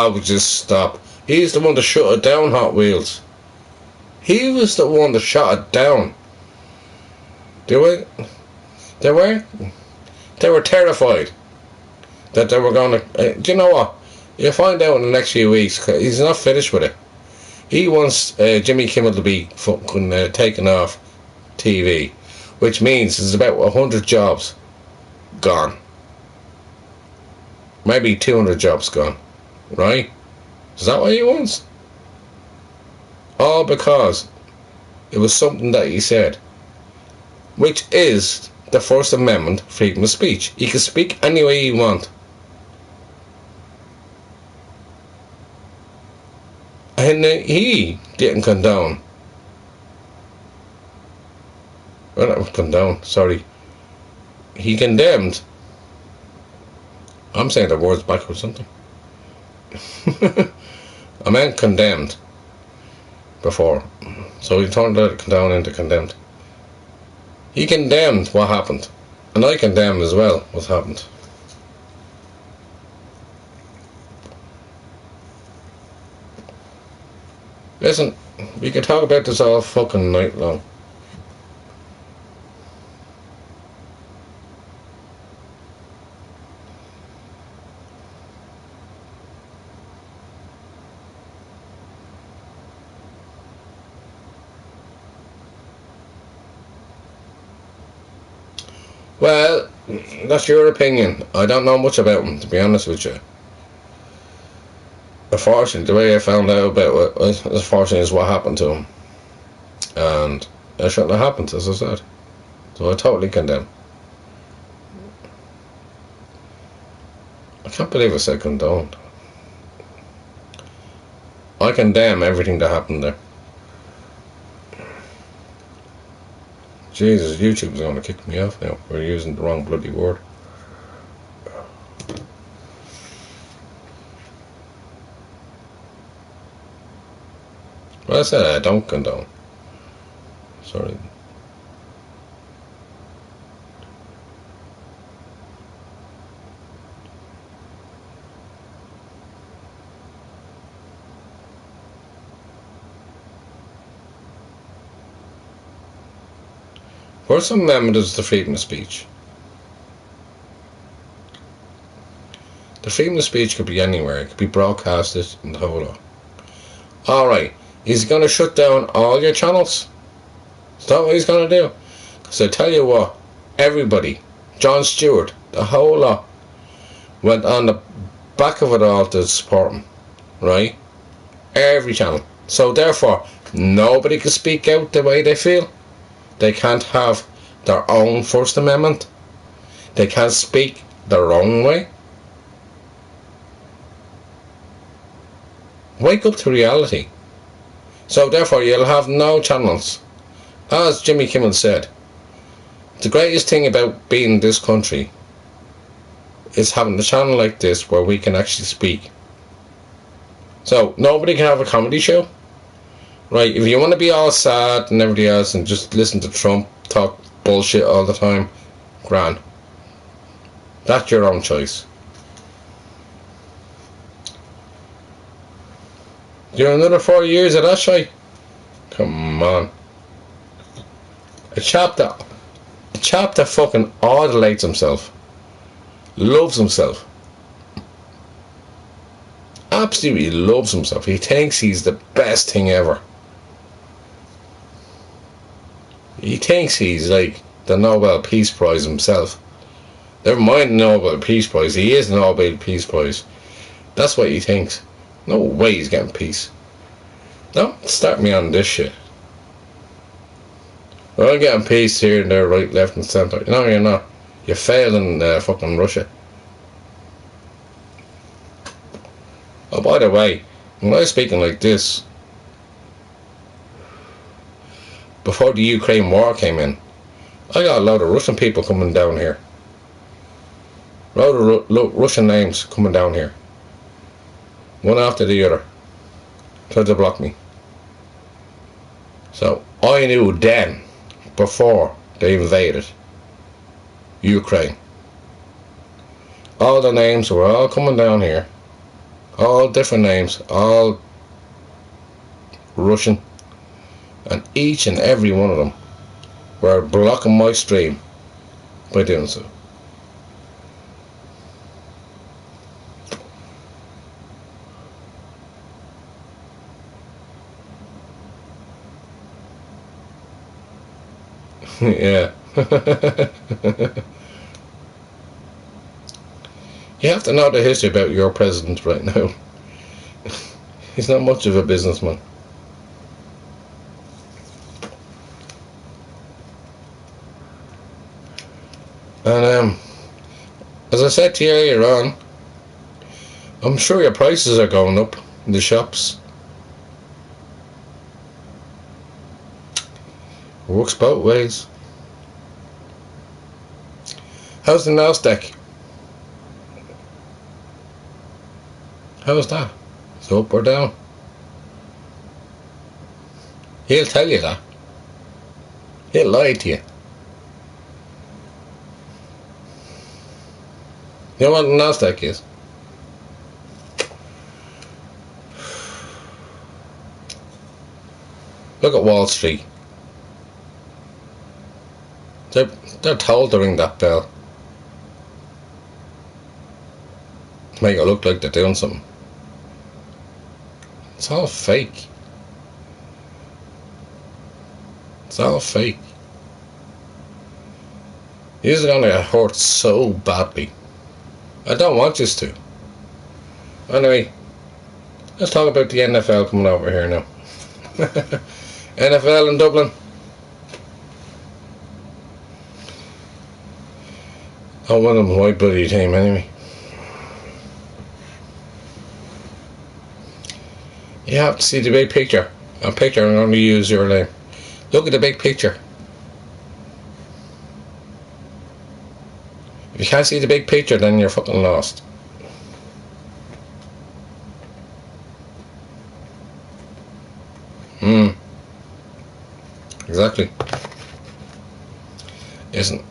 We'll just stop. He's the one that shut it down, Hot Wheels. He was the one that shut it down. They were terrified that they were going to... do you know what? You'll find out in the next few weeks. He's not finished with it. He wants Jimmy Kimmel to be fucking taken off TV, which means there's about 100 jobs gone. Maybe 200 jobs gone. Right? Is that what he wants? All because it was something that he said, which is the First Amendment, freedom of speech. He can speak any way he wants. And he didn't condone. Well, not condone, sorry. He condemned. I'm saying the words backwards, something. I meant condemned before. So he turned that condone into condemned. He condemned what happened. And I condemn as well what happened. Listen, we could talk about this all fucking night long. Well, that's your opinion. I don't know much about him, to be honest with you. Unfortunately, the way I found out about it, unfortunately, is what happened to him. And it shouldn't have happened, as I said. So I totally condemn. I can't believe I said condoned. I condemn everything that happened there. Jesus, YouTube's going to kick me off now. We're using the wrong bloody word. Well, I said I don't condone. Sorry. First Amendment is the freedom of speech. The freedom of speech could be anywhere. It could be broadcasted in the whole lot. Alright, he's going to shut down all your channels? Is that what he's going to do? Because I tell you what, everybody, Jon Stewart, the whole lot, went on the back of it all to support him. Right? Every channel. So therefore, nobody can speak out the way they feel. They can't have their own First Amendment. They can't speak their own way. Wake up to reality. So therefore you'll have no channels. As Jimmy Kimmel said, the greatest thing about being in this country is having a channel like this where we can actually speak. So nobody can have a comedy show. Right, if you want to be all sad and everything else and just listen to Trump talk bullshit all the time, gran. That's your own choice. You're another 4 years of that shit? Come on. A chap that fucking idolates himself. Loves himself. Absolutely loves himself. He thinks he's the best thing ever. He thinks he's like the Nobel Peace Prize himself. Never mind the Nobel Peace Prize. He is the Nobel Peace Prize. That's what he thinks. No way he's getting peace. Don't start me on this shit. We're getting peace here and there, right, left and centre. No, you're not. You failed in fucking Russia. Oh, by the way, when I was speaking like this, before the Ukraine war came in, I got a load of Russian people coming down here. A load of Russian names coming down here. One after the other. Tried to block me. So, I knew then, before they invaded Ukraine, all the names were all coming down here. All different names, all Russian, and each and every one of them were blocking my stream by doing so. Yeah. You have to know the history about your president right now. He's not much of a businessman. And as I said to you earlier on, I'm sure your prices are going up in the shops. Works both ways. How's the Nasdaq? How's that? Is it up or down? He'll tell you that. He'll lie to you. You know what the Nasdaq is? Look at Wall Street. They're told to ring that bell to make it look like they're doing something. It's all fake. It's all fake. You're gonna get hurt so badly. I don't want you to. Anyway, let's talk about the NFL coming over here now. NFL in Dublin. Oh, one of them's my bloody team anyway. You have to see the big picture. A picture, I'm going to use your name. Look at the big picture. If you can't see the big picture, then you're fucking lost. Exactly. Isn't.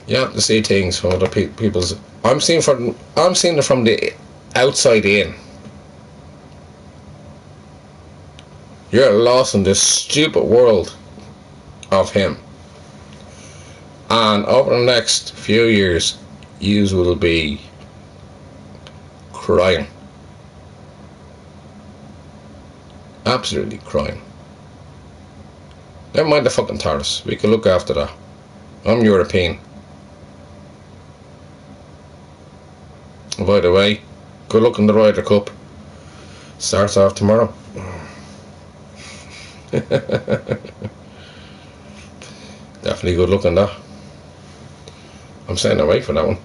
You have to see things from other people's. I'm seeing it from the outside in. You're lost in this stupid world of him, and over the next few years, you will be crying, absolutely crying. Never mind the fucking tariffs. We can look after that. I'm European. By the way, good luck in the Ryder Cup. Starts off tomorrow. Definitely good luck on that. I'm staying away for that one.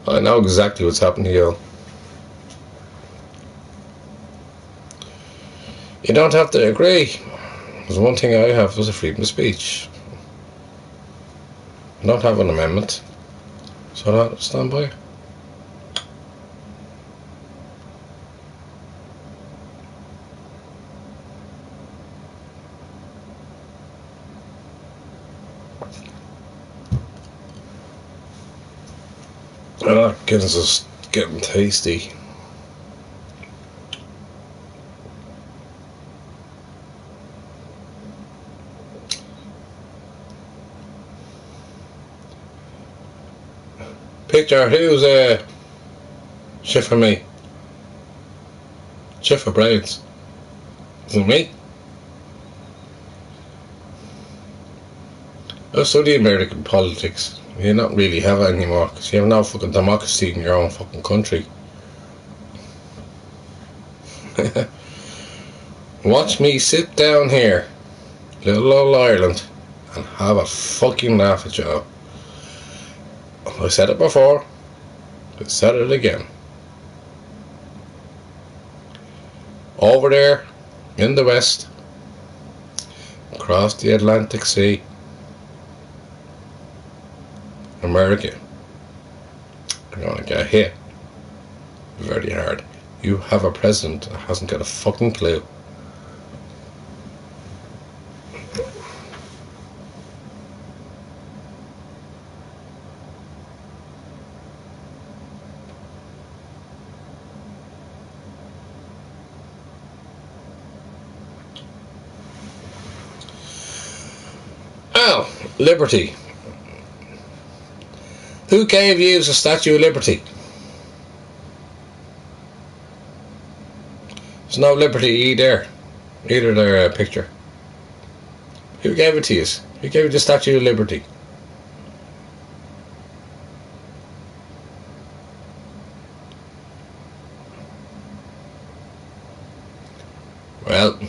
I know exactly what's happening here. You don't have to agree. There's one thing I have was a freedom of speech. I don't have an amendment, so I don't stand by it. That Guinness is getting tasty. Picture, who's chef for me? Chef for brains. Is it me? I study American politics. You don't really have it anymore because you have no fucking democracy in your own fucking country. Watch me sit down here, little old Ireland, and have a fucking laugh at you. I said it before, I said it again. Over there, in the west, across the Atlantic Sea, America, you're gonna get hit very hard. You have a president that hasn't got a fucking clue. Oh, liberty. Who gave you the Statue of Liberty? There's no liberty there. Either their picture. Who gave it to you? Who gave you the Statue of Liberty? Well, there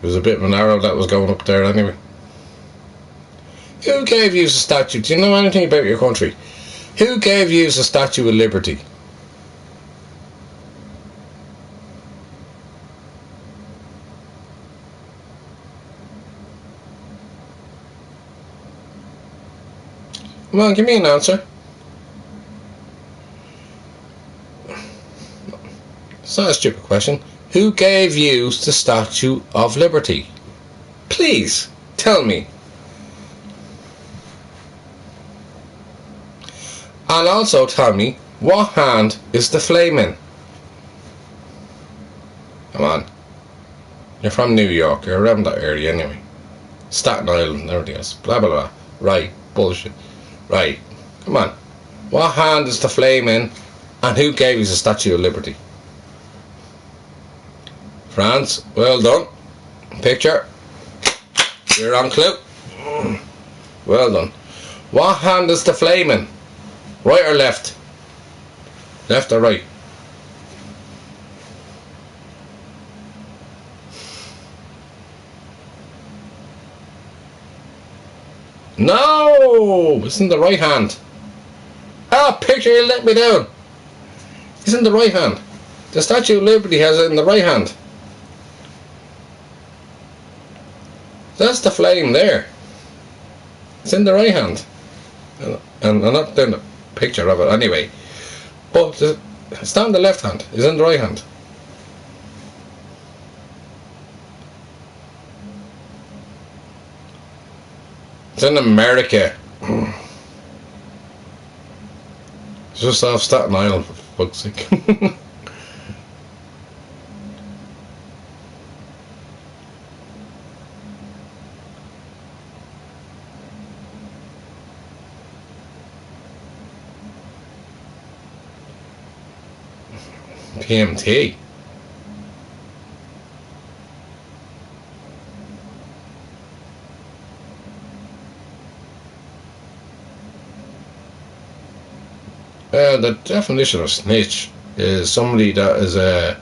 was a bit of an arrow that was going up there anyway. Who gave you the statue? Do you know anything about your country? Who gave you the Statue of Liberty? Come on, give me an answer. It's not a stupid question. Who gave you the Statue of Liberty? Please, tell me. And also tell me, what hand is the flame in? Come on. You're from New York. You're around that area anyway. Staten Island and everything else. Blah, blah, blah. Right. Bullshit. Right. Come on. What hand is the flame in? And who gave you the Statue of Liberty? France. Well done. Picture. You're on clue. Well done. What hand is the flame in? Right or left? Left or right? No! It's in the right hand. Ah, picture, you let me down. It's in the right hand. The Statue of Liberty has it in the right hand. That's the flame there. It's in the right hand. And I'm not doing a picture of it anyway. But it's not in the left hand. It's in the right hand. It's in America. It's just off Staten Island, for fuck's sake. PMT. The definition of snitch is somebody that is that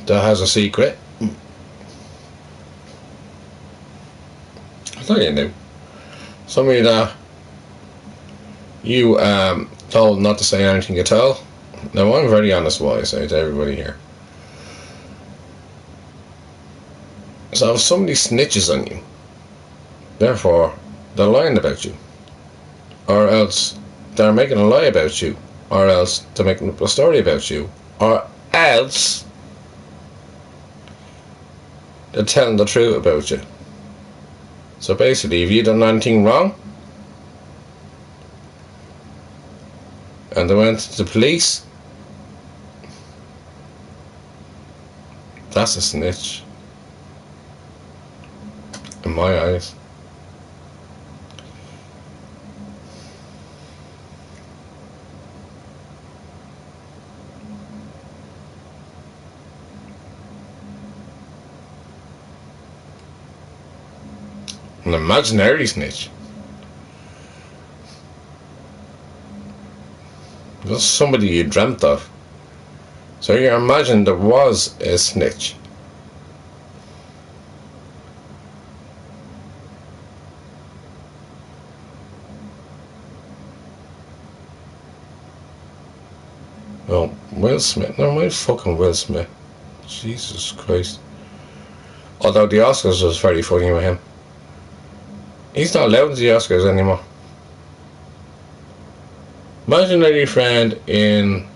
has a secret. I thought you knew. Somebody that you told not to say anything at all. Now I'm very honest what I say to everybody here. So if somebody snitches on you, therefore they're lying about you, or else they're making a lie about you, or else they're making up a story about you, or else they're telling the truth about you. So basically, if you done anything wrong and they went to the police, that's a snitch in my eyes. An imaginary snitch. That's somebody you dreamt of. So you imagine there was a snitch. Oh, Will Smith. No, my fucking Will Smith. Jesus Christ. Although the Oscars was very funny with him. He's not allowed to the Oscars anymore. Imaginary friend in...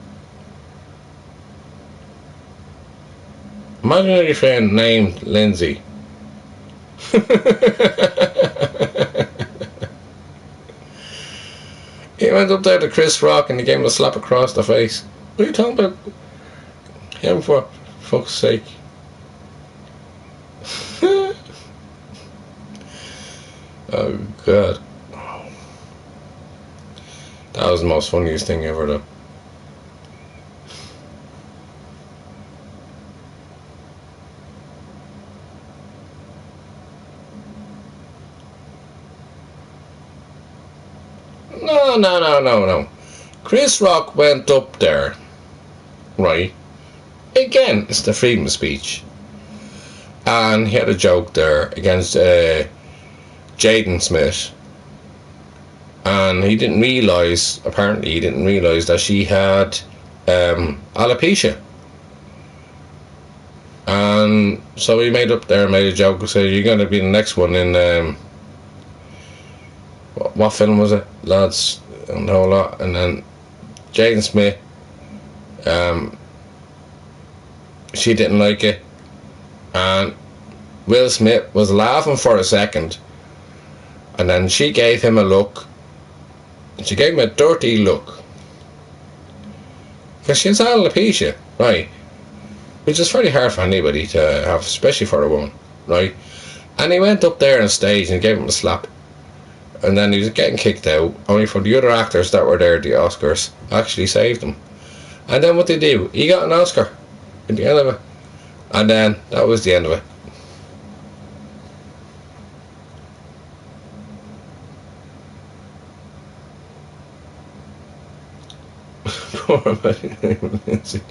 Imaginary friend named Lindsay. He went up there to Chris Rock and he gave him a slap across the face. What are you talking about him for fuck's sake? Oh God. That was the most funniest thing ever though. No. Chris Rock went up there, right? Again, it's the freedom of speech. And he had a joke there against Jaden Smith. And apparently he didn't realise that she had alopecia. And so he made a joke and said, "You're going to be the next one in," what film was it? Lads, and a whole lot. And then Jaden Smith, she didn't like it. And Will Smith was laughing for a second. And then she gave him a look. She gave him a dirty look. Because she has alopecia, right? Which is very hard for anybody to have, especially for a woman, right? And he went up there on stage and gave him a slap. And then he was getting kicked out, only for the other actors that were there at the Oscars actually saved him. And then what they do? He got an Oscar at the end of it. And then that was the end of it. Poor Lindsay.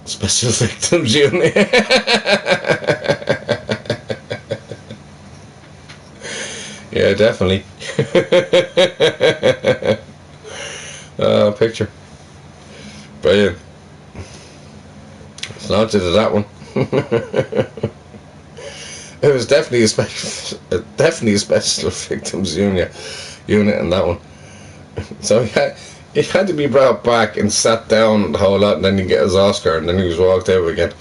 Special Victims Unit. Yeah, definitely. Picture. Brilliant. It's not just that one. It was definitely a special victims unit in that one. So he had to be brought back and sat down the whole lot, and then he get his Oscar, and then he was walked out again.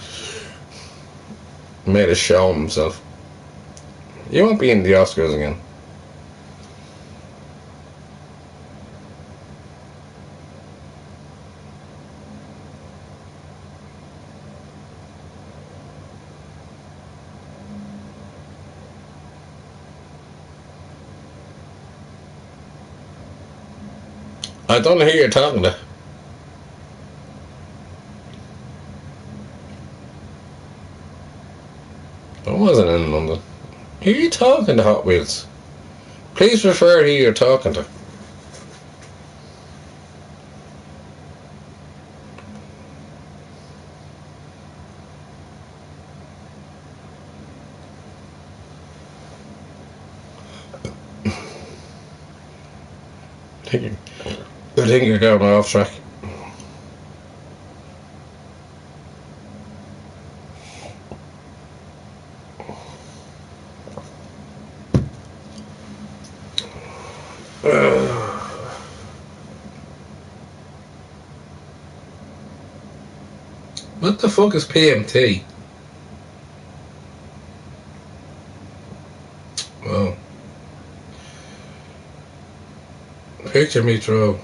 Made a show of himself. He won't be in the Oscars again. I don't know who you're talking to. I wasn't in London. Who are you talking to, Hot Wheels? Please refer who you're talking to. I think you're going off track. What the fuck is PMT? Well, picture me throw.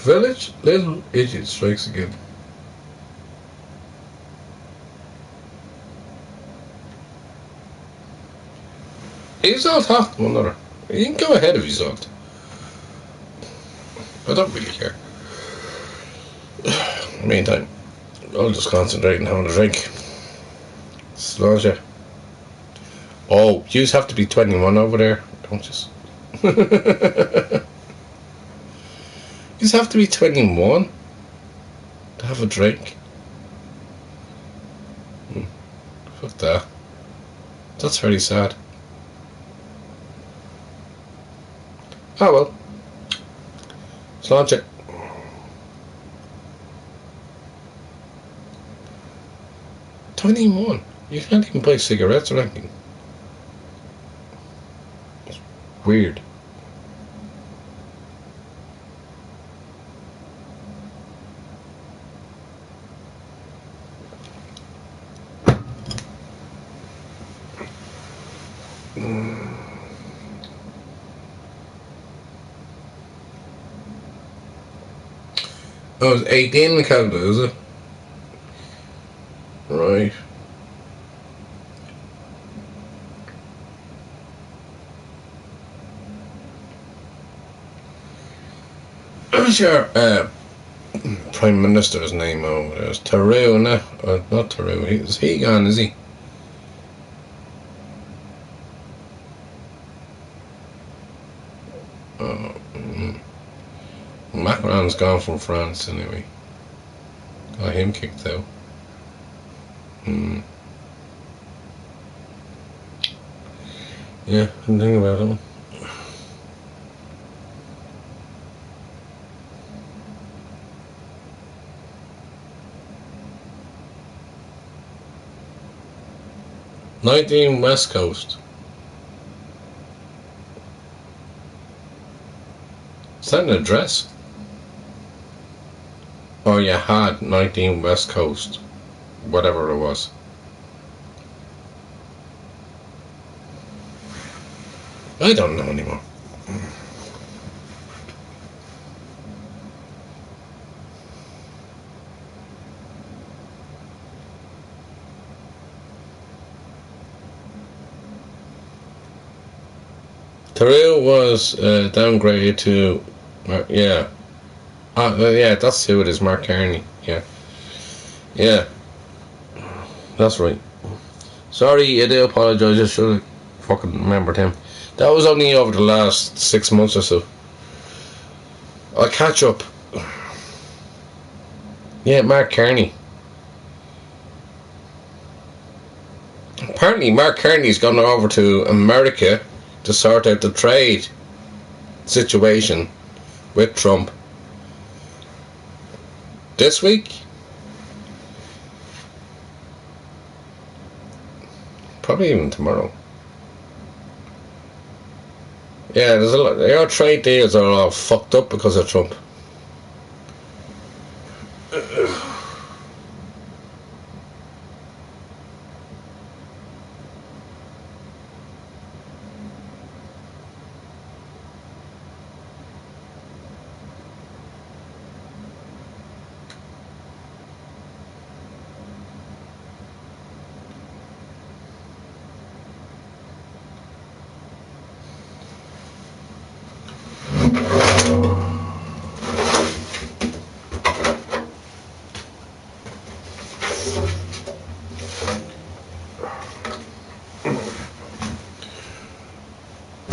Village Little Idiot strikes again. He's all talking to one another. You can go ahead if he's on. I don't really care. In the meantime, I'll just concentrate on having a drink. As long as you Oh, you have to be 21 over there, don't you? You have to be 21 to have a drink. Fuck that. That's very sad. Oh well. Let's launch it. 21. You can't even buy cigarettes or anything. It's weird. Oh, it's 18 in Canada, is it? Right. What's your Prime Minister's name over there? It's Taru, no? Not Taru. Is he gone, is he? Oh, Macron's gone from France anyway. Got him kicked out. Yeah, I didn't think about it. 19 West Coast. Is that an address? Oh, you had 19 West Coast. Whatever it was. I don't know anymore. Terrell was downgraded to, yeah. Yeah, that's who it is, Mark Carney. Yeah. Yeah. That's right. Sorry, I do apologise, I should have fucking remembered him. That was only over the last 6 months or so. I'll catch up. Yeah, Mark Carney. Apparently Mark Carney's gone over to America to sort out the trade situation with Trump. This week? Probably even tomorrow. Yeah, there's a lot. Your trade deals are all fucked up because of Trump.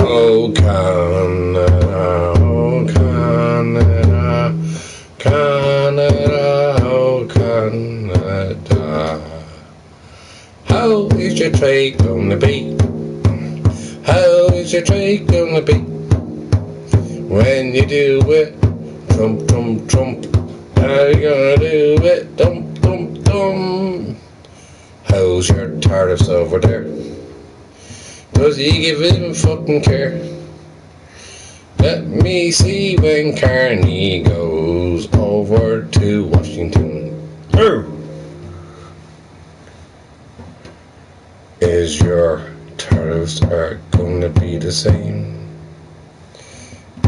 Oh Canada, oh Canada, Canada, oh Canada. How is your trade gonna be? How is your trade gonna be? When you do it, Trump, Trump, Trump. How you gonna do it? Dum, dum, dum. How's your tariffs over there? Does he give him fucking care? Let me see when Carney goes over to Washington. Is your tariffs are gonna be the same?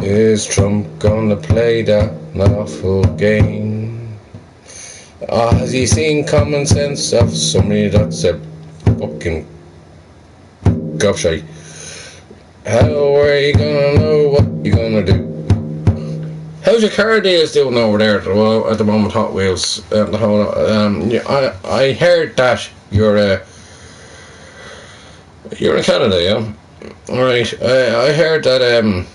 Is Trump gonna play that lawful game? Or has he seen common sense of somebody that's a fucking gobshite? How are you gonna know what you're gonna do? How's your car deals doing over there at the moment, Hot Wheels? I heard that your You're in Canada, yeah? Alright, I heard that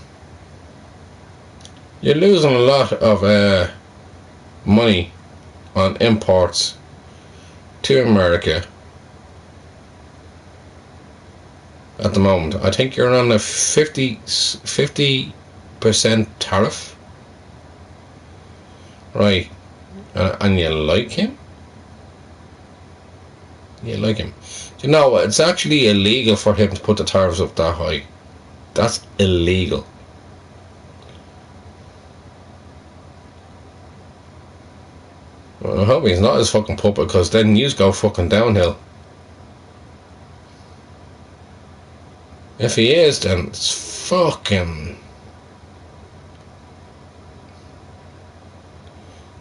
you're losing a lot of money on imports to America at the moment. I think you're on a 50% tariff. Right. And you like him? You like him. You know, it's actually illegal for him to put the tariffs up that high. That's illegal. Well, I hope he's not his fucking puppet, because then yous go fucking downhill. If he is, then it's fucking...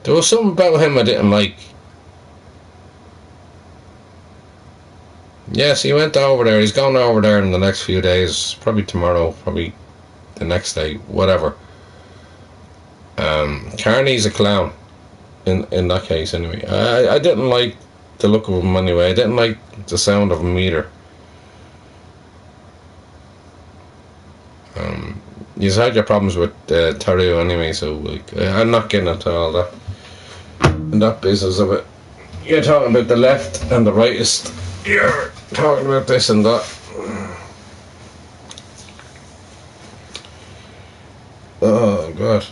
There was something about him I didn't like. Yes, he went over there. He's going over there in the next few days. Probably tomorrow, probably the next day, whatever. Carney's a clown. In that case, anyway. I didn't like the look of him anyway. I didn't like the sound of him either. You've had your problems with Taru anyway, so like, I'm not getting into all that. And that business of it. You're talking about the left and the rightist. You're talking about this and that. Oh, God.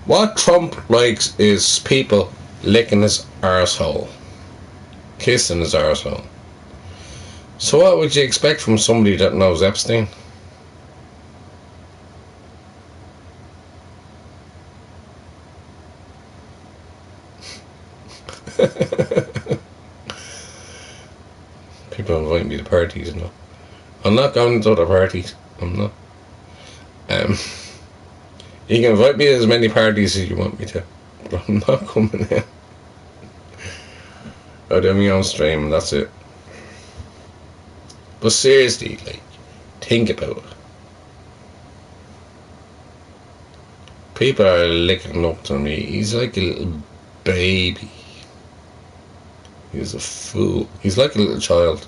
What Trump likes is people licking his arsehole. Kissing his arsehole. So what would you expect from somebody that knows Epstein? People invite me to parties and all. I'm not going to other parties. I'm not. You can invite me to as many parties as you want me to, but I'm not coming in. I'll do my own stream and that's it. But seriously, like, think about it. People are licking up to me. He's like a little baby. He's a fool. He's like a little child.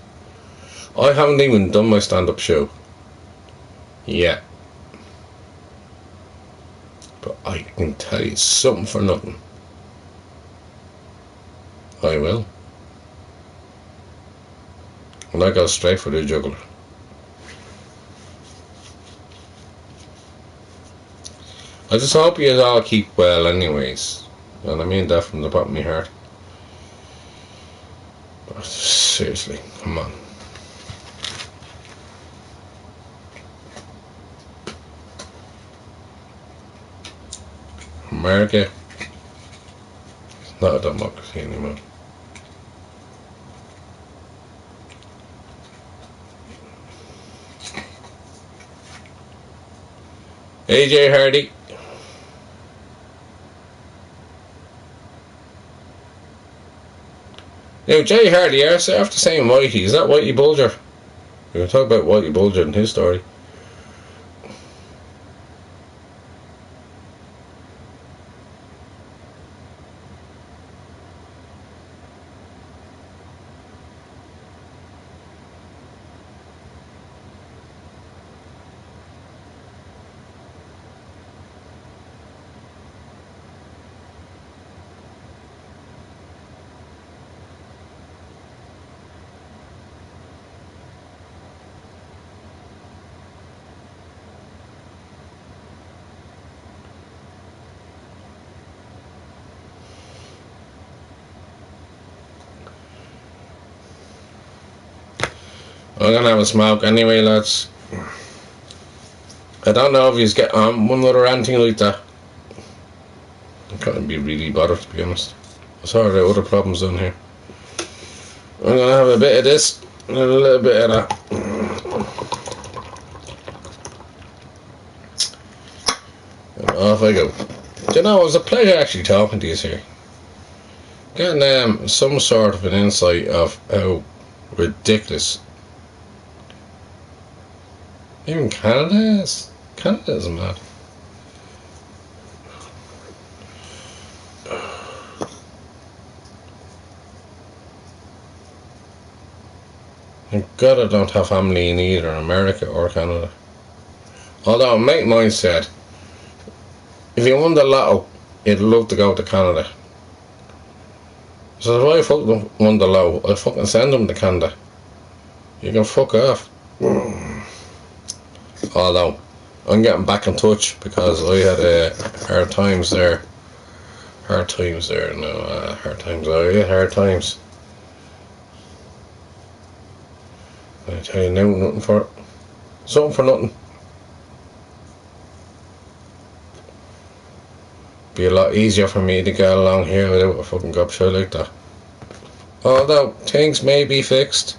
I haven't even done my stand-up show yet. But I can tell you something for nothing. I will. And I go straight for the jugular. I just hope you all keep well anyways. And I mean that from the bottom of my heart. But seriously, come on. America is not a democracy anymore. AJ Hardy. Now, Jay Hardy, after saying Whitey, is that Whitey Bulger? We're going to talk about Whitey Bulger and his story. I'm gonna have a smoke anyway, lads. I don't know if he's getting on one other anything like that. I can't be really bothered, to be honest. I saw there are other problems on here. I'm gonna have a bit of this and a little bit of that. And off I go. Do you know, it was a pleasure actually talking to you here. Getting some sort of an insight of how ridiculous even Canada is. Canada is mad. Thank God I don't have family in either America or Canada. Although a mate of mine said, if you won the lotto, you'd love to go to Canada. So if I fucking won the lotto, I'd fucking send them to Canada. You can fuck off. Although, I'm getting back in touch because I had hard times there. Hard times there, no, hard times. I had hard times. I tell you now, nothing for something for nothing. Be a lot easier for me to get along here without a fucking gobshite like that. Although things may be fixed.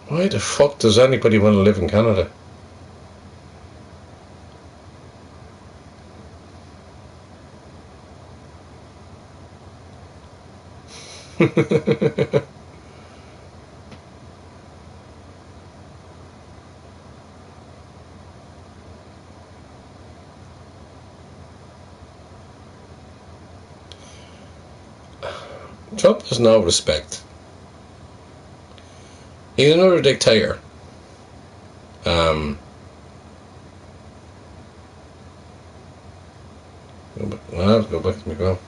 Why the fuck does anybody want to live in Canada? Trump has no respect. He's another dictator. Well, I have to go back to my phone.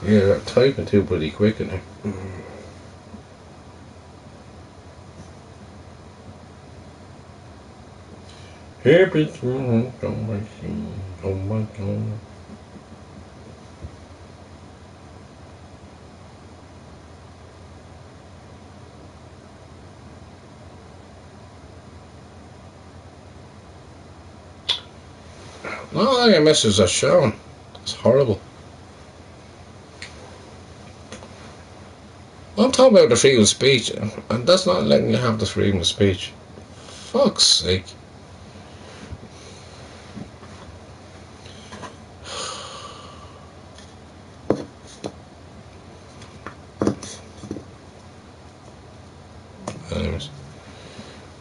Yeah, they're typing too bloody quick in here. Here, bitch. Oh my god. No, your messages are shown. It's horrible. I'm talking about the freedom of speech, and that's not letting you have the freedom of speech. Fuck's sake. Anyways.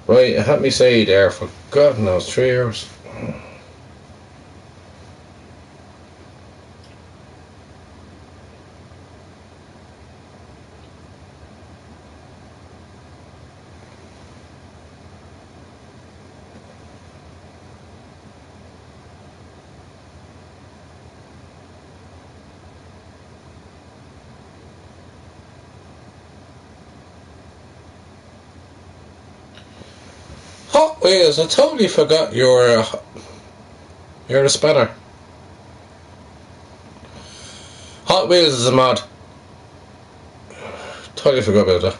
Right, it had me say there for God knows 3 hours. Hot Wheels, I totally forgot you're a spanner. Hot Wheels is a mod. Totally forgot about that.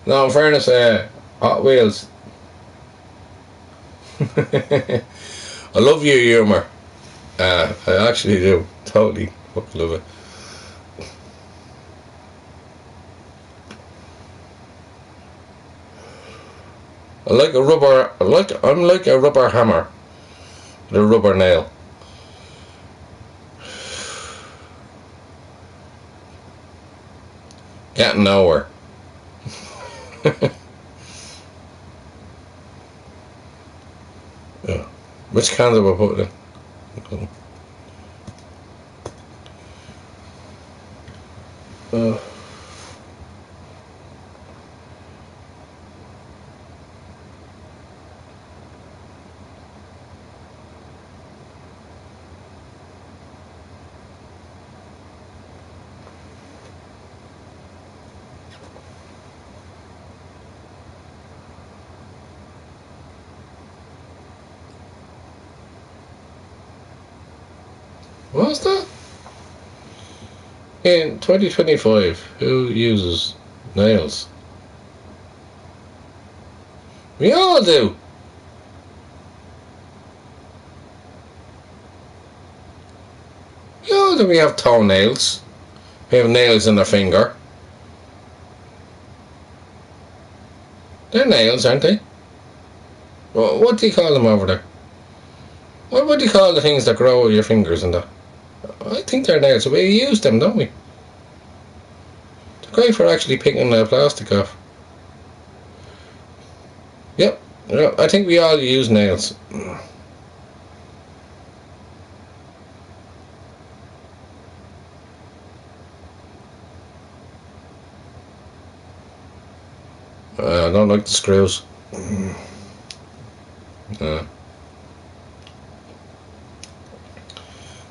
No, in fairness, Hot Wheels. I love your humour. I actually do. Totally fucking love it. I'm like a rubber hammer with a rubber nail. Getting nowhere. Yeah. Which candle we put in? What's that? In 2025, who uses nails? We all do. We all do. We have toenails. We have nails in our finger. They're nails, aren't they? What do you call them over there? What do you call the things that grow with your fingers and that? I think they're nails. We use them, don't we? They're great for actually picking the plastic off. Yep. I think we all use nails. I don't like the screws.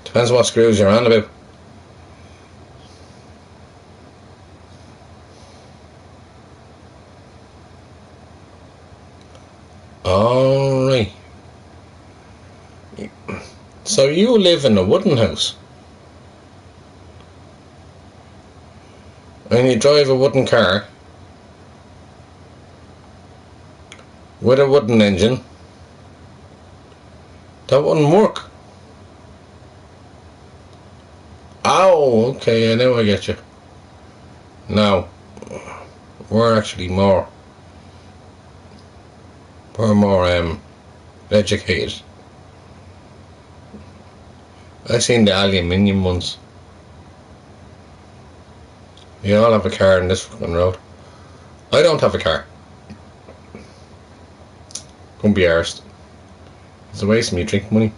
Depends what screws you're on about. Alright. So you live in a wooden house. And you drive a wooden car. With a wooden engine. That wouldn't work. Oh, okay, I know I get you. Now, we're actually more educated. I've seen the aluminium ones. You all have a car in this fucking road. I don't have a car. Couldn't be arsed. It's a waste of me drink money.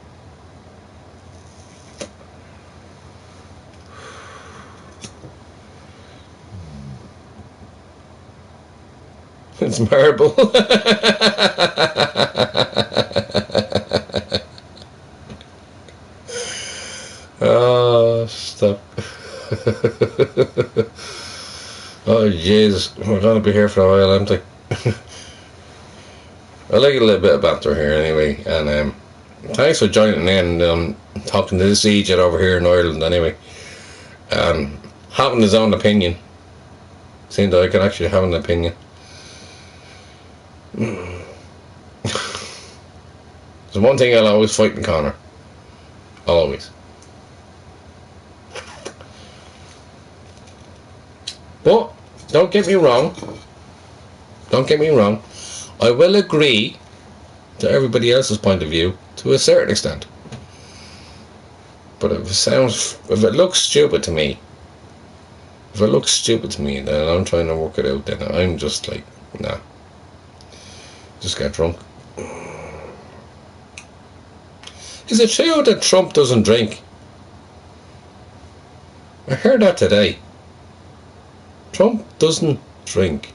It's marble. Oh, stop. Oh, jeez. We're going to be here for a while, aren't I? I like a little bit of banter here anyway. And thanks for joining in and talking to this Egypt over here in Ireland anyway. Having his own opinion. Seemed that I could actually have an opinion. There's one thing I'll always fight in Connor. Always. But don't get me wrong. Don't get me wrong. I will agree to everybody else's point of view to a certain extent. But if it looks stupid to me, then I'm trying to work it out. Then I'm just like, nah. Just get drunk. Is it true that Trump doesn't drink? I heard that today. Trump doesn't drink.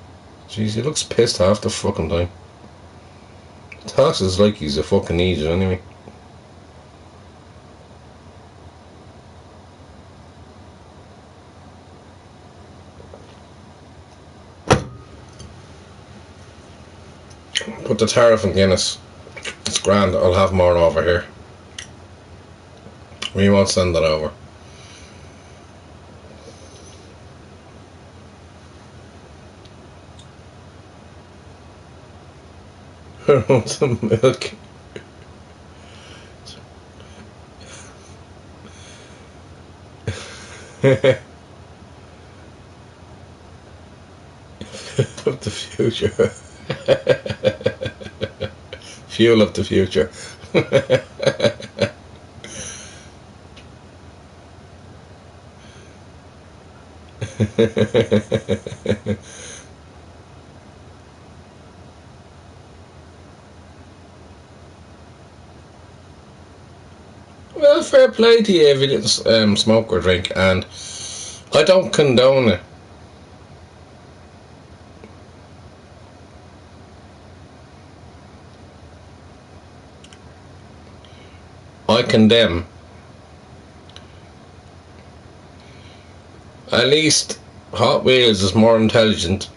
Jeez, he looks pissed half the fucking time. Talks is like he's a fucking idiot anyway. Put the tariff on Guinness. It's grand. I'll have more over here. We won't send that over. I want some milk. Of the future. Fuel of the future. Well, fair play to you if you didn't smoke or drink, and I don't condone it. I condemn. At least Hot Wheels is more intelligent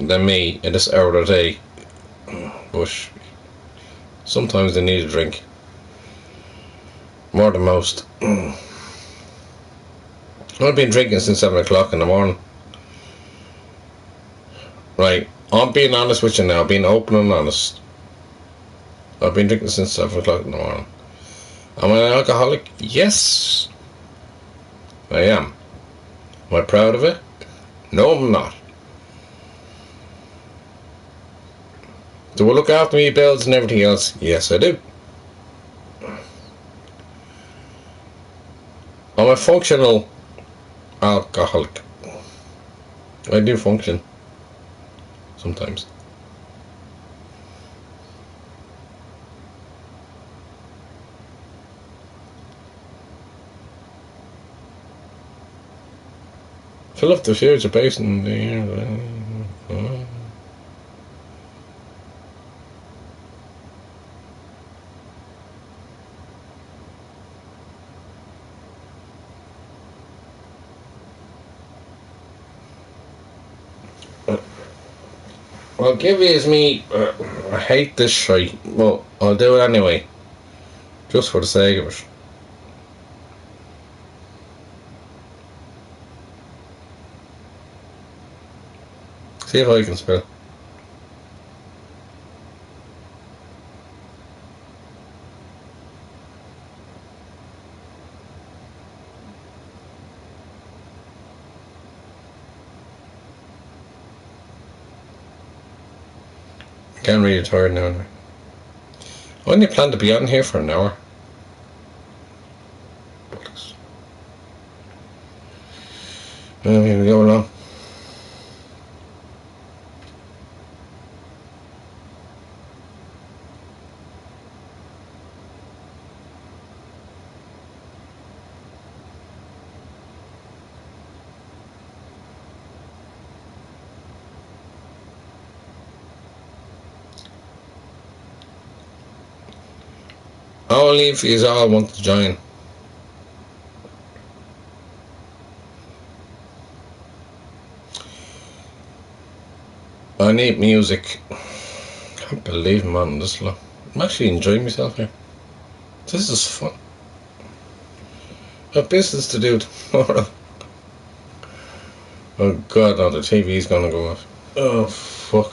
than me in this hour of the day. But sometimes they need a drink. More than most. I've been drinking since 7 o'clock in the morning. Right, I'm being honest with you now, being open and honest. I've been drinking since 7 o'clock in the morning. Am I an alcoholic? Yes, I am. Am I proud of it? No, I'm not. Do I look after me bills and everything else? Yes, I do. I'm a functional alcoholic. I do function sometimes. Fill up the future basin there. Well, give it me. I hate this shite. Well, I'll do it anyway. Just for the sake of it. See if I can spell. Can't read it hard now. I only plan to be on here for an hour. Here we go along. Only if you all want to join. I need music. Can't believe I'm on this long. I'm actually enjoying myself here. This is fun. I have business to do tomorrow. Oh god, no, the TV's gonna go off. Oh fuck.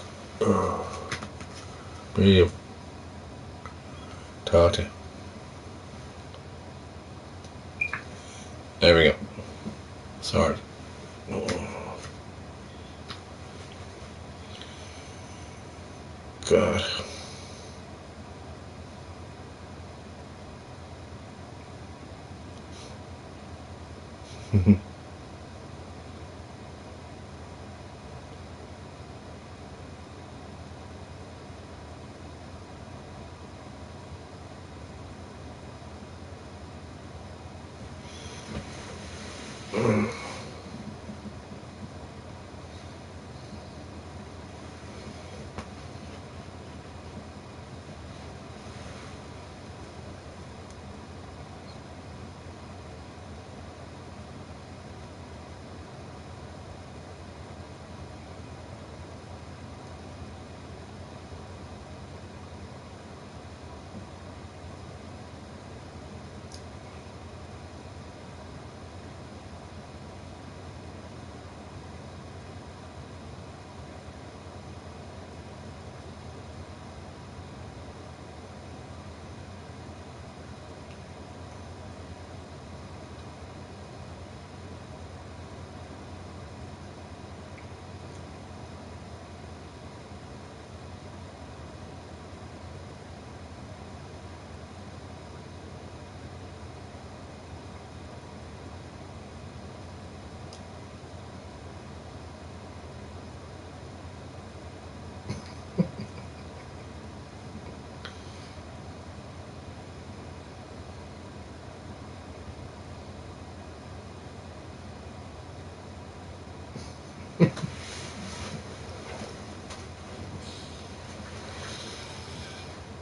Really tarty. There we go. Sorry. God.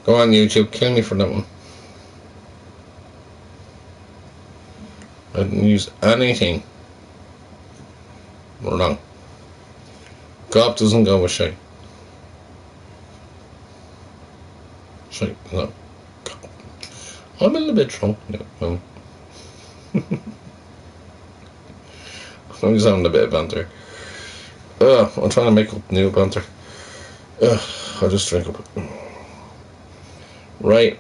Go on YouTube, kill me for that one. I didn't use anything wrong. Gob doesn't go with shite. Shite, no. I'm a little bit drunk. Yeah, I'm just having a bit of banter. I'm trying to make up new banter. I'll just drink up. Right.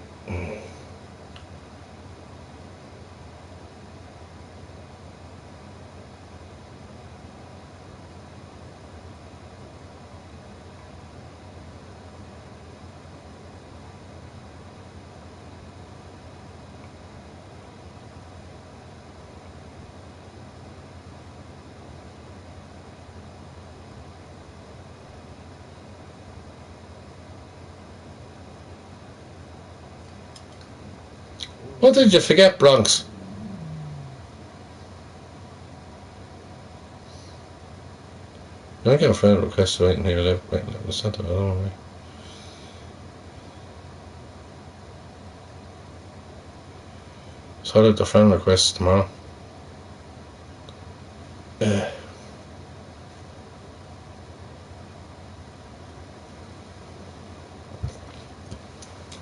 What did you forget, Bronx? I get a friend request waiting here. Wait, what's that? I don't know. So I did the friend request tomorrow. This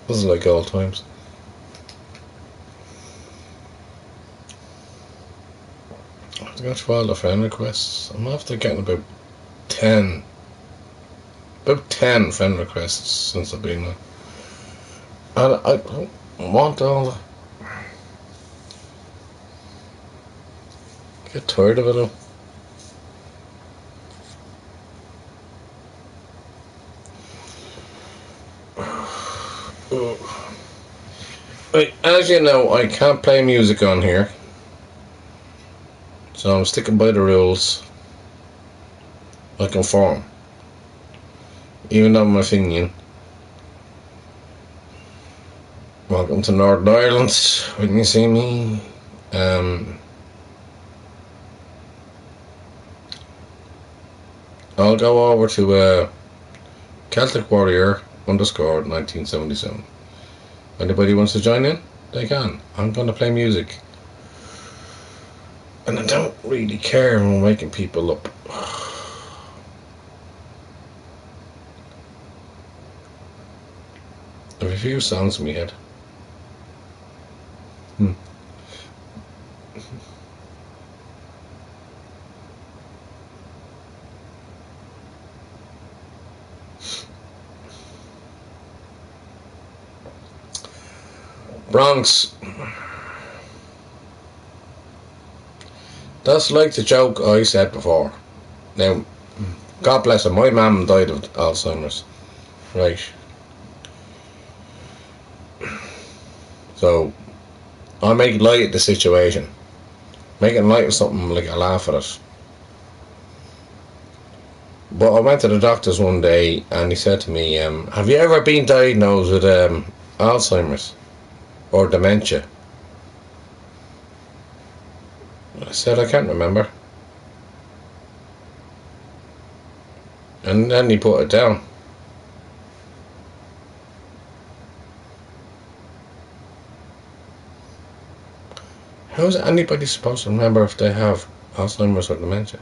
is like old times. I have to go through all the friend requests. I'm after getting about 10 friend requests since I've been there. And I don't want all the... Get tired of it though. Right, as you know, I can't play music on here, so I'm sticking by the rules. I conform, even though I'm a Fenian. Welcome to Northern Ireland. When you see me, I'll go over to Celtic Warrior _ 1977. Anybody wants to join in, they can. I'm going to play music. And I don't really care if I'm waking people up. I have a few songs in my head. Bronx. That's like the joke I said before. Now, God bless her, my mum died of Alzheimer's. Right. So, I make light of the situation. Making light of something, like I laugh at it. But I went to the doctors one day and he said to me, have you ever been diagnosed with Alzheimer's or dementia? I said, I can't remember. And then he put it down. How is anybody supposed to remember if they have Alzheimer's or dementia?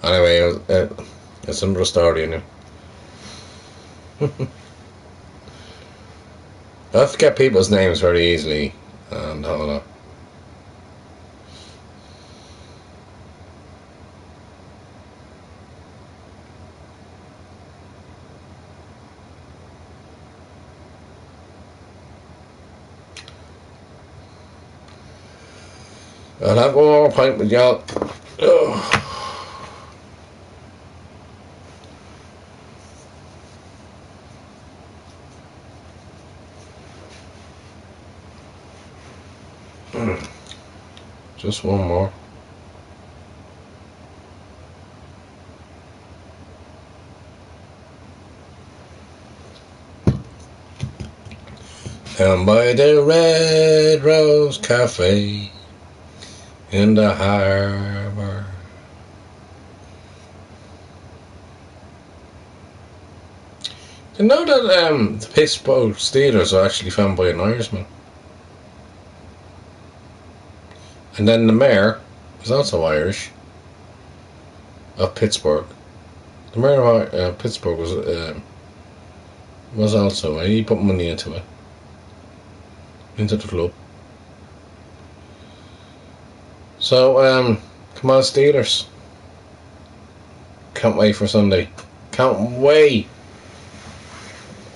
Anyway, it's another story, you know. I forget people's names very easily, and all that. I'll have one more pint with y'all. Just one more. Down by the Red Rose Cafe in the harbour. You know that the Pittsburgh Steelers are actually found by an Irishman? And then the mayor was also Irish of Pittsburgh. The mayor of Pittsburgh was also, he put money into it, into the club. So, come on Steelers. Can't wait for Sunday. Can't wait.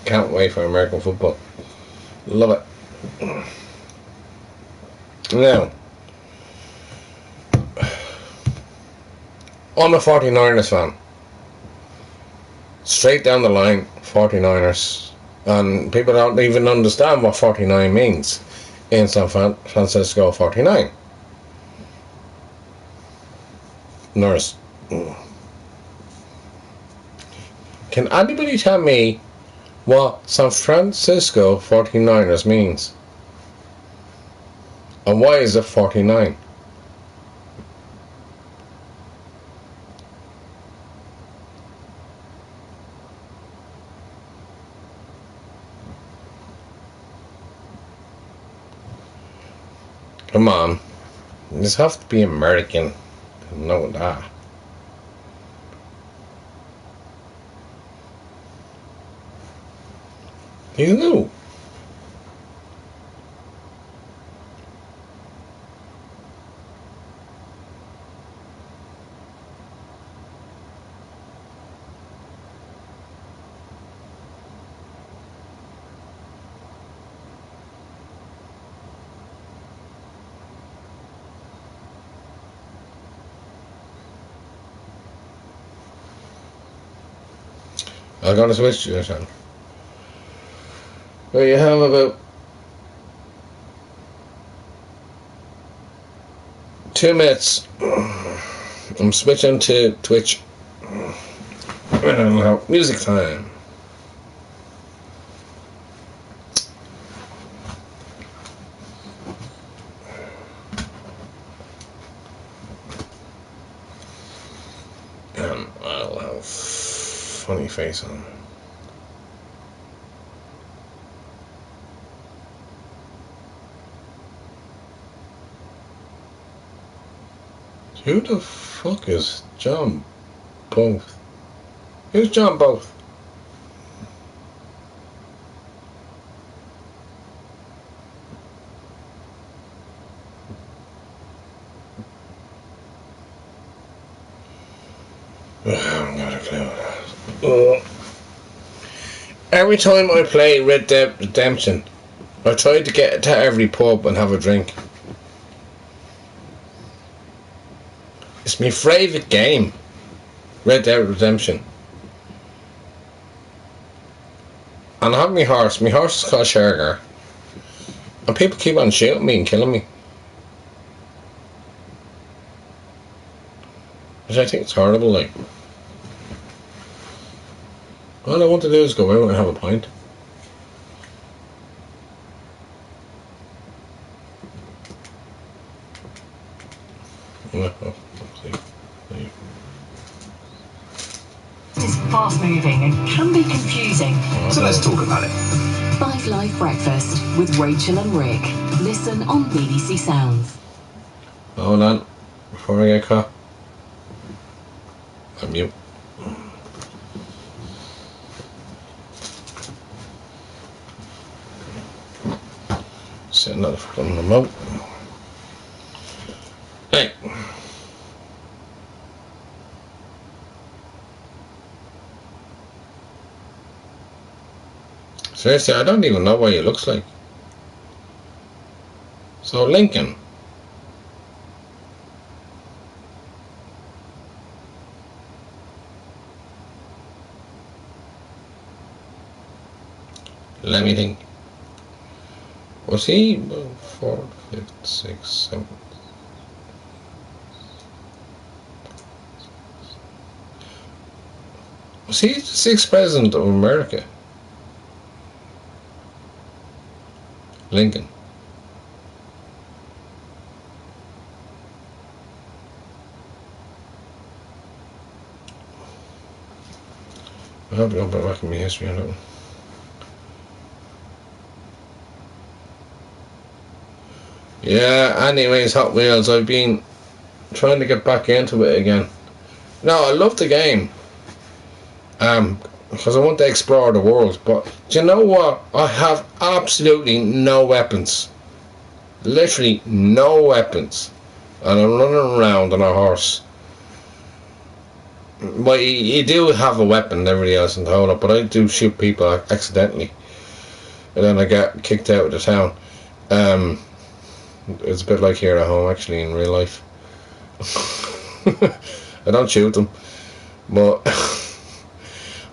Can't wait for American football. Love it. Now, I'm a 49ers fan. Straight down the line, 49ers. And people don't even understand what 49 means in San Francisco 49. Nurse. Can anybody tell me what San Francisco 49ers means. And why is it 49? Come on. This has to be American. I know that. You knew. I'm gonna switch to this one. Well, you have about 2 minutes. I'm switching to Twitch. Music time. I'll have funny face on. Who the fuck is John Both? Who's John Both? I haven't got a clue. Every time I play Red Dead Redemption, I try to get to every pub and have a drink. It's my favourite game, Red Dead Redemption. And I have my horse. My horse is called Shergar. And people keep on shooting me and killing me. Which I think it's horrible, like. All I want to do is go out and have a pint. It's fast moving and can be confusing. So let's talk about it. 5 Live Breakfast with Rachel and Rick. Listen on BBC Sounds. Hold on, before I get caught. I'm mute. Setting that fucking remote. Hey. Seriously, I don't even know what he looks like. So, Lincoln. Let me think. Was he 4, 5, 6, 7? Was he the 6th president of America? Lincoln. I have to go back in my history on that one. Yeah, anyways, Hot Wheels, I've been trying to get back into it again. No, I love the game. Because I want to explore the world, but do you know what? I have absolutely no weapons. Literally no weapons. And I'm running around on a horse. But you do have a weapon and everybody else in the hold up, but I do shoot people accidentally. And then I get kicked out of the town. It's a bit like here at home, actually, in real life. I don't shoot them, but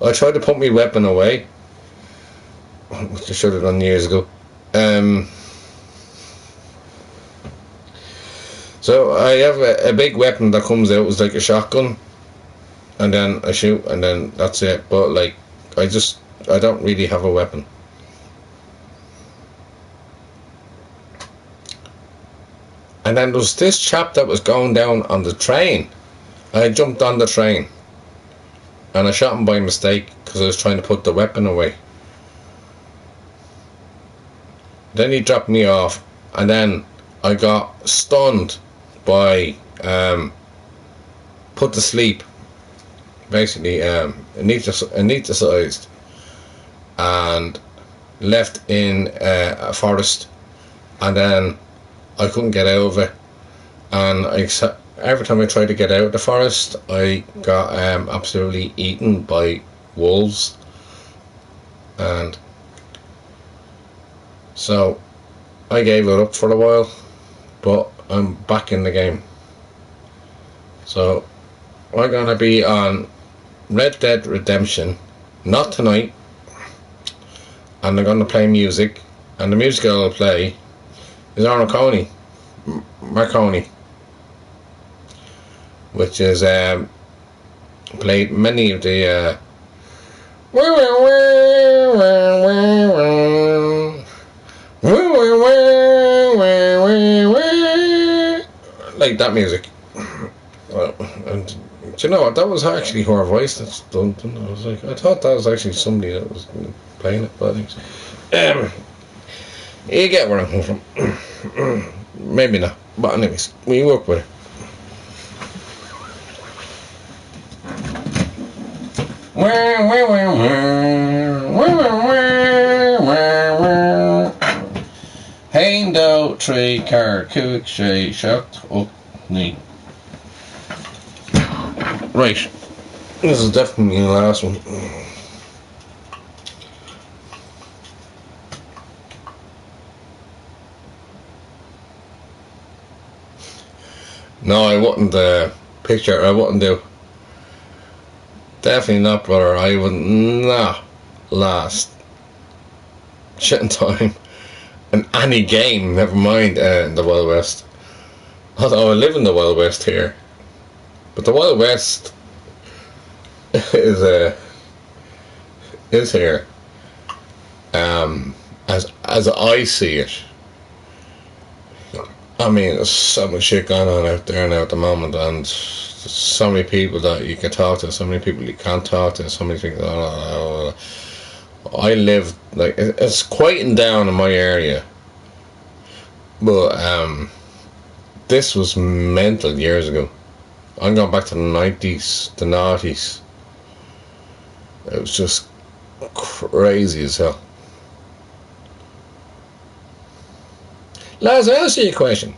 I tried to put my weapon away, which I should have done years ago. So I have a big weapon that comes out as like a shotgun, and then I shoot, and then that's it. But like, I just I don't really have a weapon. And then there was this chap that was going down on the train. I jumped on the train and I shot him by mistake because I was trying to put the weapon away. Then he dropped me off, and then I got stunned by put to sleep, basically anesthetized, and left in a forest, and then I couldn't get out of it, and every time I tried to get out of the forest I got absolutely eaten by wolves. And so I gave it up for a while, but I'm back in the game. So we're gonna be on Red Dead Redemption, not tonight, and I'm gonna play music, and the music I'll play is Marconi, which is played many of the like that music. And do you know what? That was actually her voice that's done. I was like, I thought that was actually somebody that was playing it, but I think you get where I'm coming from. Maybe not, but anyways, we work with it. Haindal tree car quick shay shot up knee. Right, this is definitely the last one. No, I wouldn't picture. I wouldn't do. Definitely not, brother. I would not last shitting time in any game. Never mind in the Wild West. Although I live in the Wild West here, but the Wild West is here. As I see it. I mean, there's so much shit going on out there now at the moment, and there's so many people that you can talk to, so many people you can't talk to, so many things. I live, like, it's quieting down in my area, but this was mental years ago. I'm going back to the 90s, the noughties. It was just crazy as hell. Lads, I'll ask you a question.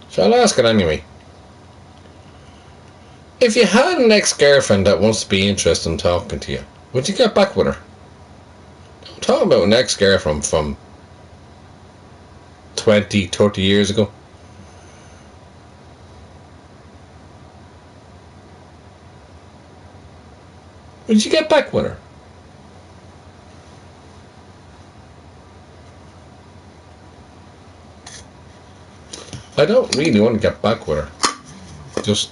So I'll ask it anyway. If you had an ex-girlfriend that wants to be interested in talking to you, would you get back with her? I'm talking about an ex-girlfriend from 20, 30 years ago. Would you get back with her? I don't really want to get back with her. Just,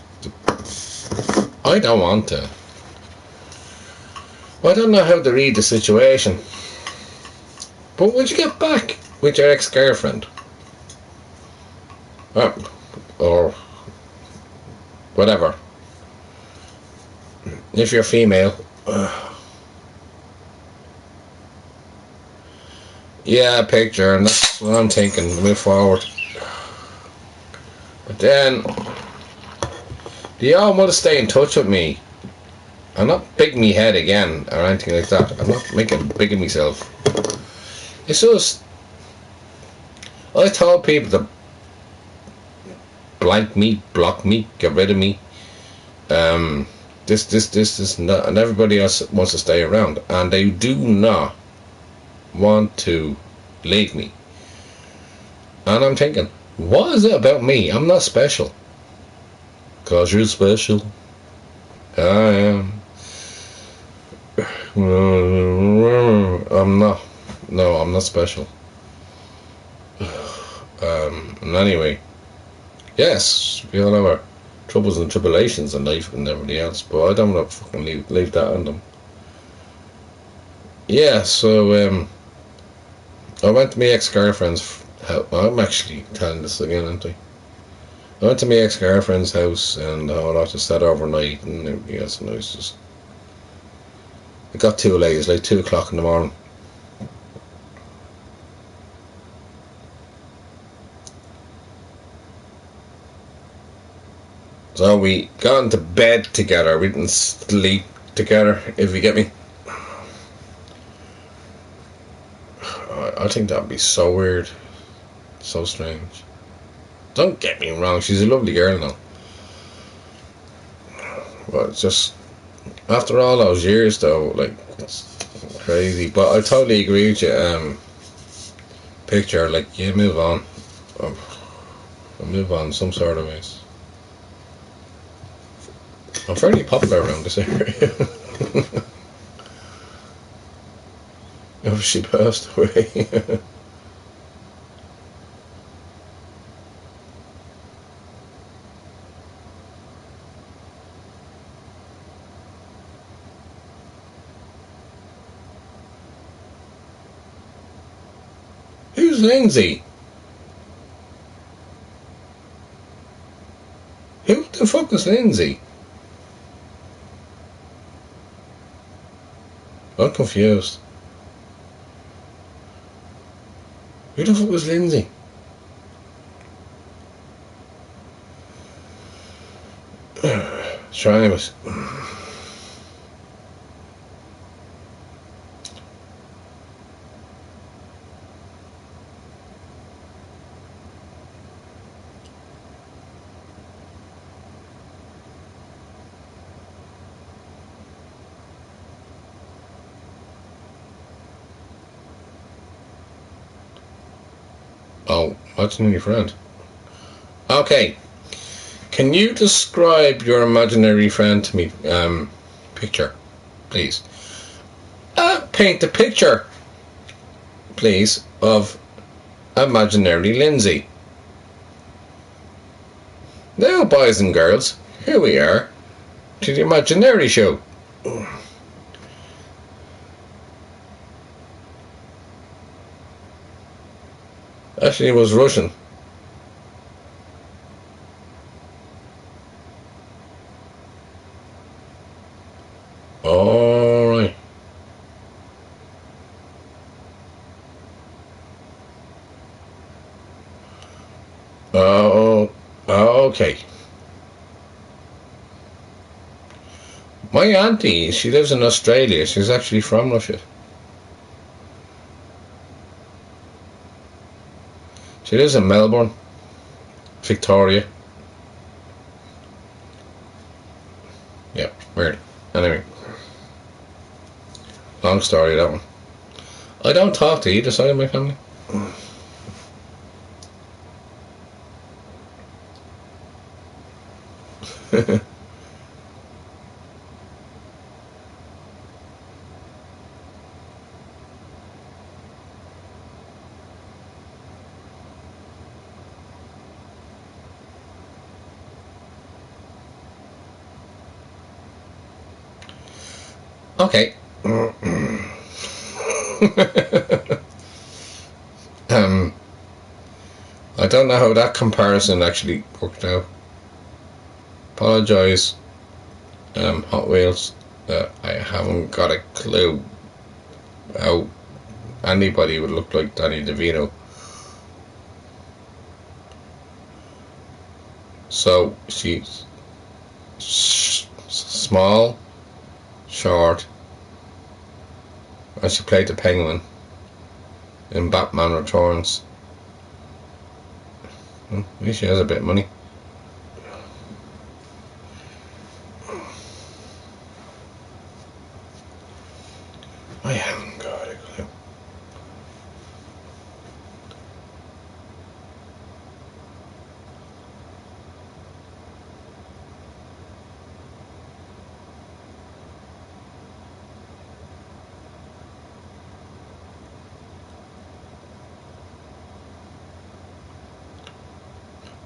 I don't want to. I don't know how to read the situation. But would you get back with your ex-girlfriend? Or whatever. If you're female. Yeah, picture, and that's what I'm thinking. Move forward. But then, do y'all want to stay in touch with me? I'm not big me head again or anything like that. I'm not making big of myself. It's just, I told people to blank me, block me, get rid of me. This not, and everybody else wants to stay around, and they do not want to leave me. And I'm thinking, what is it about me? I'm not special. 'Cause you're special. I am. I'm not. No, I'm not special. And anyway, yes, we all have our troubles and tribulations in life and everything else, but I don't want to fucking leave that on them. Yeah, so I went to my ex-girlfriend's house. I'm actually telling this again, aren't I? I went to my ex-girlfriend's house and I just stayed overnight and everything else, and it got too late. It was like 2 o'clock in the morning. So we got into bed together. We didn't sleep together, if you get me. I think that'd be so weird. So strange. Don't get me wrong, she's a lovely girl now. But it's just, after all those years though, like, it's crazy. But I totally agree with you. Picture, like, yeah, move on. I'll move on some sort of ways. I'm fairly popular around this area. Oh, she passed away. Who's Lindsay? Who the fuck is Lindsay? I'm confused. Who the fuck was Lindsay? Try anyways. Oh, what's your friend? Okay. Can you describe your imaginary friend to me? Picture, please. Paint a picture, please, of imaginary Lindsay. Now, boys and girls, here we are to the imaginary show. Actually, it was Russian. Alright. Okay. My auntie, she lives in Australia. She's actually from Russia. She lives in Melbourne, Victoria. Yeah, weird. Anyway. Long story, that one. I don't talk to either side of my family. Okay. I don't know how that comparison actually worked out. Apologise, Hot Wheels. I haven't got a clue how anybody would look like Danny DeVito. So she's small, short, and she played the Penguin in Batman Returns. At least she has a bit of money. I haven't got a clue.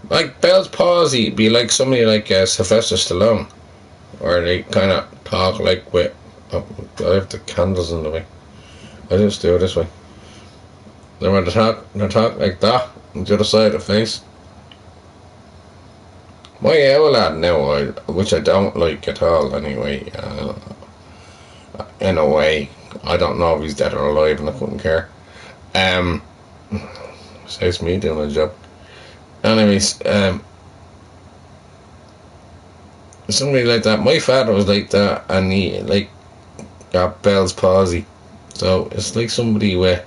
Like Bell's palsy be like somebody like Sylvester Stallone, or they kind of talk like with. Oh, I have the candles in the way. I just do it this way. Then when they talk like that, on the other side of the face. My alot now, which I don't like at all anyway, in a way, I don't know if he's dead or alive and I couldn't care. Saves me doing my job. Anyways, somebody like that. My father was like that, and he like got Bell's palsy. So it's like somebody with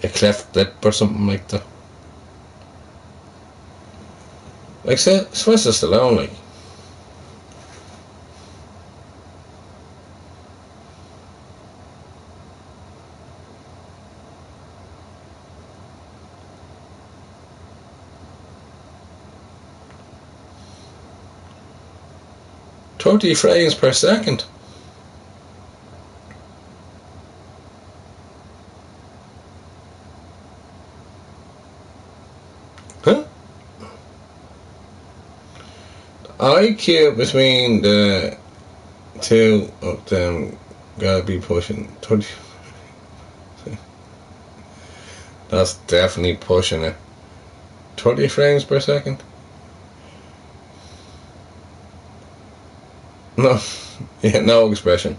a cleft lip or something like that. Like Sylvester Stallone, like. "30 frames per second. Huh? IQ between the two of them gotta be pushing 20. That's definitely pushing it. 20 frames per second? No. Yeah, no expression.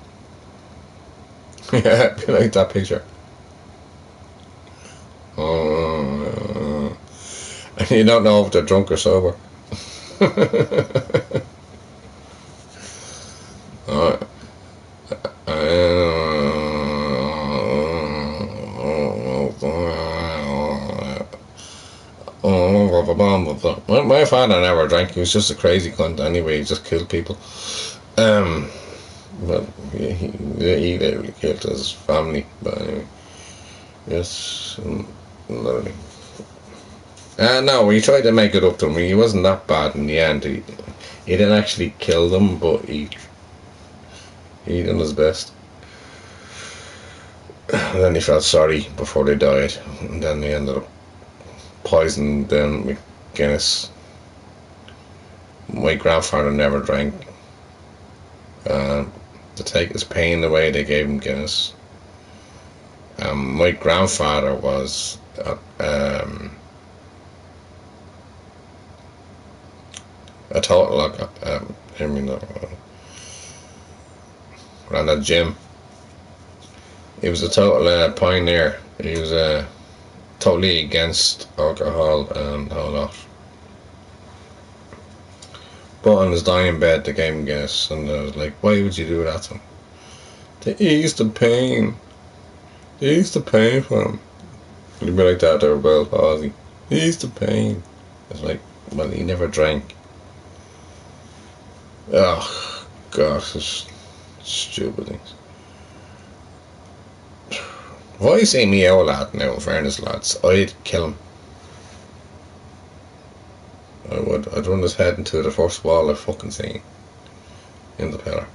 Yeah, be like that picture. And you don't know if they're drunk or sober. Alright. My father never drank. He was just a crazy cunt anyway. He just killed people. But he literally killed his family. But anyway, yes, another thing. No, he tried to make it up to him. He wasn't that bad in the end. He didn't actually kill them, but he done his best. And then he felt sorry before they died, and then they ended up poisoning them with Guinness. My grandfather never drank. To take his pain away, they gave him Guinness. My grandfather was a total ran a gym. He was a total pioneer. He was totally against alcohol and all that. But on his dying bed, they gave him Guinness, and I was like, why would you do that to him? To ease the pain. To ease the pain for him. He'd be like that, they were Bell's palsy. Ease the pain. It's like, well, he never drank. Oh, God, such stupid things. If I see me alot now, in fairness, lads, I'd kill him. I would. I'd run his head into the first wall I fucking seen in the pillar.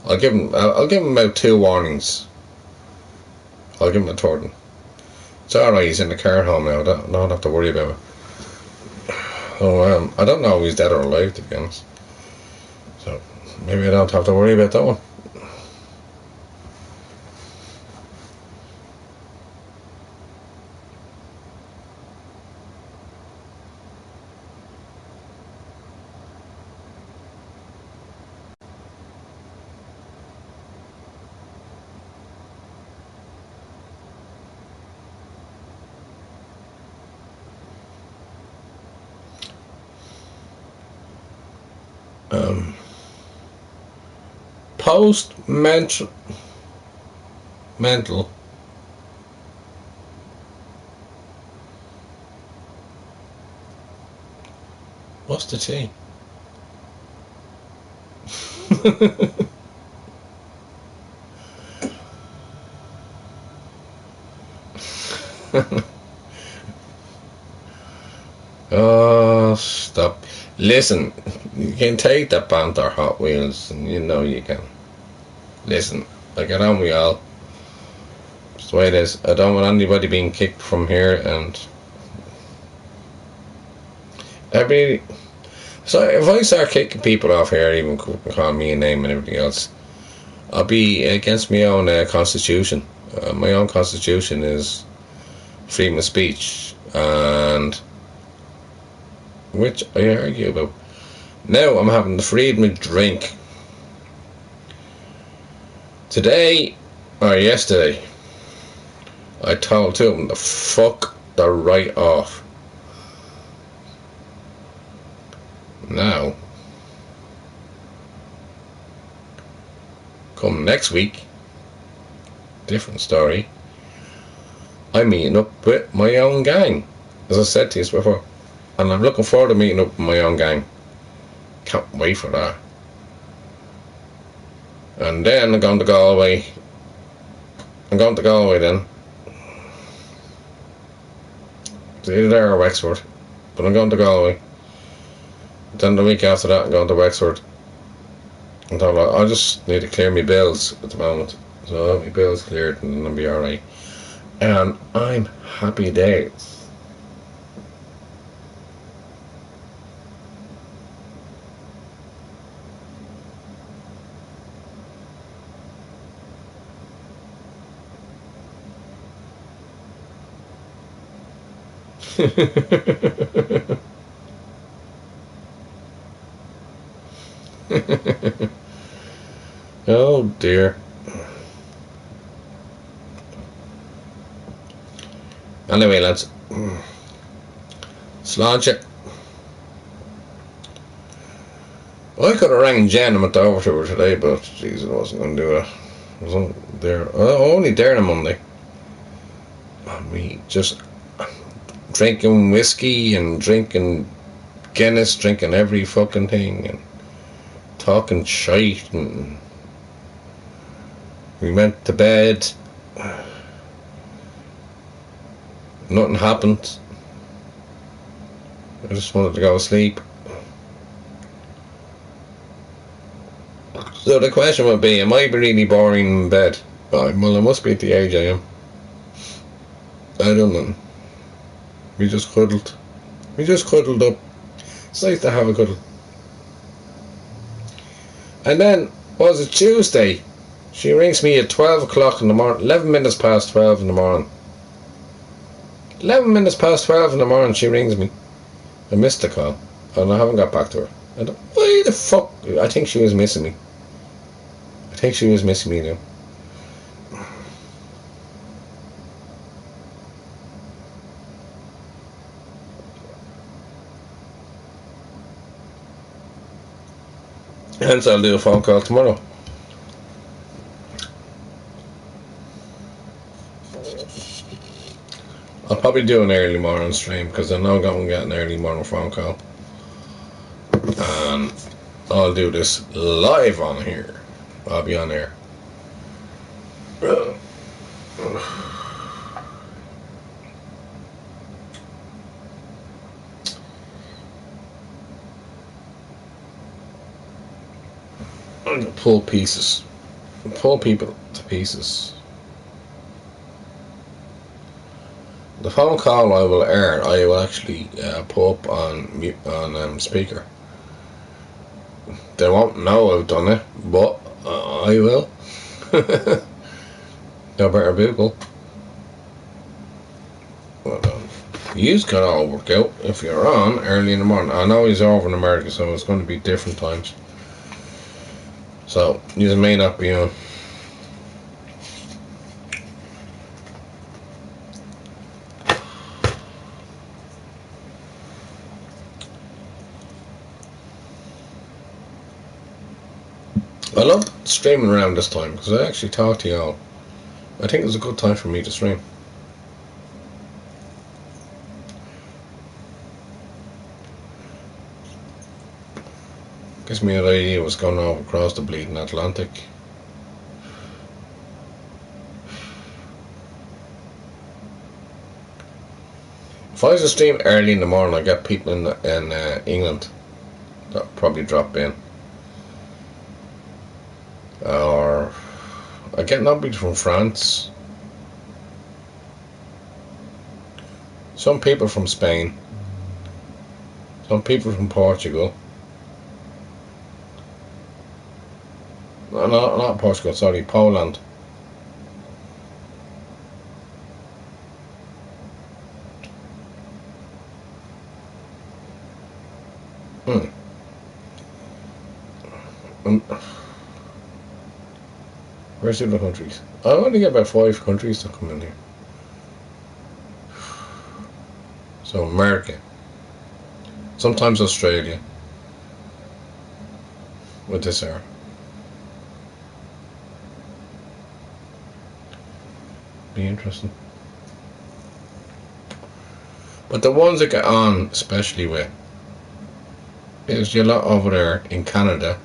I'll give him about 2 warnings. I'll give him a third one. It's alright, he's in the care home now. I don't have to worry about it. So, I don't know if he's dead or alive, to be honest. So, maybe I don't have to worry about that one. Post-mental. What's the T? Oh, stop. Listen, you can take the banter, Hot Wheels, and you know you can. Listen, I get on with y'all. It's the way it is. I don't want anybody being kicked from here, and everybody. So if I start kicking people off here, even calling me a name and everything else, I'll be against my own constitution. My own constitution is freedom of speech, and which I argue about. Now I'm having the freedom of drink. Today, or yesterday, I told two of them to fuck the right off. Now, come next week, different story, I'm meeting up with my own gang, as I said to you before, and I'm looking forward to meeting up with my own gang. Can't wait for that. And then I'm going to Galway. Then. It's either there or Wexford, but I'm going to Galway. Then the week after that I'm going to Wexford. And I just need to clear my bills at the moment. So I'll have my bills cleared and I'll be alright. And I'm happy days. Oh dear. Anyway, lads, Sláinte. I could have rang Jen and went over to her today, but Jesus, I wasn't going to do it. I wasn't there. Only there on Monday. Me just drinking whiskey and drinking Guinness, drinking every fucking thing, and talking shite, and we went to bed. Nothing happened. I just wanted to go to sleep. So the question would be, am I really boring in bed? Well, I must be at the age I am. I don't know. We just cuddled. We just cuddled up. It's nice to have a cuddle. And then, was it Tuesday? She rings me at 12 o'clock in the morning, 11 minutes past 12 in the morning. 11 minutes past 12 in the morning she rings me. I missed the call and I haven't got back to her. Why the fuck? I think she was missing me. I think she was missing me now. Hence I'll do a phone call tomorrow. I'll probably do an early morning stream because I know I'm going to get an early morning phone call. And I'll do this live on here. I'll be on air. I'm going to pull pieces. Pull people to pieces. The phone call I will air, I will actually put up on speaker. They won't know I've done it, but I will. No better Google. Well done. Yous can all work out if you're on early in the morning. I know he's over in America, so it's going to be different times. So, you may not be on. I love streaming around this time because I actually talk to y'all. I think it's a good time for me to stream. Gives me an idea what's going on across the bleeding Atlantic. If I was to stream early in the morning, I get people in England that probably drop in. Or I get nobody from France. Some people from Spain. Some people from Portugal. Not not Portugal, sorry, Poland. Where's the other countries? I only get about 5 countries to come in here. So America, sometimes Australia, with this era. Be interesting. But the ones that get on especially with is a lot over there in Canada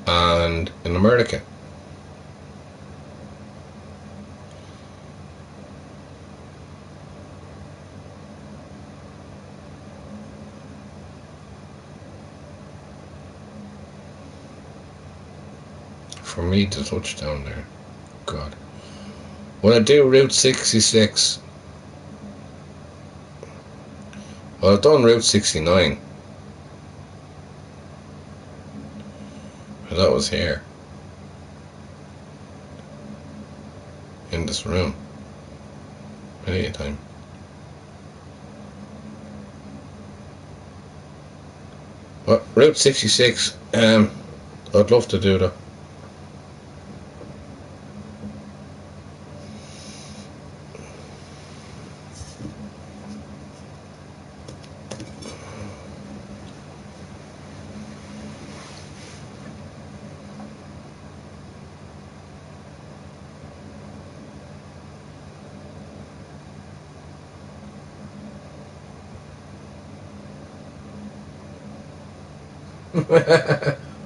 and in America. For me to touch down there, God. When I do Route 66, well, I've done Route 69. That was here. In this room. Many a time. Well, Route 66, I'd love to do that.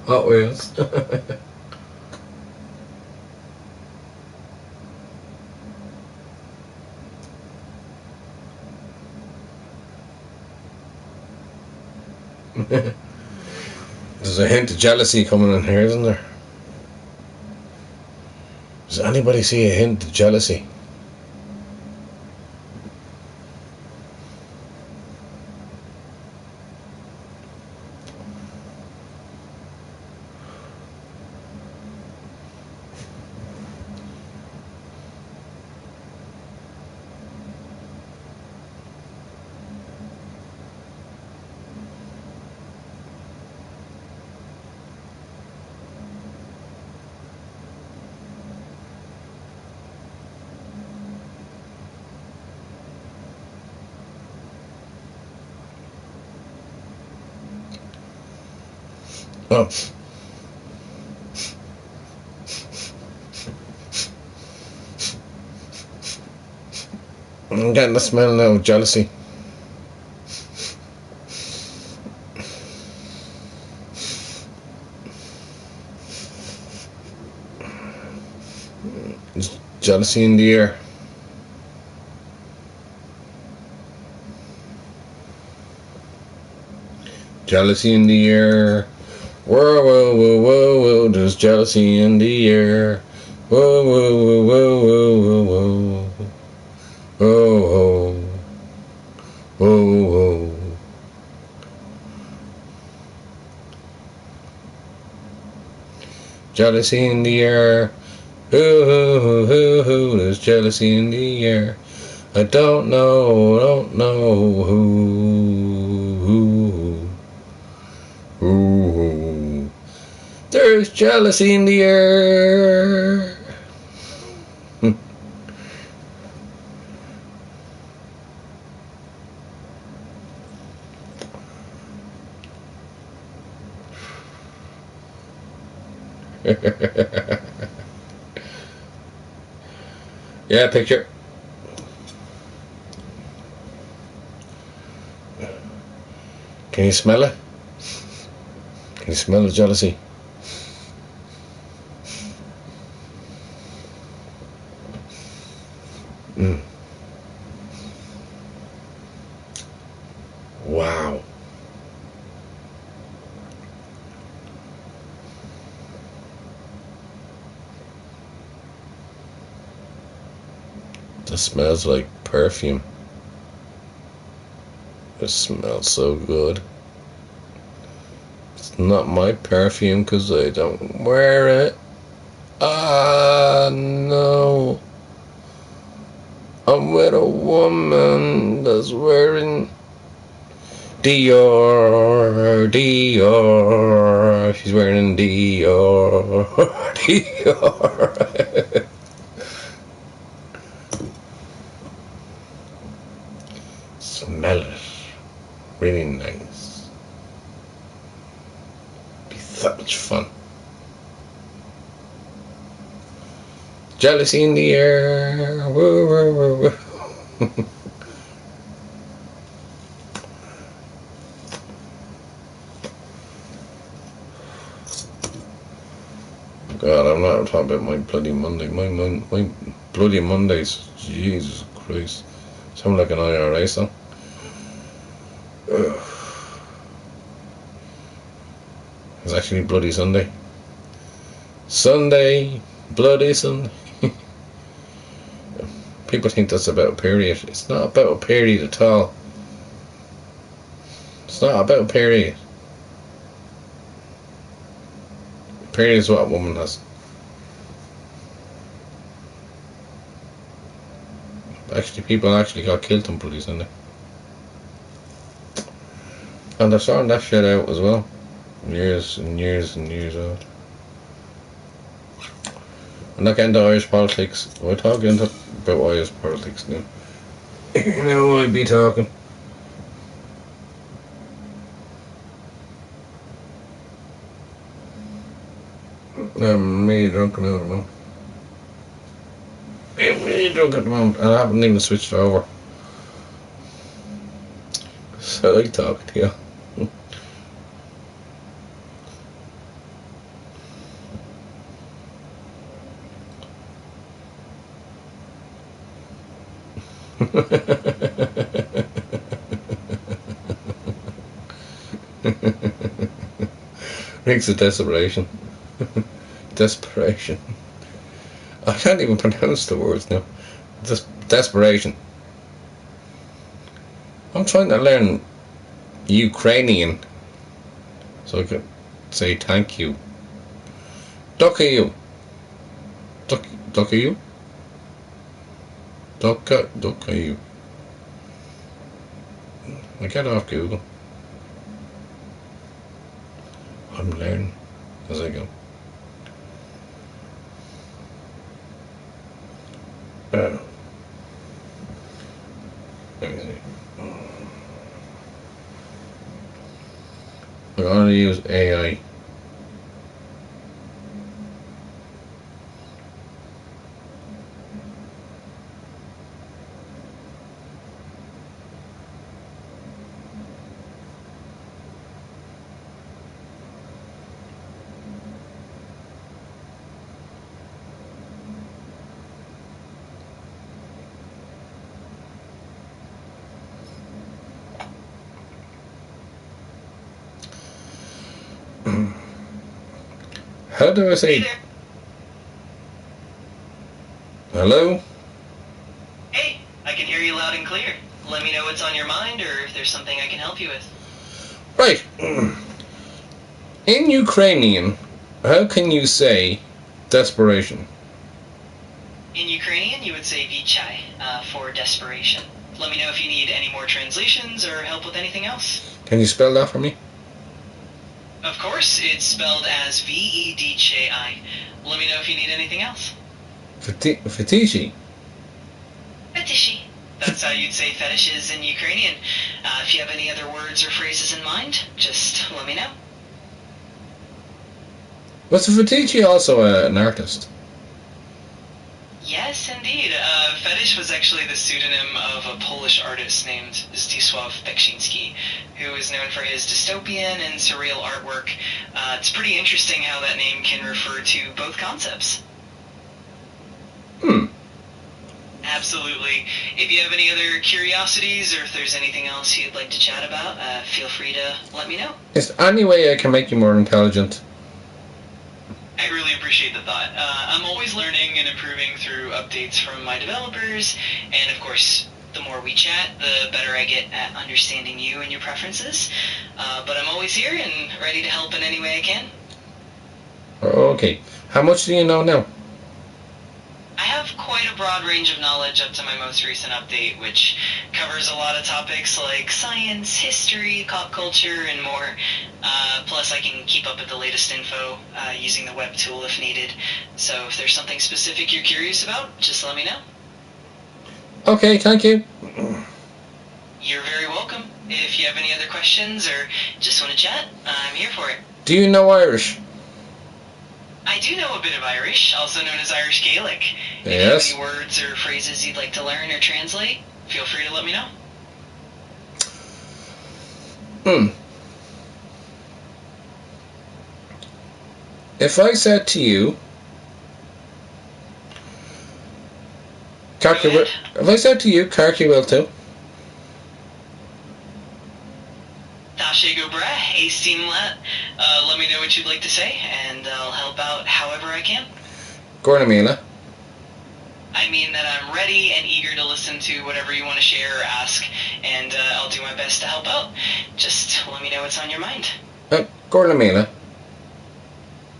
Hot Wheels. There's a hint of jealousy coming in here, isn't there? Does anybody see a hint of jealousy? Oh. I'm getting the smell now of jealousy. There's jealousy in the air. Jealousy in the air. Whoa, whoa, whoa, whoa, whoa, there's jealousy in the air. Whoa, whoa, whoa, whoa, whoa, whoa, whoa. Oh, oh, oh, oh. Jealousy in the air. Oh, oh, oh, oh, there's jealousy in the air. I don't know who. There's jealousy in the air. Yeah, picture. Can you smell it? Can you smell the jealousy? Wow. This smells like perfume. It smells so good. It's not my perfume because I don't wear it. Ah, no. I'm with a woman that's wearing Dior, Dior. She's wearing Dior, Dior. Smell it. Really nice. Be so much fun. Jealousy in the air. Woo, woo, woo, woo. God, I'm not talking about my bloody Monday. My bloody Mondays. Jesus Christ. Sound like an IRA song. Ugh. It's actually Bloody Sunday. Sunday, Bloody Sunday. People think that's about a period. It's not about a period at all. It's not about a period. A period is what a woman has. Actually, people actually got killed on Bloody Sunday. And they're sorting that shit out as well. Years and years and years out. I'm not getting into Irish politics. We're talking about Irish politics now. You know I'd be talking. I'm really drunk now at the moment. I'm really drunk at the moment, and I haven't even switched over. So I like talking to you. Makes a desperation. Desperation. I can't even pronounce the words now. Desperation. I'm trying to learn Ukrainian so I can say thank you. Dokayu. Dokayu? Dokayu. I get off Google. I'm learning as I go. Let me see. I'm going to use AI. How do I say? Hello? Hey, I can hear you loud and clear. Let me know what's on your mind or if there's something I can help you with. Right. In Ukrainian, how can you say desperation? In Ukrainian, you would say vichai for desperation. Let me know if you need any more translations or help with anything else. Can you spell that for me? Of course, it's spelled as Vedchi. Let me know if you need anything else. Fetishi. Fetishy. That's how you'd say fetishes in Ukrainian. If you have any other words or phrases in mind, just let me know. Was Fetishi also an artist? Yes, indeed. Fetish was actually the pseudonym of a Polish artist named Zdzisław Beksiński, who is known for his dystopian and surreal artwork. It's pretty interesting how that name can refer to both concepts. Absolutely. If you have any other curiosities or if there's anything else you'd like to chat about, feel free to let me know. Is there any way I can make you more intelligent? I really appreciate the thought. I'm always learning and improving through updates from my developers, and of course, the more we chat, the better I get at understanding you and your preferences. But I'm always here and ready to help in any way I can. Okay. How much do you know now? broad range of knowledge up to my most recent update, which covers a lot of topics like science, history, pop culture, and more. Plus, I can keep up with the latest info using the web tool if needed. So if there's something specific you're curious about, just let me know. Okay, thank you. You're very welcome. If you have any other questions or just want to chat, I'm here for it. Do you know Irish? I do know a bit of Irish, also known as Irish Gaelic. Yes. If you have any words or phrases you'd like to learn or translate, feel free to let me know. If I said to you, if I said to you, Carcuilto. Tashe go bra, ace team lat. Let me know what you'd like to say, and I'll help out however I can. Gornamila. I mean that I'm ready and eager to listen to whatever you want to share or ask, and I'll do my best to help out. Just let me know what's on your mind. Gornamila.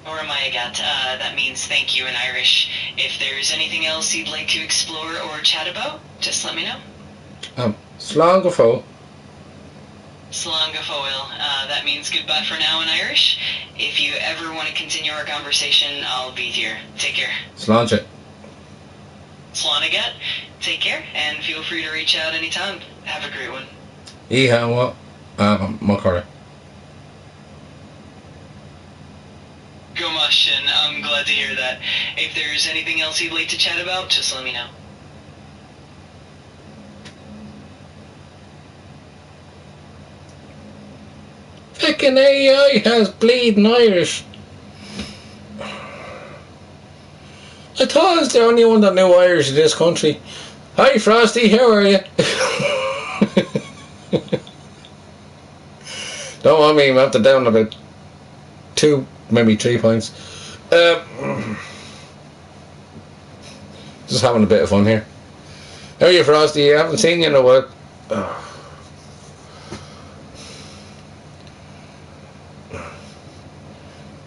Or am I got? That means thank you in Irish. If there's anything else you'd like to explore or chat about, just let me know. Slangafo. Slángafoil. That means goodbye for now in Irish. If you ever want to continue our conversation, I'll be here. Take care. Sláinte. Slanagat. Take care, and feel free to reach out anytime. Have a great one. Ihawa. Makara. Gomash, and I'm glad to hear that. If there's anything else you'd like to chat about, just let me know. Fucking AI has bleeding Irish. I thought I was the only one that knew Irish in this country. Hi Frosty, how are you? Don't want me, I'm after down about 2, maybe 3 points. Just having a bit of fun here. How are you, Frosty? I haven't seen you in a while.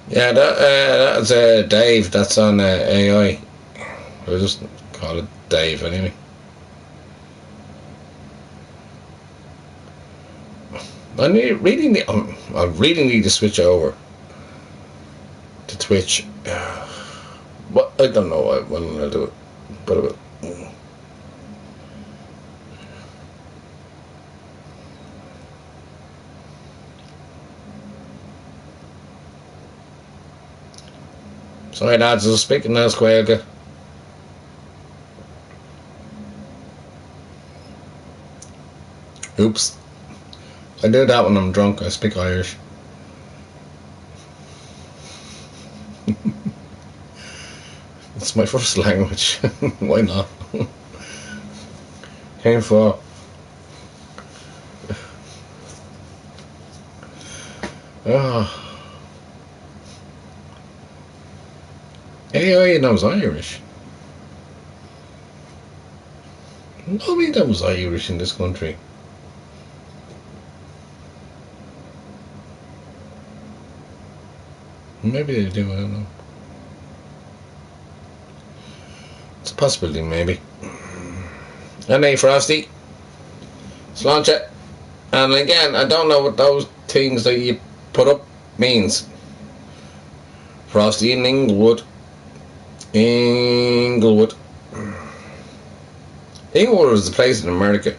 Yeah, that's Dave. That's on AI. We'll just call it Dave anyway. I really need to switch over to Twitch. But I don't know when I'll do it. But I will. Sorry lads, I was speaking now, Squaga. Oops. I do that when I'm drunk, I speak Irish. It's my first language. Why not? Came for. Ah. AI knows Irish. Nobody knows Irish in this country. Maybe they do, I don't know. It's a possibility, maybe. And hey, Frosty. Sláinte. And again, I don't know what those things that you put up means. Frosty in Inglewood. Inglewood is a place in America.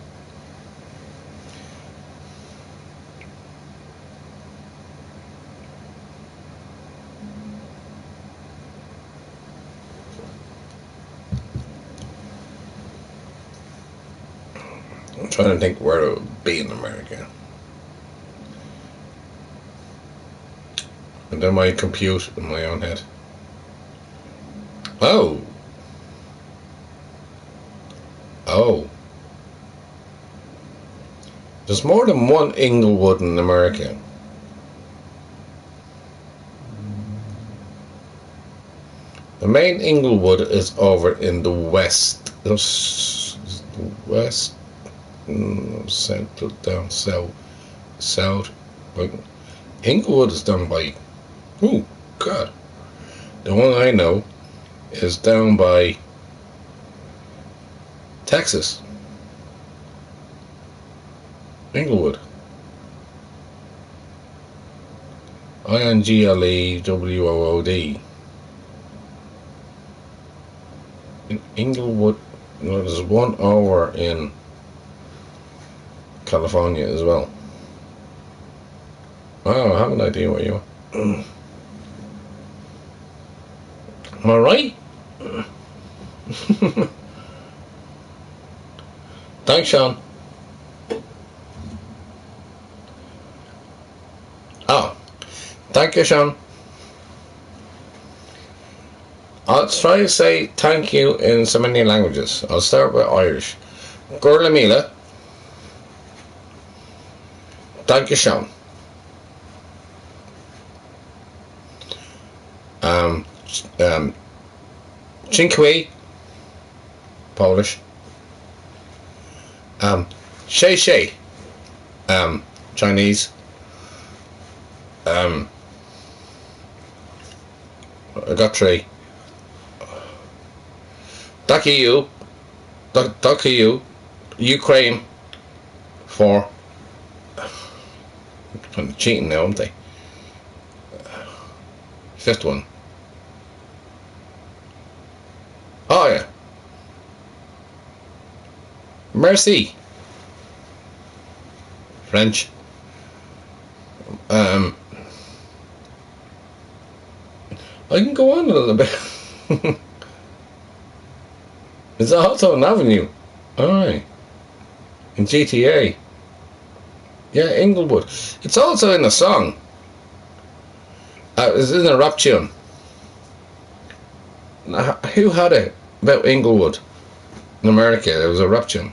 I'm trying to think where it would be in America. And then I compute in my own head. Oh. There's more than one Inglewood in America. The main Inglewood is over in the west. West? Central, down south. South. But Inglewood is down by... Oh, God. The one I know is down by Texas. Inglewood. Inglewood. In Inglewood. No, there's one over in California as well. Oh, I have an idea where you are. Am I right? Thanks, Sean. Oh, thank you, Sean. I'll try to say thank you in so many languages. I'll start with Irish. Gurla Mila. Thank you, Sean. Dziękuję, Polish. Shay, Chinese. I got 3. Dakiyu, Ukraine. 4. I'm cheating now, aren't they? 5th one. Oh yeah. Merci. French. I can go on a little bit. Is that also an avenue? Alright. In GTA. Yeah, Inglewood. It's also in a song. It's in a rap tune. Who had it about Inglewood? In America, there was a rap tune.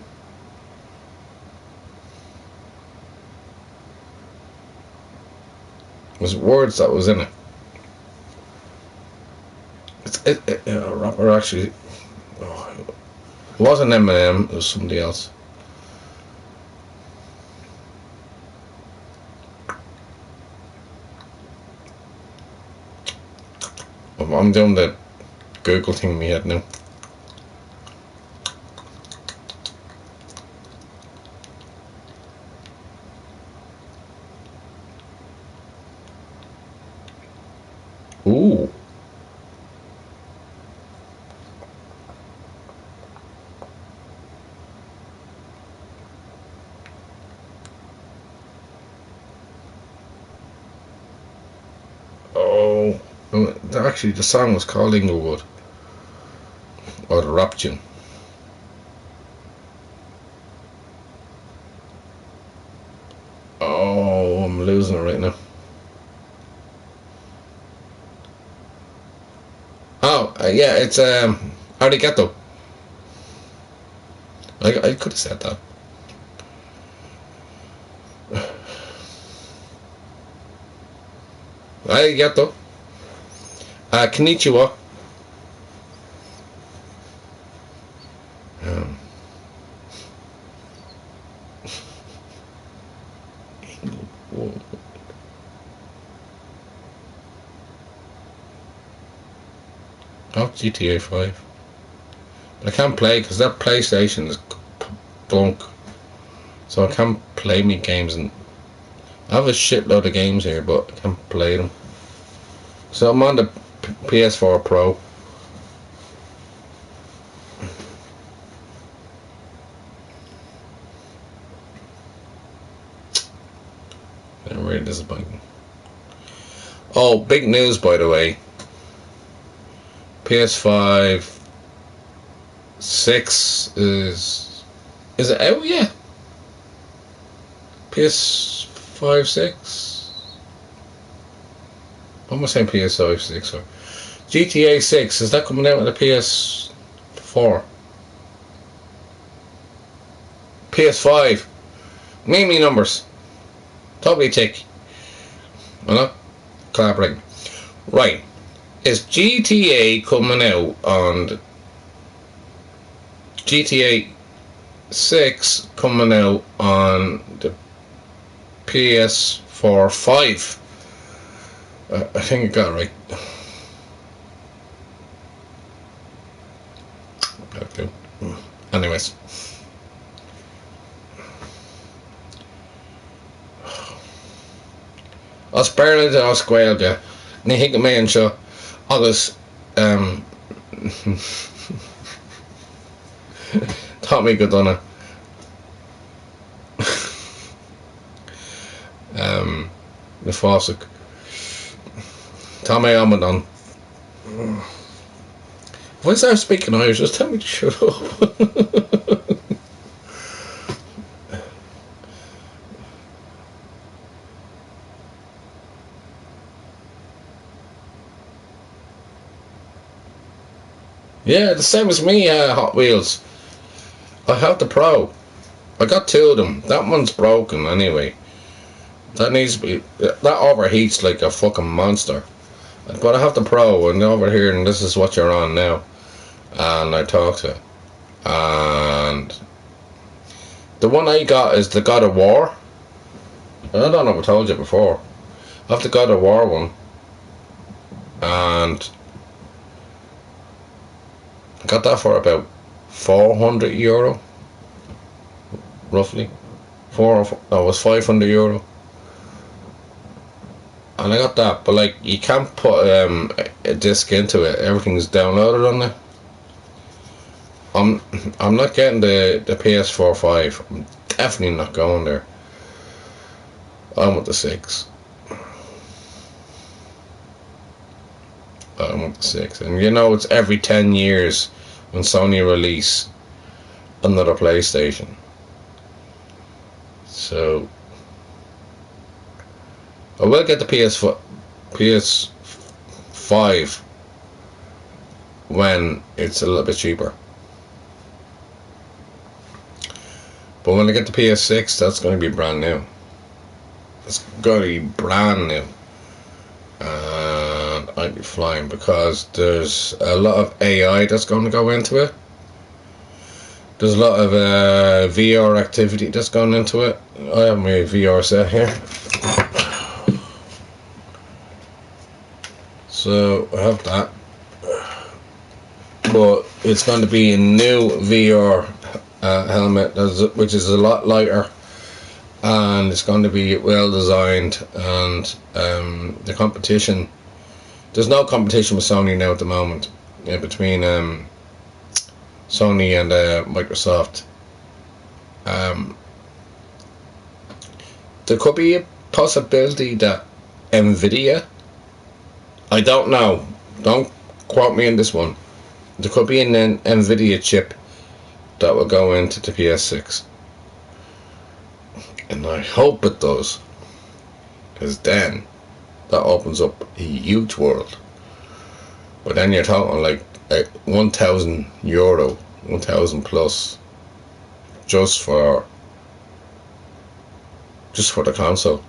It was words that was in it. A rapper actually. Oh, it wasn't Eminem, it was somebody else. I'm doing the Google thing in my head now. Ooh. Oh, actually the song was called Inglewood. Or the rap tune. Oh, I'm losing it right now. Oh, yeah, it's arigato. I could have said that. Arigato. Konnichiwa. Oh, GTA 5. But I can't play because that PlayStation is bunk. So I can't play me games, and I have a shitload of games here, but I can't play them. So I'm on the PS4 Pro. I'm really disappointing. Oh, big news by the way. PS5 6 is it out yet? PS5 6? What am I saying PS5 6 for? GTA 6, is that coming out with the PS4? PS5. Name me numbers. Totally tick. I'm not collaborating. Right. Is GTA coming out on GTA 6 coming out on the PS4 5? I think I got it right. Anyways. Os beirle os squailge, ni hick me an seo agus tá mé go donna na fásach tá mé am an. Why is I speaking Irish? Just tell me to shut up. Yeah, the same as me, Hot Wheels. I have the Pro. I got two of them. That one's broken anyway. That needs to be... That overheats like a fucking monster. But I have the Pro, and over here, and this is what you're on now. And I talk to. And... the one I got is the God of War. I don't know if I told you before. I have the God of War one. And... I got that for about €400, roughly. It was €500, and I got that. But like, you can't put a disc into it. Everything's downloaded on there. I'm not getting the PS4 5. I'm definitely not going there. I'm with the 6. I'm with the 6, and you know it's every 10 years when Sony release another PlayStation. So I will get the PS5 when it's a little bit cheaper. But when I get the PS6, that's going to be brand new. It's going to be brand new. And I'd be flying, because there's a lot of AI that's going to go into it. There's a lot of VR activity that's going into it. I have my VR set here. So I have that. But it's going to be a new VR helmet, which is a lot lighter. And it's going to be well designed, and the competition, there's no competition with Sony now at the moment, between Sony and Microsoft. There could be a possibility that Nvidia, I don't know, don't quote me on this one, there could be an Nvidia chip that will go into the PS6. And I hope it does, because then that opens up a huge world. But then you're talking like €1,000, 1,000 plus, just for the console.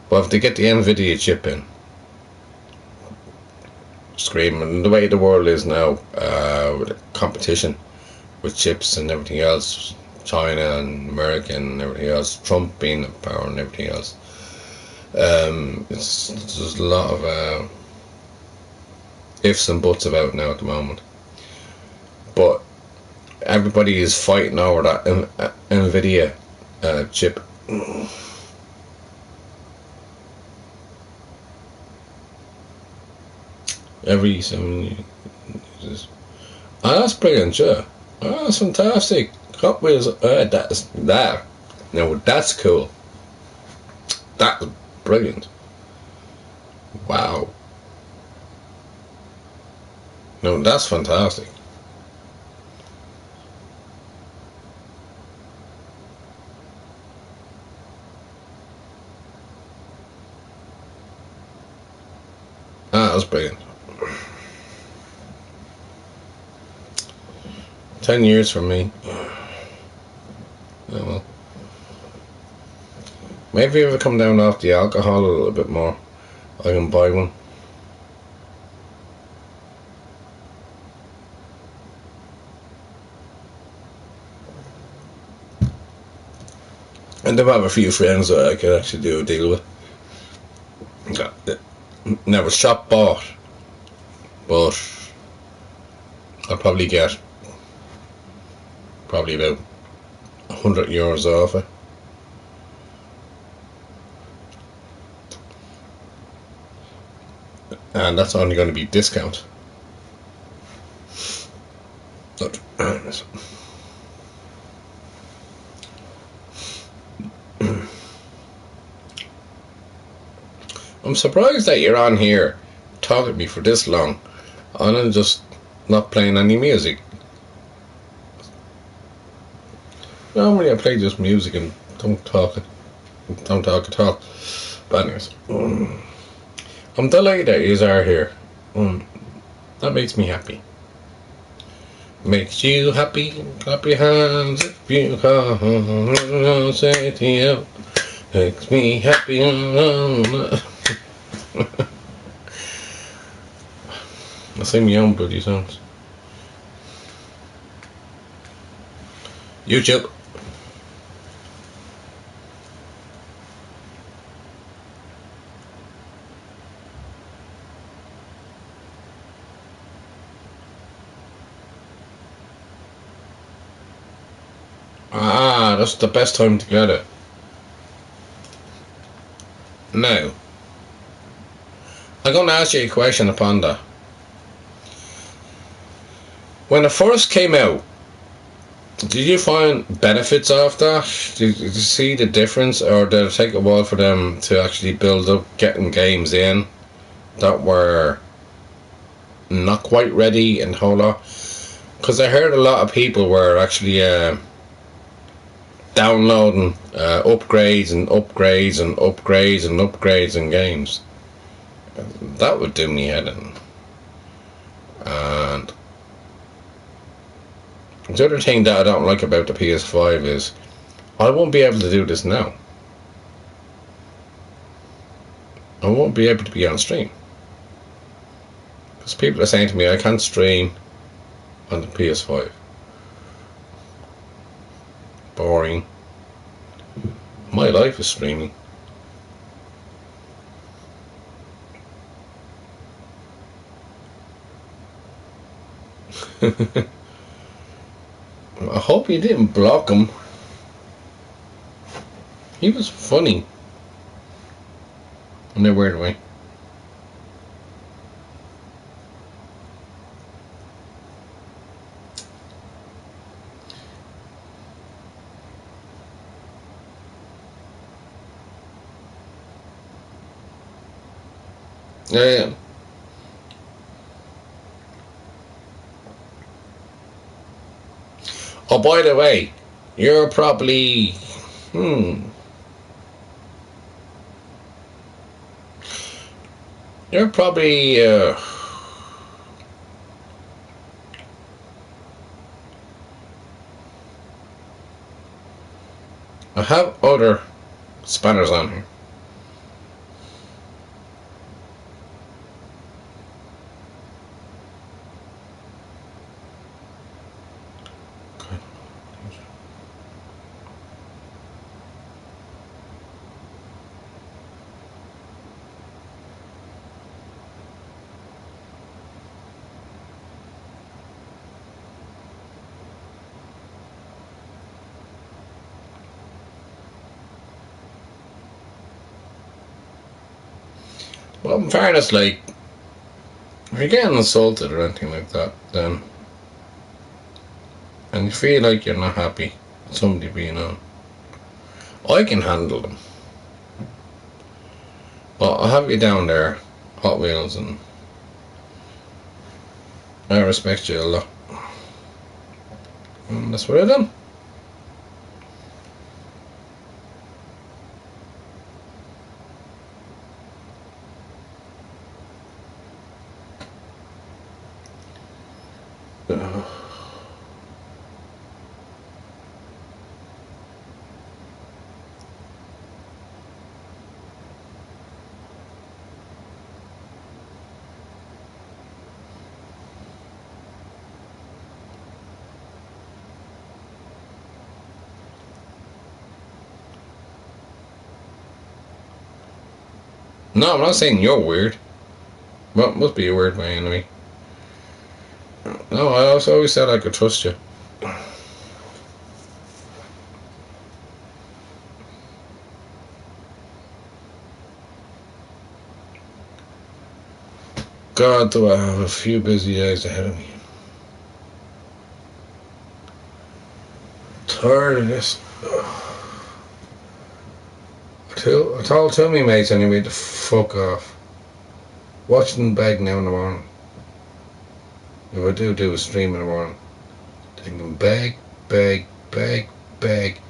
But if they get the Nvidia chip in, screaming, the way the world is now, with the competition with chips and everything else, China and America and everything else, Trump being in power and everything else, there's a lot of ifs and buts about now at the moment. But everybody is fighting over that Nvidia chip. Every 7 years. Oh, that's brilliant, yeah. Oh, that's fantastic. Hot Wheels, that. Now that's cool. That's brilliant. Wow. No, that's fantastic. That was brilliant. 10 years for me. Oh well. Maybe if I come down off the alcohol a little bit more, I can buy one. And I have a few friends that I could actually do a deal with. Never shop bought, but I'll probably get probably about €100 off it. And that's only going to be discount. But, I'm surprised that you're on here talking to me for this long and I'm just not playing any music. Normally I play just music and don't talk at all. But anyways, I'm delighted that you are here. That makes me happy. Makes you happy, clap your hands if you can, say to you. Makes me happy. I sing my own bloody songs. YouTube. That's the best time to get it. Now, I'm going to ask you a question upon that. When it first came out, did you find benefits of that? Did you see the difference, or did it take a while for them to actually build up getting games in that were not quite ready and whole lot? Because I heard a lot of people were actually downloading upgrades and upgrades and upgrades and upgrades in games. That would do me head in. And the other thing that I don't like about the PS5 is I won't be able to do this now. I won't be able to be on stream. Because people are saying to me I can't stream on the PS5. Boring. My life is streaming. I hope you didn't block him. He was funny in a weird way. Yeah. Oh, by the way, you're probably you're probably I have other spanners on here. Well, in fairness, like, if you're getting insulted or anything like that, then, and you feel like you're not happy with somebody being on, I can handle them. But I'll have you down there, Hot Wheels, and I respect you a lot. And that's what I done. No, I'm not saying you're weird. Well, must be a weird way anyway. No, I also always said I could trust you. God, do I have a few busy days ahead of me. Tired of this. I told two of my mates anyway to fuck off. Watch them beg now in the morning. If I do a stream in the morning, they can beg, beg, beg, beg,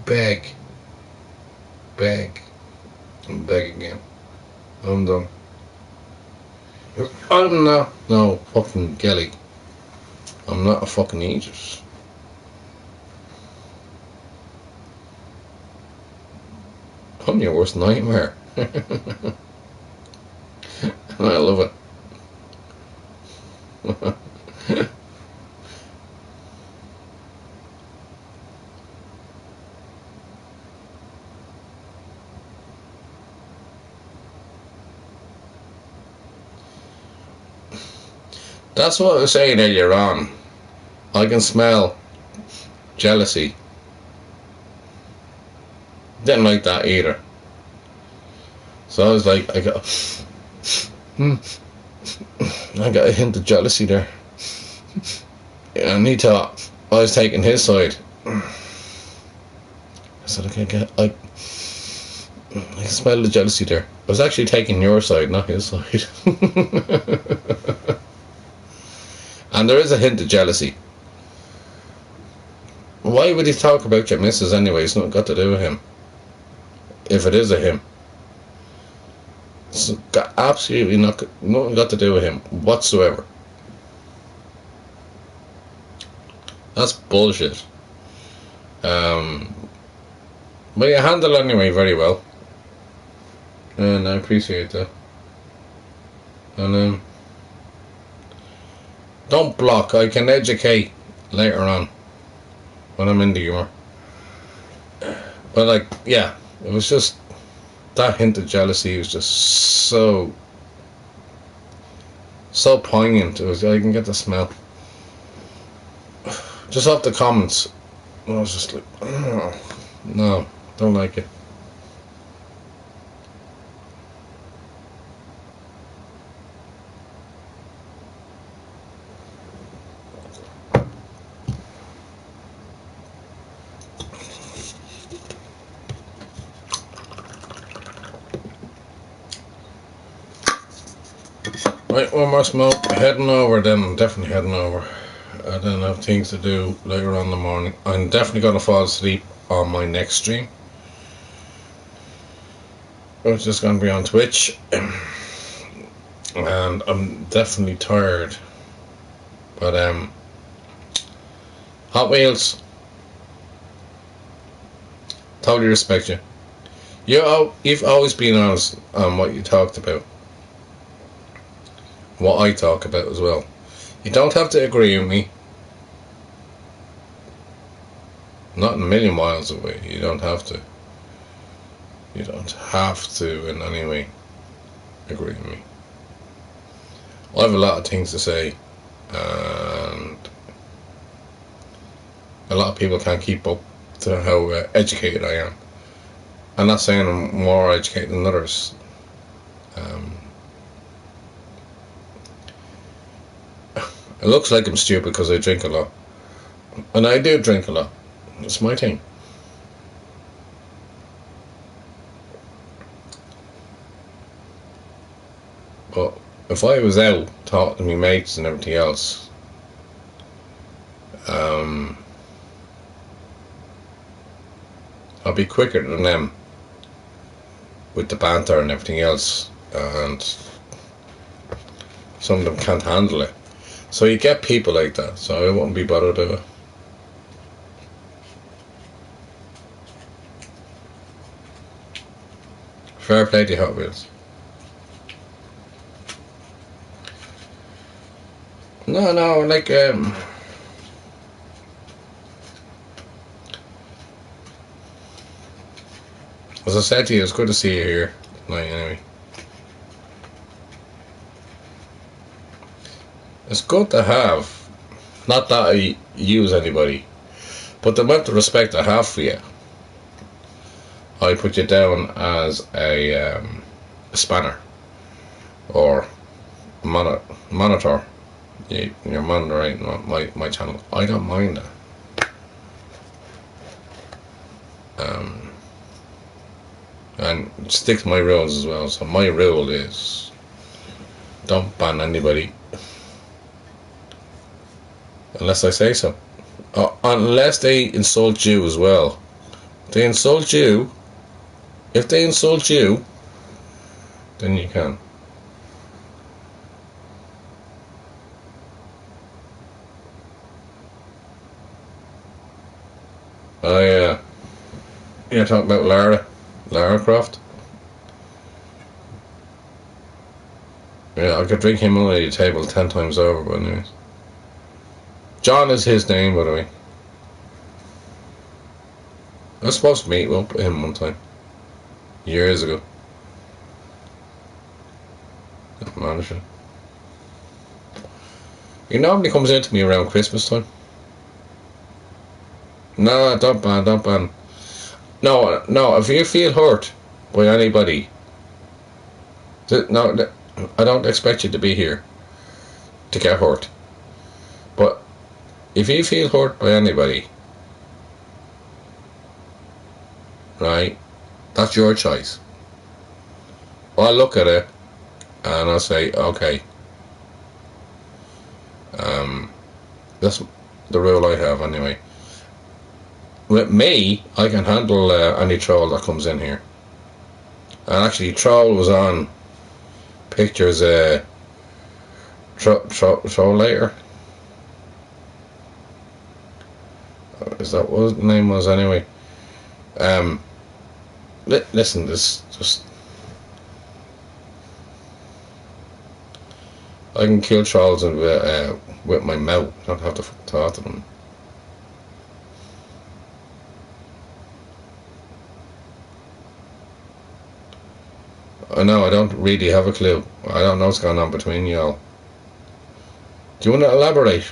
beg, beg, and beg again. I'm done. I'm not no fucking gelly. I'm not a fucking Aegis. I'm your worst nightmare. And I love it. That's what I was saying earlier on. I can smell jealousy. Didn't like that either. So I was like, I got a hint of jealousy there. And he thought I was taking his side. I said, I can smell the jealousy there. I was actually taking your side, not his side. And there is a hint of jealousy. Why would he talk about your missus anyway? It's not got to do with him. If it is a him. It's got absolutely nothing got to do with him whatsoever. That's bullshit. But you handle it anyway very well. And I appreciate that. And don't block. I can educate later on when I'm in the humour. But like, yeah, it was just that hint of jealousy was just so poignant. It was, I can get the smell just off the comments. I was just like, oh, no, don't like it. Right, one more smoke. Heading over then. Definitely heading over. I then have things to do later on in the morning. I'm definitely going to fall asleep on my next stream, which is going to be on Twitch. And I'm definitely tired. But Hot Wheels, totally respect you. You've always been honest on what you talked about. What I talk about as well. You don't have to agree with me. Not a million miles away. You don't have to. You don't have to in any way agree with me. I have a lot of things to say, and a lot of people can't keep up to how educated I am. I'm not saying I'm more educated than others. It looks like I'm stupid because I drink a lot. And I do drink a lot. It's my thing. But if I was out talking to my mates and everything else, I'll be quicker than them with the banter and everything else. And some of them can't handle it. So you get people like that, so I wouldn't be bothered about it. Fair play to Hot Wheels. No, like, as I said to you, it's good to see you here tonight anyway. It's good to have, not that I use anybody, but the amount of respect I have for you. I put you down as a spanner, or monitor. You're monitoring my channel. I don't mind that. And stick to my rules as well. So my rule is don't ban anybody unless I say so. Unless they insult you as well. If they insult you, then you can. You're talking about Lara Croft? Yeah, I could drink him under the table 10 times over, but anyways. John is his name, by the way. I was supposed to meet up with him one time. Years ago. Manager. He normally comes in to me around Christmas time. No, don't ban. No, if you feel hurt by anybody, no, I don't expect you to be here to get hurt. But if you feel hurt by anybody, right, that's your choice. I'll look at it and I'll say, okay, that's the rule I have anyway. With me, I can handle any troll that comes in here. And actually, troll was on pictures. Troll later. Is that what his name was anyway? Listen, this just I can kill trolls with my mouth. I don't have to talk to them. I know, I don't really have a clue. I don't know what's going on between y'all. Do you want to elaborate?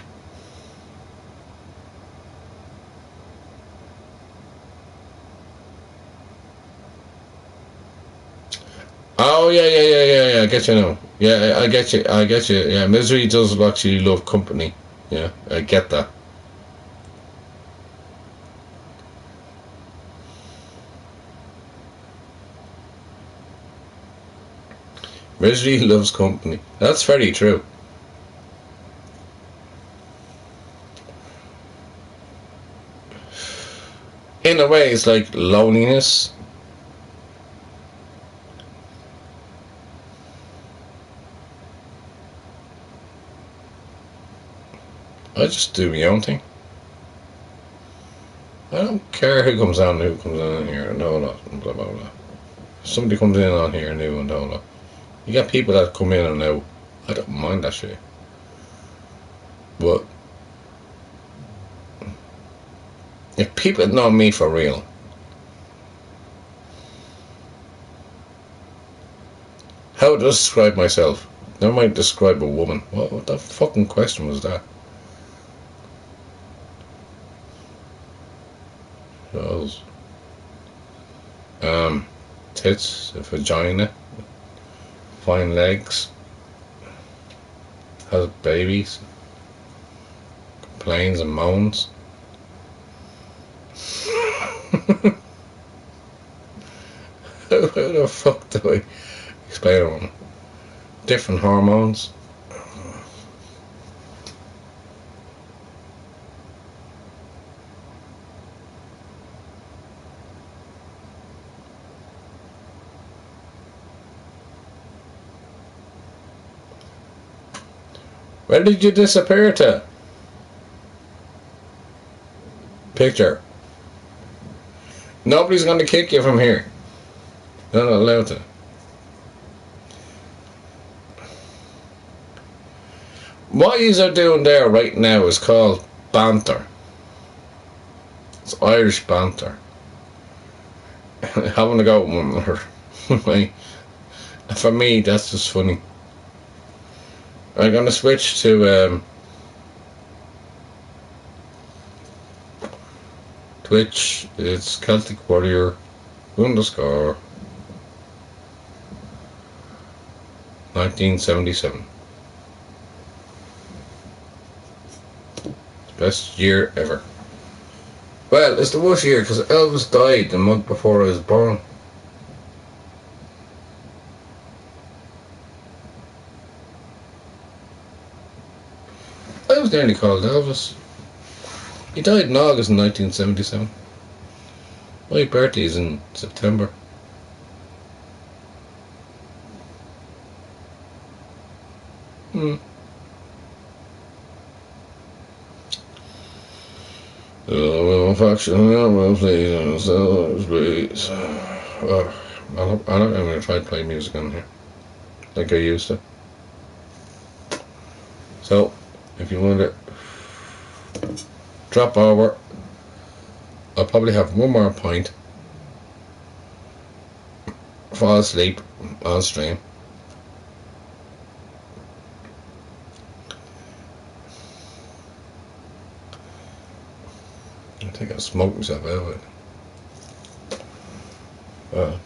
Oh, yeah, I get you now. Yeah, I get you. Yeah, misery does actually love company. Yeah, I get that. Misery loves company. That's very true. In a way, it's like loneliness. I just do my own thing. I don't care who comes on and who comes on here. No, blah, blah, blah. If somebody comes in on here new and blah. You got people that come in and out. I don't mind that shit. But if people know me for real, how would I describe myself? Never mind describe a woman. What the fucking question was that? Those tits, a vagina, fine legs, has babies, complains and moans. How the fuck do I explain them? Different hormones. Where did you disappear to? Picture. Nobody's gonna kick you from here. They're not allowed to. What you're doing there right now is called banter. It's Irish banter. Having a go with one another. For me, that's just funny. I'm gonna switch to Twitch. It's Celtic Warrior _ 1977. Best year ever. Well, it's the worst year because Elvis died the month before I was born. I was nearly called Elvis. He died in August 1977. My birthday is in September. Oh, faction, well, please, please. I'm going to try to play music on here, like I used to. So, if you want to drop over, I'll probably have one more pint, fall asleep on stream. I think I'll smoke myself out of it.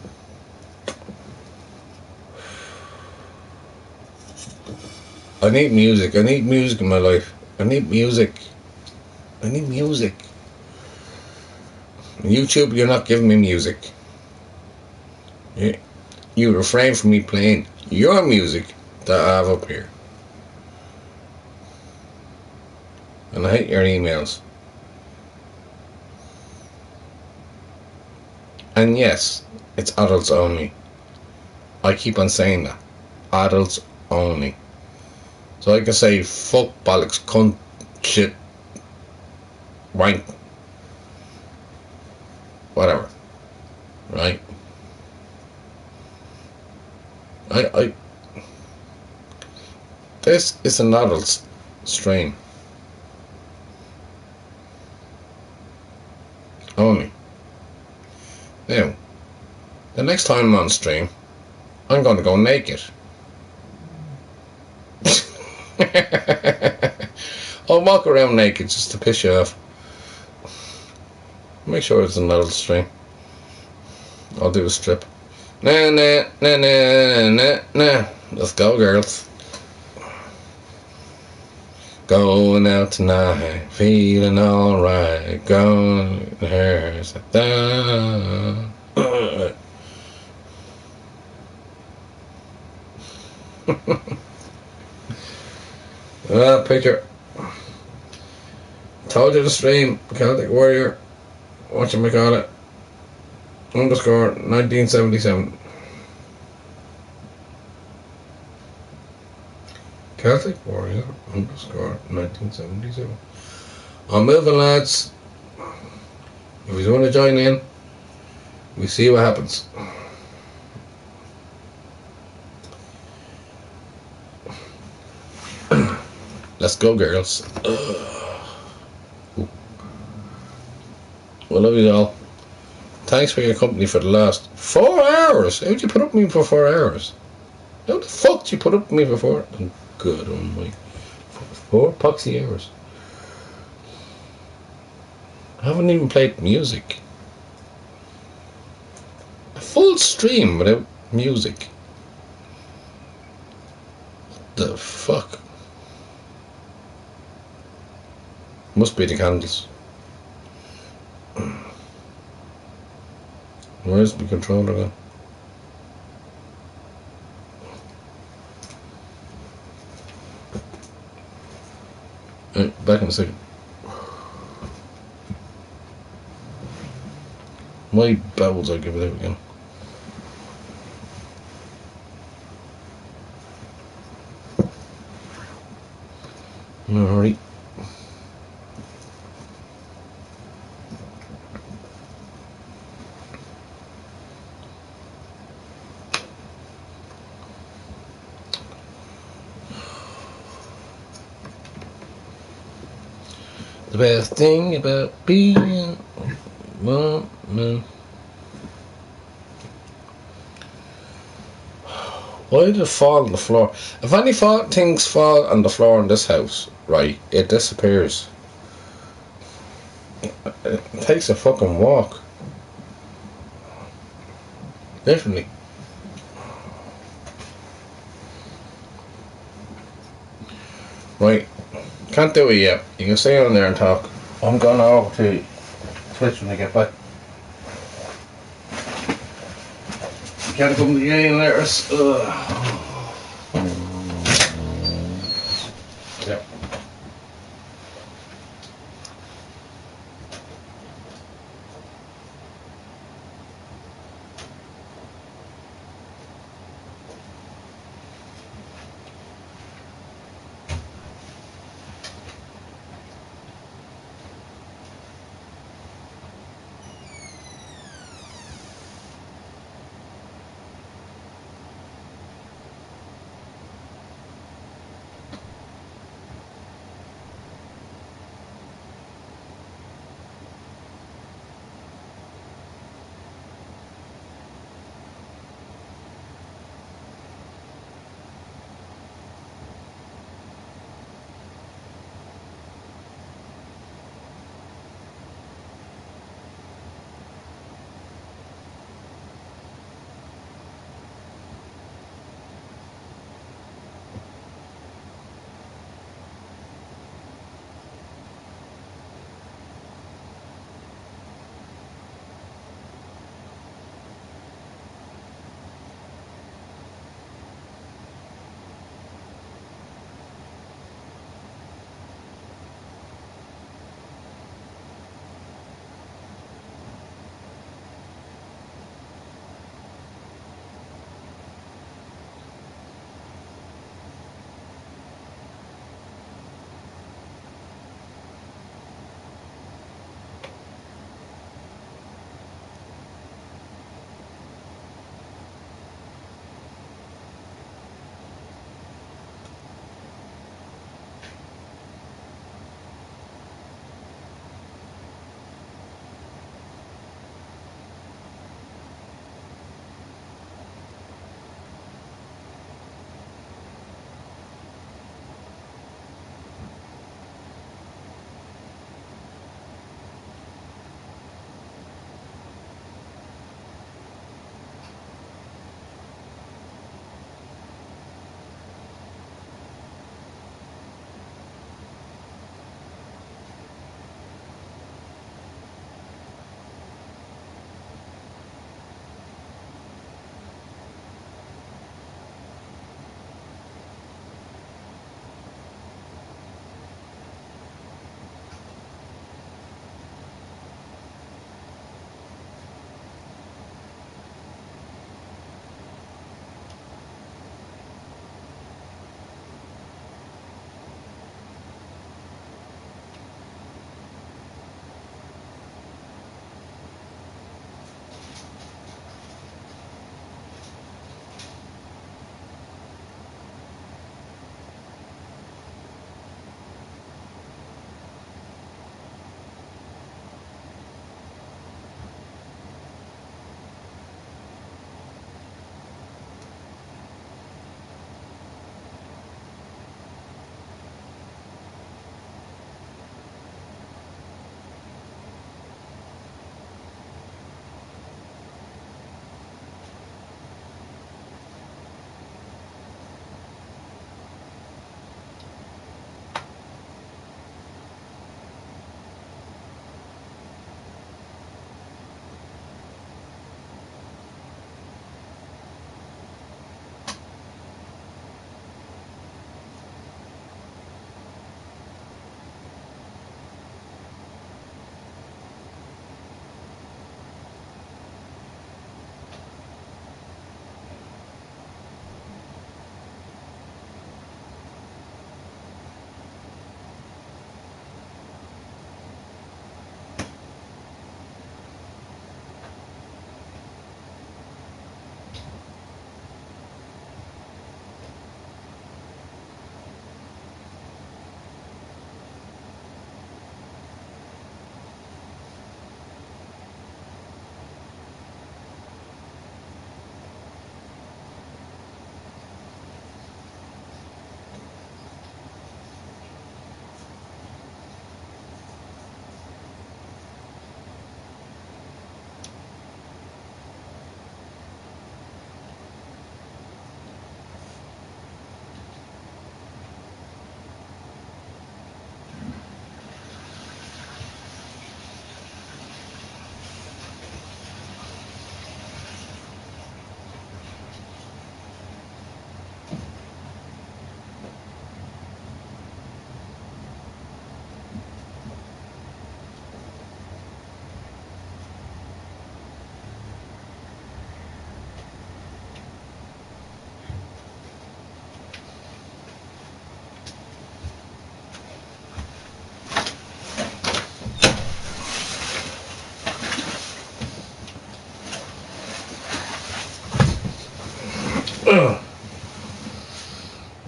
I need music. I need music in my life. I need music. I need music. On YouTube, you're not giving me music. You refrain from me playing your music that I have up here. And I hate your emails. And yes, it's adults only. I keep on saying that. Adults only. So I can say fuck, bollocks, cunt, shit, wank, whatever. Right? This is an adult stream. Only. Now, the next time I'm on stream, I'm going to go naked. I'll walk around naked just to piss you off. Make sure it's an adult stream. I'll do a strip. Nah, nah, nah, nah, nah, nah. Let's go, girls. Going out tonight, feeling alright. Going her. Picture. Told you the stream. Celtic Warrior. Whatchamacallit. Underscore 1977. Celtic Warrior underscore 1977. I'm moving, lads. If you want to join in, we see what happens. Let's go, girls. Well, love you all. Thanks for your company for the last 4 hours. How'd you put up with me for 4 hours? How the fuck did you put up with me for 4? Good, oh my. 4 poxy hours. I haven't even played music. A full stream without music. What the fuck? Must be the candles. Where's the controller gone? Right, back in a second. My bowels I'll give it out again. Alright. The best thing about being woman. Why did it fall on the floor? If any things fall on the floor in this house, right, it disappears. It takes a fucking walk. Literally. Right. Can't do it yet. You can stay on there and talk. I'm going over to Twitch when I get back. You can't come to the game letters. Yep.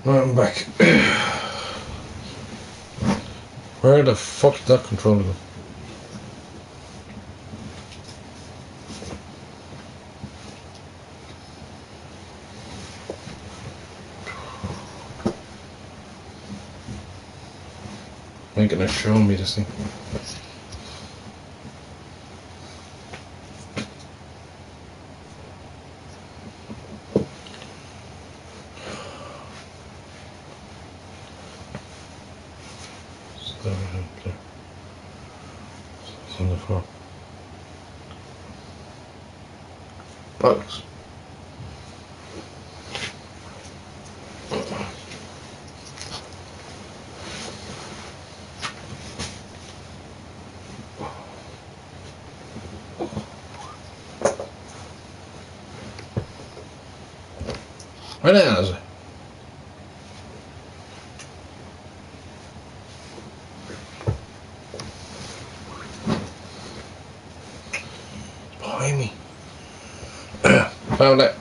I'm back. Where the fuck did that controller go? Ain't gonna show me this thing. It's on the floor. Bollocks. Where the hell is it? Behind me. Found it.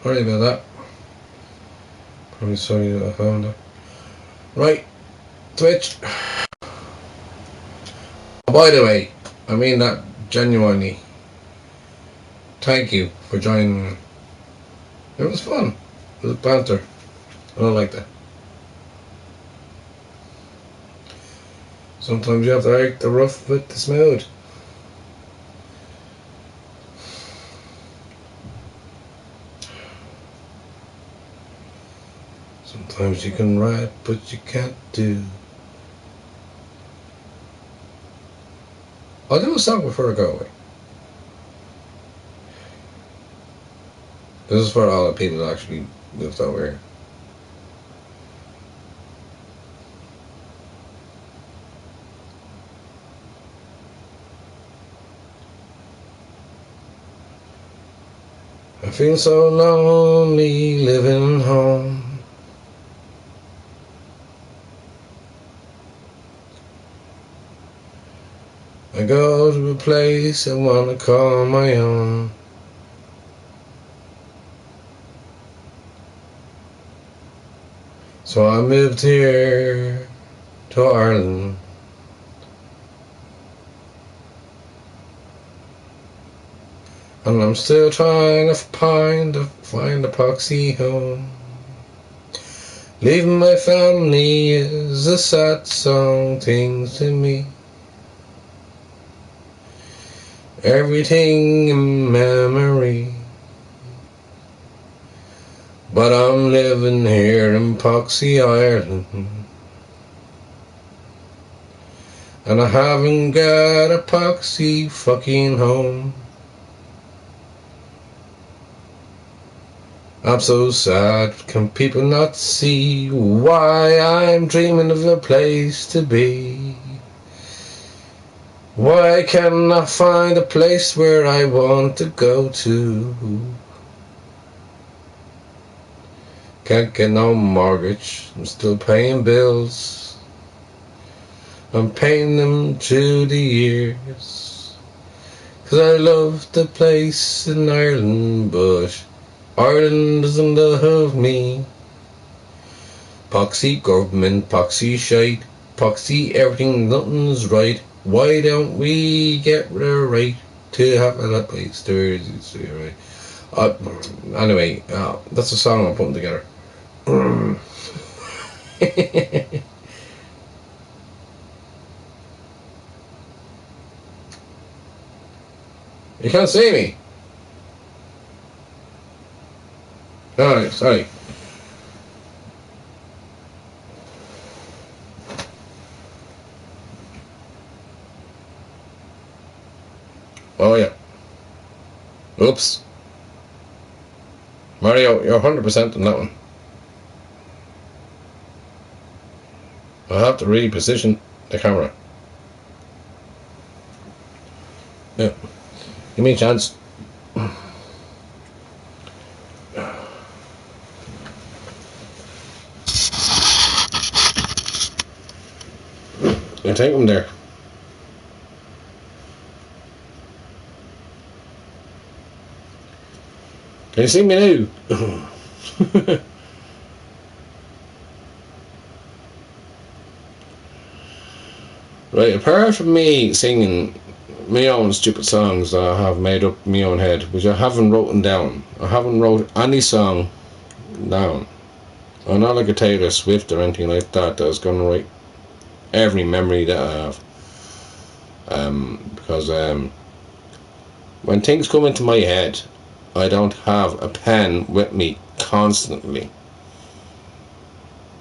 Sorry about that. Probably sorry that I found it. Right. Twitch. Oh, by the way, I mean that genuinely. Thank you for joining. It was fun. It was banter. I don't like that. Sometimes you have to like the rough with the smooth. Sometimes you can write, but you can't do. I'll do a song before I go away. This is for all the people that actually moved over here. I feel so lonely living home. I go to a place I wanna call my own. So I moved here to Ireland. And I'm still trying to find a proxy home. Leaving my family is a sad song thing to me. Everything in memory. But I'm living here in Poxy, Ireland. And I haven't got a poxy fucking home. I'm so sad, can people not see why I'm dreaming of a place to be? Why can't I find a place where I want to go to? Can't get no mortgage, I'm still paying bills. I'm paying them through the years. 'Cause I love the place in Ireland, but Ireland doesn't love me. Poxy government, poxy shite, poxy everything, nothing's right. Why don't we get the right to have that place? Right. Anyway, that's a song I'm putting together. You can't see me. Oh, sorry. Oh yeah. Oops. Mario, you're 100% on that one. I have to reposition the camera. Yeah. Give me a chance. You take them there. Can you see me now? Right, apart from me singing my own stupid songs that I have made up in my own head, which I haven't written down. I haven't wrote any song down. I'm not like a Taylor Swift or anything like that that's going to write every memory that I have. Because when things come into my head, I don't have a pen with me constantly.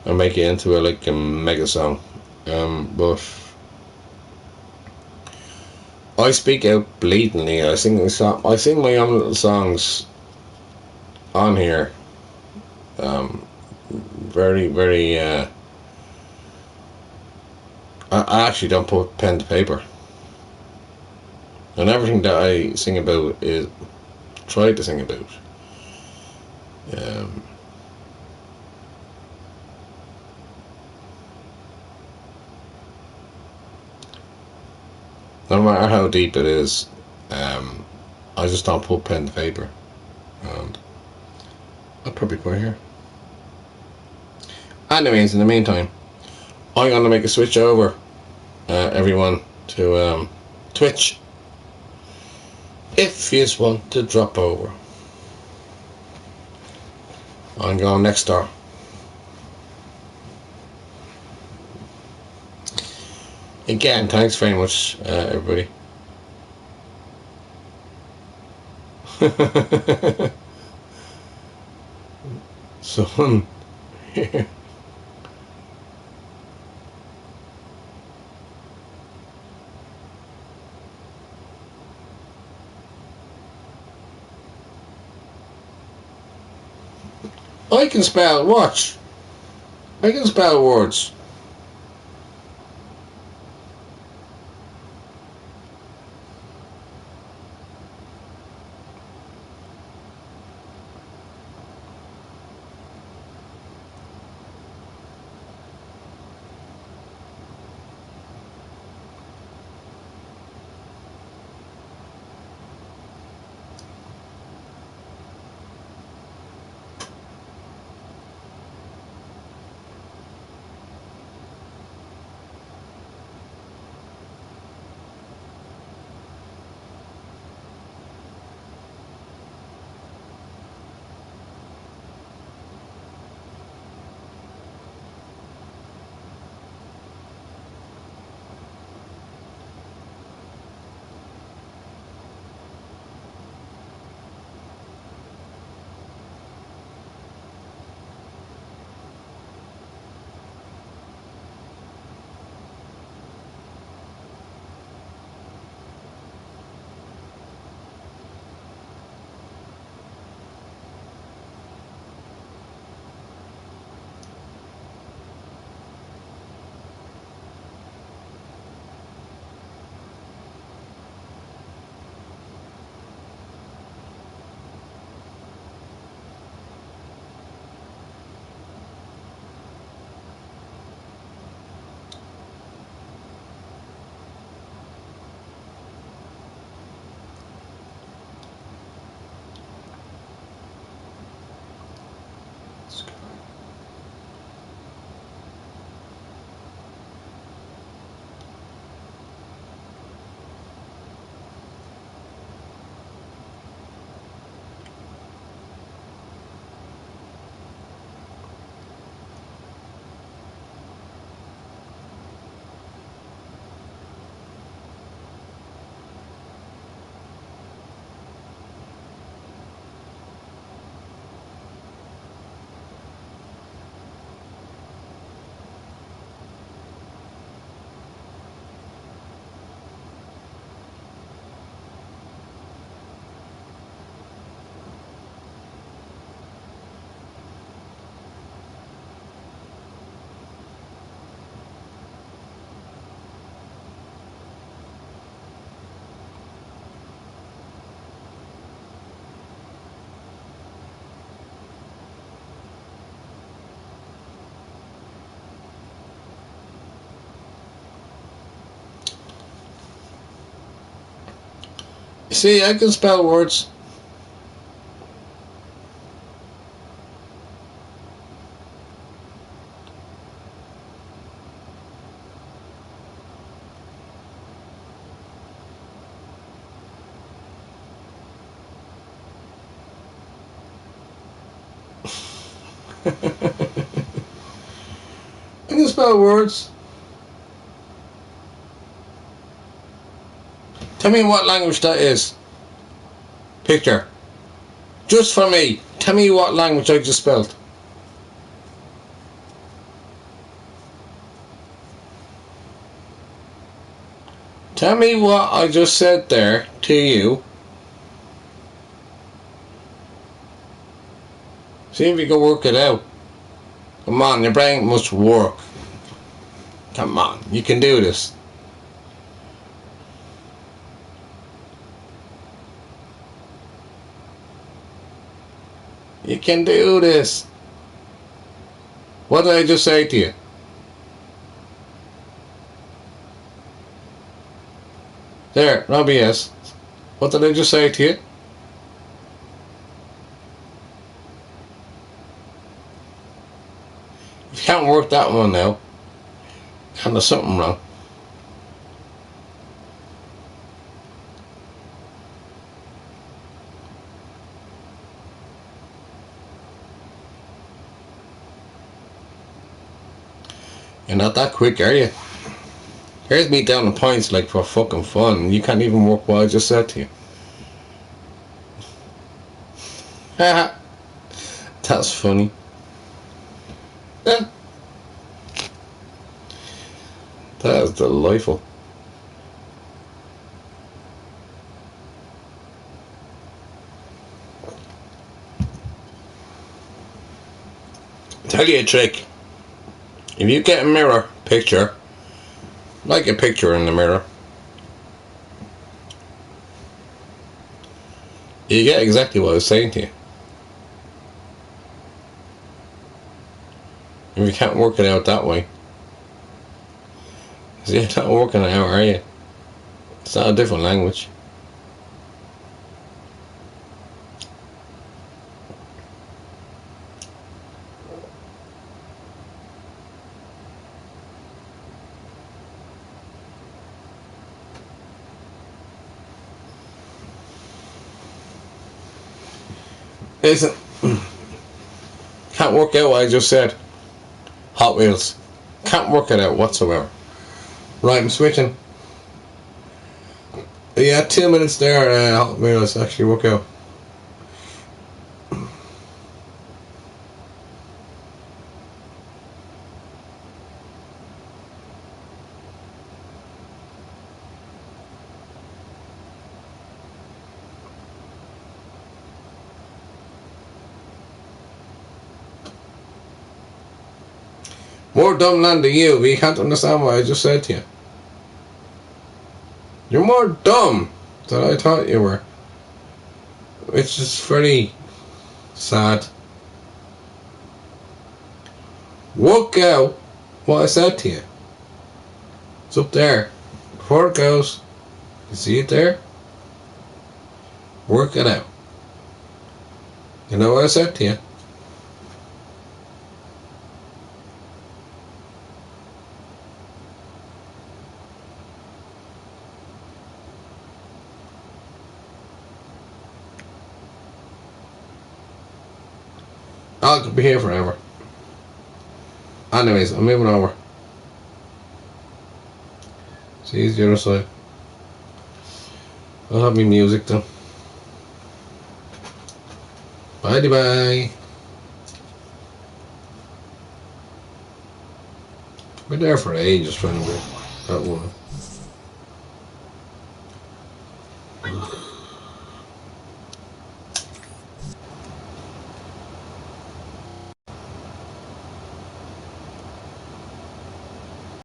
I make it into a mega song. But I speak out blatantly. I sing my own little songs on here. Very, very. I actually don't put pen to paper, and everything that I sing about is try to sing about. No matter how deep it is, I just don't put pen to paper, and I'll probably put it here. Anyways, in the meantime, I'm gonna make a switch over, everyone, to Twitch. If you want to drop over, I'm going next door. Again, thanks very much, everybody. So, here. I can spell, watch. I can spell words. See, I can spell words. can spell words. Tell me what language that is. Picture. Just for me. Tell me what language I just spelled. Tell me what I just said there to you. See if you can work it out. Come on, your brain must work. Come on, you can do this. You can do this. What did I just say to you? There, Robbie, yes. What did I just say to you? You can't work that one now. And there's something wrong. You're not that quick, are you? Here's me down the points like for fucking fun, and you can't even work what I just said to you. Haha. That's funny. Yeah. That is delightful. Tell you a trick. If you get a mirror picture, like a picture in the mirror, you get exactly what I was saying to you. If you can't work it out that way, see, you're not working it out, are you? It's not a different language. Listen, can't work out what I just said. Hot Wheels. Can't work it out whatsoever. Right, I'm switching. Yeah, 2 minutes there, Hot Wheels actually work out. More dumb than you, but you can't understand what I just said to you. You're more dumb than I thought you were. Which is very sad. Work out what I said to you. It's up there. Before it goes, you see it there? Work it out. You know what I said to you? I could be here forever. Anyways, I'm moving over. See the other side. I'll have my music done. Bye bye. We're there for ages trying to work that one.